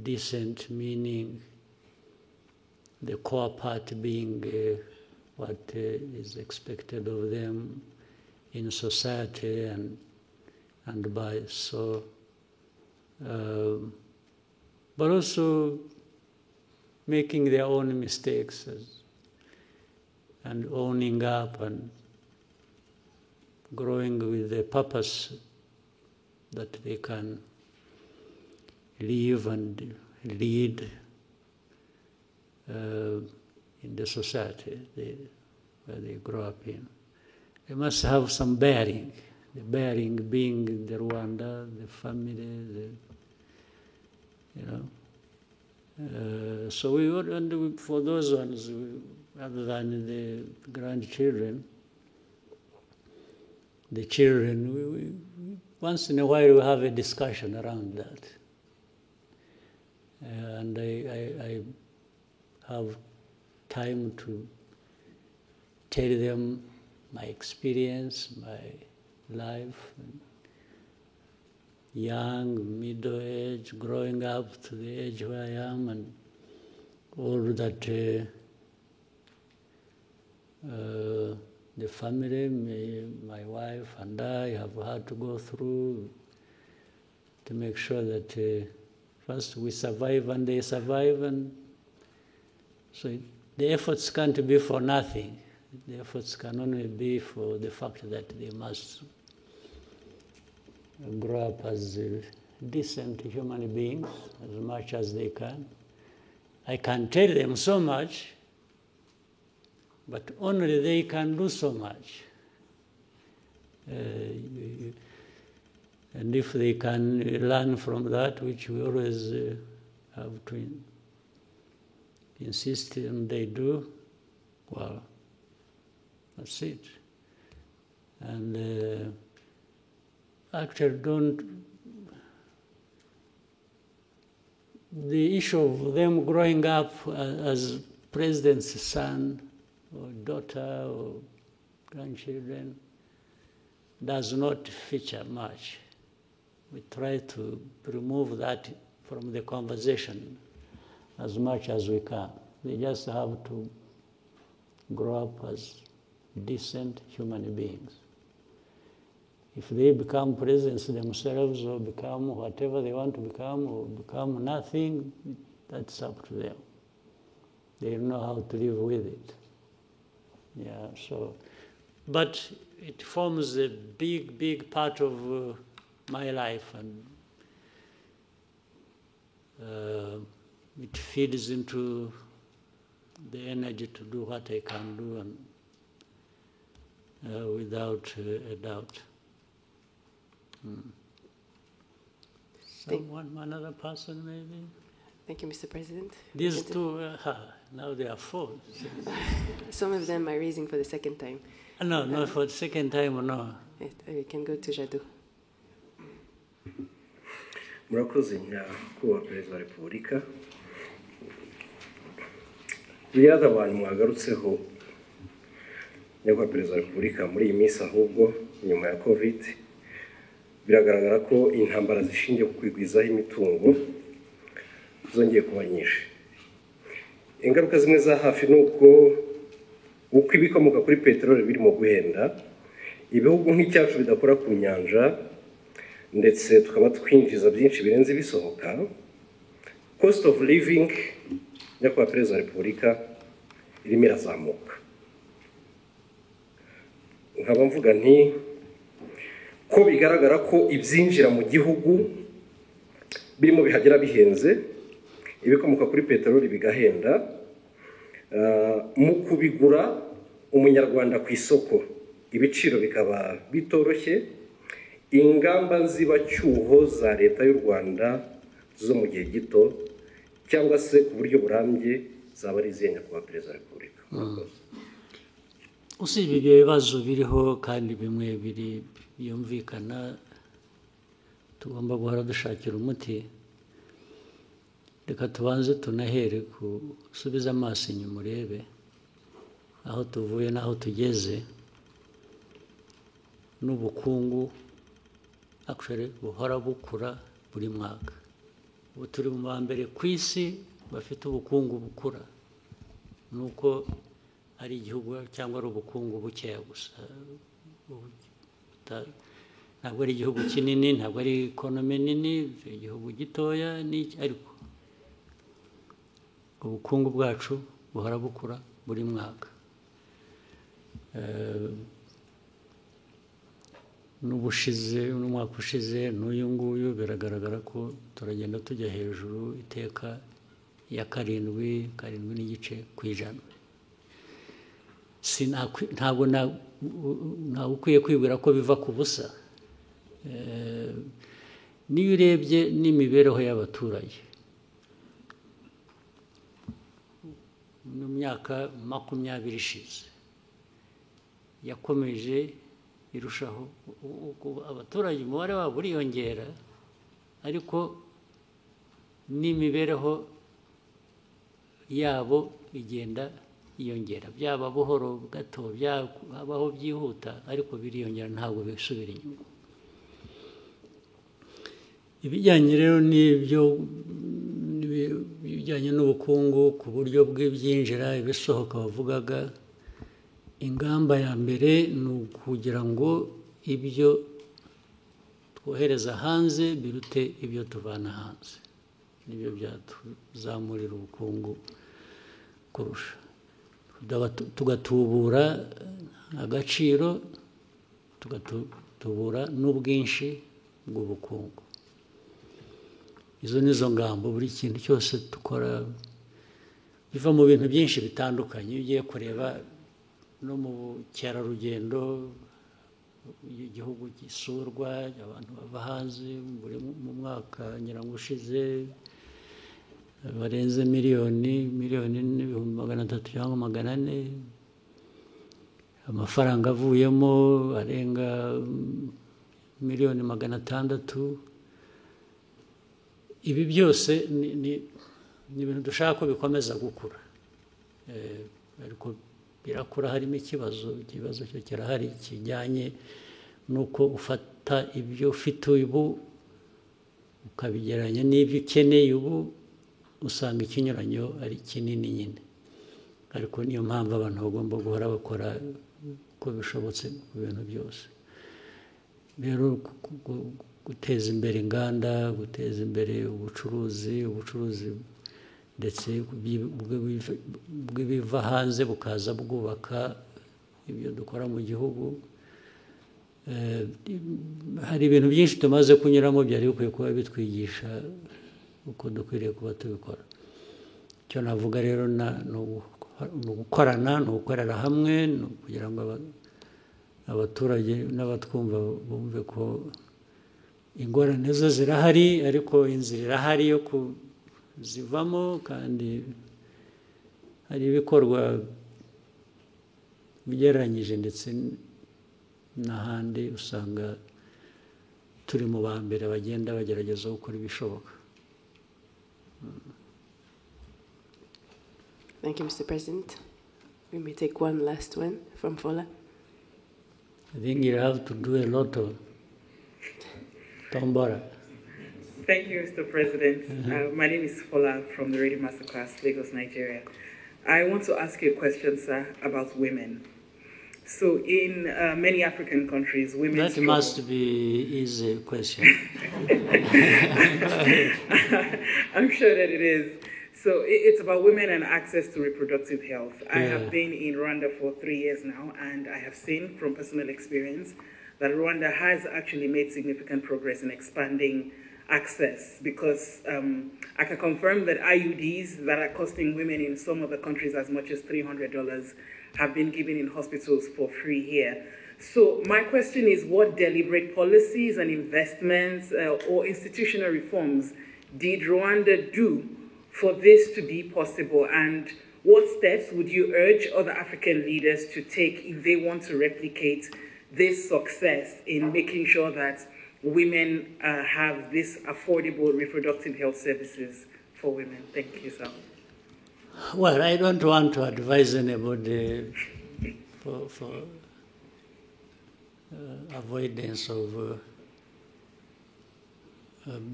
Decent meaning the core part being what is expected of them in society and by so, but also making their own mistakes and owning up and growing with a purpose that they can live and lead in the society where they grow up in. They must have some bearing, the bearing being the Rwanda, the family, so we would, and for those ones, other than the grandchildren, the children, we once in a while we have a discussion around that. And I have time to tell them my experience, my life, young, middle age, growing up to the age where I am, and all that the family, my wife and I have had to go through to make sure that first we survive and they survive, and so the efforts can't be for nothing. The efforts can only be for the fact that they must grow up as decent human beings as much as they can. I can tell them so much, but only they can do so much. And if they can learn from that, which we always have to insist and they do, well, that's it. And actually the issue of them growing up as president's son or daughter or grandchildren does not feature much. We try to remove that from the conversation as much as we can. They just have to grow up as decent human beings. If they become presidents themselves or become whatever they want to become or become nothing, that's up to them. They know how to live with it. Yeah, so, but it forms a big, big part of my life, and it feeds into the energy to do what I can do, and without a doubt. Another person maybe? Thank you, Mr. President. These two, now they are four. Some of them are raising for the second time. No, not for the second time, no. Yes, we can go to Jadot. Murakoze nyakubahwa Perezida wa Repubulika. Biriya abantu mwagarutseho nyakubahwa Perezida wa Repubulika muri iyi minsi, ahubwo nyuma ya COVID biragaragara ko intambara zishingiye ku kwigwizaho imitungo zongeye kuba nyinshi. Ingaruka zimwe za hafi ni uko ibikomoka kuri peteroli birimo guhenda, ibihugu nk'icyacu bidakora ku nyanja ndetse tukaba twinjiza byinshi birenze bisohoka. Cost of living nyakubahwa Perezida wa Repubulika irimo irazamuka. Nkaba mvuga nti ko bigaragara ko ibyinjira mu gihugu birimo bihagera bihenze, ibikomoka kuri peteroli bigahenda, mu kubigura umunyarwanda ku isoko ibiciro bikaba bitoroshye, ingamba zibacyuho za leta y'u Rwanda zo mu gihe gito cyangwa se ku buryo burambye zaba ari izihe nyakubahwa Perezida wa Repubulika? usibye ibyo bibazo biriho kandi bimwe byumvikana tugomba guhora dushakira umuti, reka tubanze tunahere gusubiza amaso inyuma urebe aho tuvuye n'aho tugeze, n'ubukungu actually buhora bukura buri mwaka. Ubu turi mu ba mbere ku isi bafite ubukungu bukura, nuko ari igihugu cyangwa ari ubukungu bukeya gusa, ntabwo ari igihugu kinini, ntabwo ari ekonomi nini, igihugu gitoya, ariko ubukungu bwacu buhora bukura buri mwaka. N'umwaka ushize n'uyu nguyu biragaragara ko turagenda tujya hejuru iteka ya 7.7%. Ntabwo ukwiye kwibwira ko biva ku busa. Niyo urebye n'imibereho y'abaturage mu myaka 20 ishize yakomeje irushaho, abaturage umubare wabo uriyongera, ariko n'imibereho yabo igenda yiyongera, byaba buhoro gato, byabaho byihuta, ariko biriyongera, ntabwo bisubira inyuma. Ibijyanye rero n'ibyo bijyanye n'ubukungu ku buryo bw'ibyinjira ibisohoka bavugaga, ingamba ya mbere ni ukugira ngo ibyo twohereza hanze birute ibyo tuvana hanze, nibyo byatuzamurira ubukungu kurusha. Tugatubura agaciro, tugatubura n'ubwinshi bw'ubukungu. Izo nizo ngamba. Buri kintu cyose dukora biva mu bintu byinshi bitandukanye. Iyo ugiye kureba no mu bukerarugendo, igihugu gisurwa, abantu bava hanze mu mwaka nyirango ushize barenze miliyoni n'ibihumbi 300 cyangwa 400, amafaranga avuyemo arenga miliyoni 600. Ibi byose ni ibintu dushaka ko bikomeza gukura, ariko birakura harimo ikibazo cyo kirahari kijyanye nuko ufata ibyo ufite ubu ukabigereranya n'ibyo ukeneye ubu, usanga ikinyuranyo ari kinini nyine. Ariko niyo mpamvu abantu bagomba guhora bakora uko bishobotse ku bintu byose. Rero guteza imbere inganda, guteza imbere ubucuruzi ndetse bw'ibiva hanze bukaza bwubaka ibyo dukora mu gihugu. Hari ibintu byinshi tumaze kunyuramo byari bikwiye kuba bitwigisha uko dukwiriye kuba tubikora. Icyo navuga rero ni ugukorana, ni ugukorera hamwe, kugira ngo abaturage n'abatwumva bumve ko ingorane zo zirahari, ariko inzira irahari yo kuzivamo, kandi hari ibikorwa bigereranyije ndetse n'ahandi usanga turi mu ba mbere bagenda bagerageza gukora ibishoboka. Thank you, Mr. President. We may take one last one from Fola. I think you have to do a lot of Tombora. Thank you, Mr. President. My name is Fola from the Radio Masterclass, Lagos, Nigeria. I want to ask you a question, sir, about women. So in many African countries, women That struggle. must be easy question. I'm sure that it is. So it's about women and access to reproductive health. I have been in Rwanda for 3 years now, and I have seen from personal experience that Rwanda has actually made significant progress in expanding access, because I can confirm that IUDs that are costing women in some of the countries as much as $300 have been given in hospitals for free here. So my question is, what deliberate policies and investments or institutional reforms did Rwanda do for this to be possible? And what steps would you urge other African leaders to take if they want to replicate this success in making sure that women have this affordable reproductive health services for women? Thank you, sir. Well, I don't want to advise anybody for avoidance of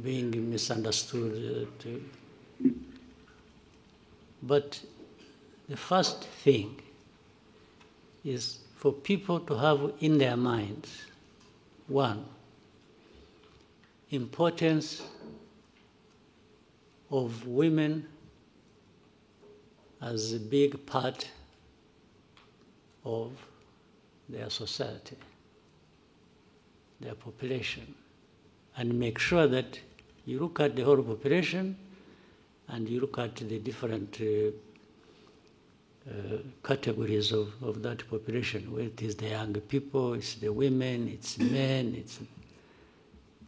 being misunderstood. But the first thing is for people to have in their minds, one, importance of women as a big part of their society, their population, and make sure that you look at the whole population and you look at the different categories of that population, where it is the young people, it's the women, it's men,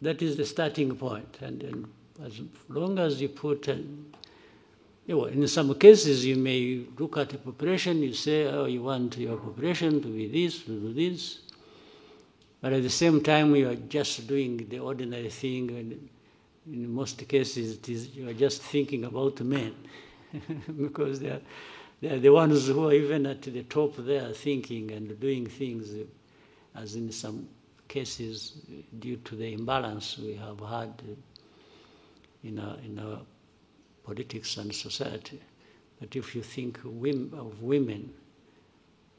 that is the starting point. And as long as you put, in some cases you may look at the population, you say, oh, you want your population to be this, to do this, but at the same time you are just doing the ordinary thing, and in most cases you are just thinking about men, because they are the ones who are even at the top there thinking and doing things, as in some cases, due to the imbalance we have had in our politics and society. But if you think of women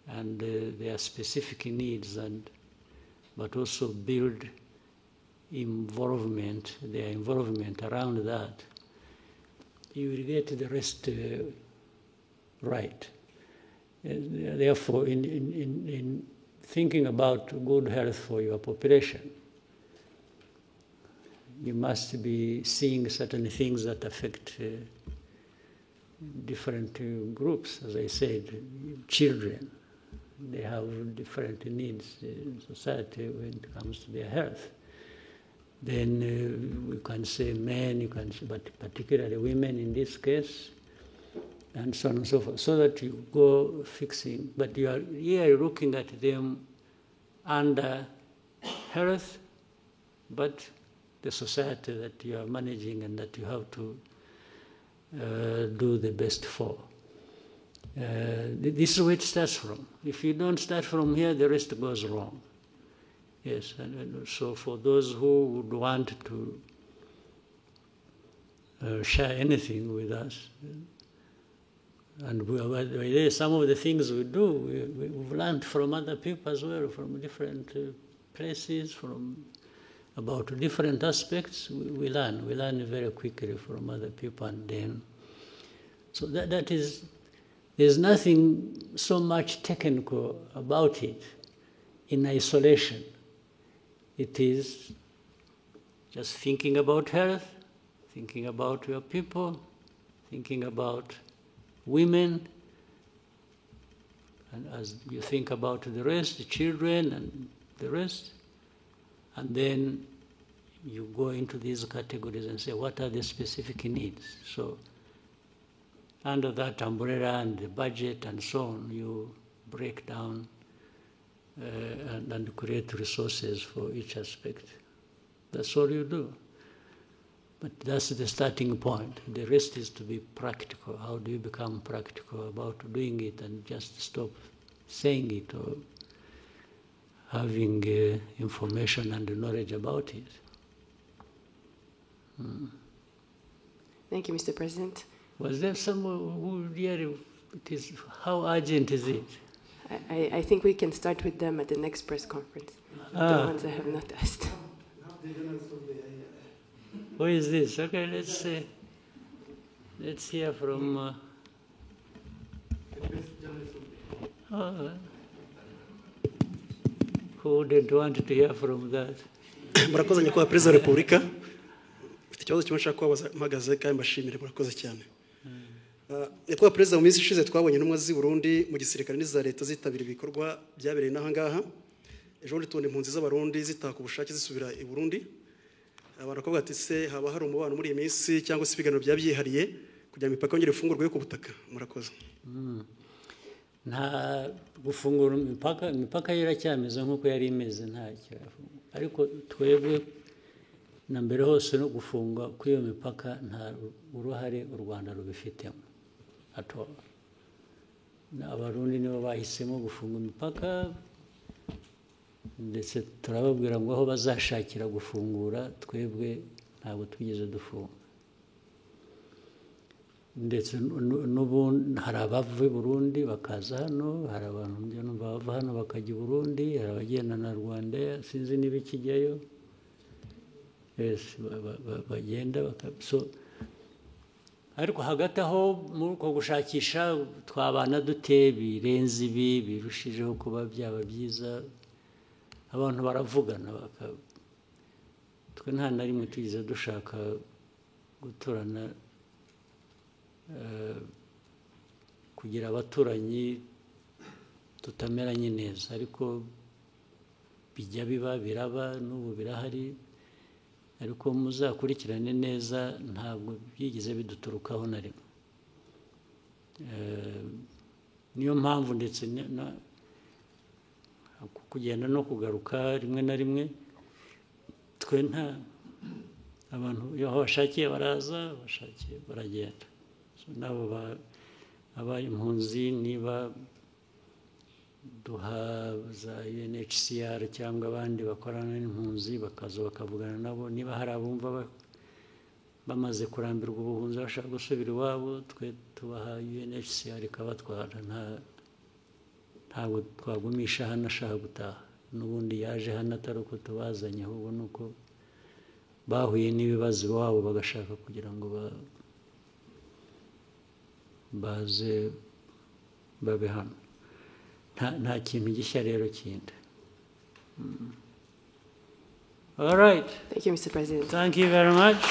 and their specific needs, but also build their involvement around that, you will get the rest right. Therefore, in thinking about good health for your population, you must be seeing certain things that affect different groups. As I said, children, they have different needs in society when it comes to their health. Then we can say men, but particularly women in this case, and so on and so forth, so that you go fixing. But you are here looking at them under health, but the society that you are managing and that you have to do the best for. This is where it starts from. If you don't start from here, the rest goes wrong. Yes, and so for those who would want to share anything with us, and some of the things we do, we've learned from other people as well, from different places, about different aspects. We learn very quickly from other people, and then, so that is, there's nothing so much technical about it in isolation. It is just thinking about health, thinking about your people, thinking about women, and as you think about the rest, the children and the rest, and then you go into these categories and say, what are the specific needs? So under that umbrella and the budget and so on, you break down and create resources for each aspect. That's all you do. But that's the starting point. The rest is to be practical. How do you become practical about doing it and just stop saying it or having information and knowledge about it? Thank you, Mr. President. Was there someone who really, how urgent is it? I think we can start with them at the next press conference. The ones I have not asked. Who is this? Okay, let's hear from. Who did want to hear from that? Murakoze nyakubahwa Perezida wa Repubulika. Mfite ikibazo kimwe nshaka kubabaza mpagaze kandi mbashimire murakoze cyane. Nyakubahwa Perezida, mu minsi ishize twabonye intumwa z'i Burundi mu gisirikare n'iza leta zitabira ibikorwa byabereye n'aha ngaha. Ejo bundi tubona impunzi z'abarundi zitaka ubushake zisubira i Burundi. Baravuga ati se haba hari umubano muri iyi minsi cyangwa se ibiganiro byihariye kugira ngo imipaka yongere ifungurwe ku butaka. Murakoze. Nta gufungura imipaka iracyameze nk'uko yari imeze ntacyo, ariko twebwe na mbere hose no gufunga kw'iyo mipaka nta uruhare u Rwanda rubifitemo ato. Abarundi nibo bahisemo gufunga imipaka, ndetse turababwira ngo aho bazashakira gufungura, twebwe ntabwo twigeze dufunga. Ndetse n'ubu hari abava i Burundi bakaza hano, hari abantu bava hano bakajya i Burundi, hari abagenda na Rwanda sinzi niba ikijyayo, bagenda ariko hagati aho muri uko gushakisha twabana dute birenze ibi birushijeho kuba byaba byiza, abantu baravugana twe nta na rimwe tugize dushaka guturana kugira abaturanyi tutameranye neza, ariko bijya biba biraba n'ubu birahari, ariko muzakurikirane neza ntabwo byigeze biduturukaho na rimwe. Niyo mpamvu ndetse kugenda no kugaruka rimwe na rimwe twe nta abantu iyo bashakiye baraza, bashakiye baragenda. Nabo abaye impunzi niba duha za UNHCR cyangwa abandi bakorana n'impunzi bakaza bakavugana nabo, niba hari abumva bamaze kurambirwa ubuhunzi bashaka gusubira iwabo, twe tubaha UNHCR ikabatwara. Ntabwo twagumisha hano ashaka gutaha, n'ubundi yaje hano atari uko tubazanye, ahubwo ni uko bahuye n'ibibazo iwabo bagashaka kugira ngo baze babe hano. Nta kintu gishya rero kindi. All right. Thank you, Mr. President. Thank you very much.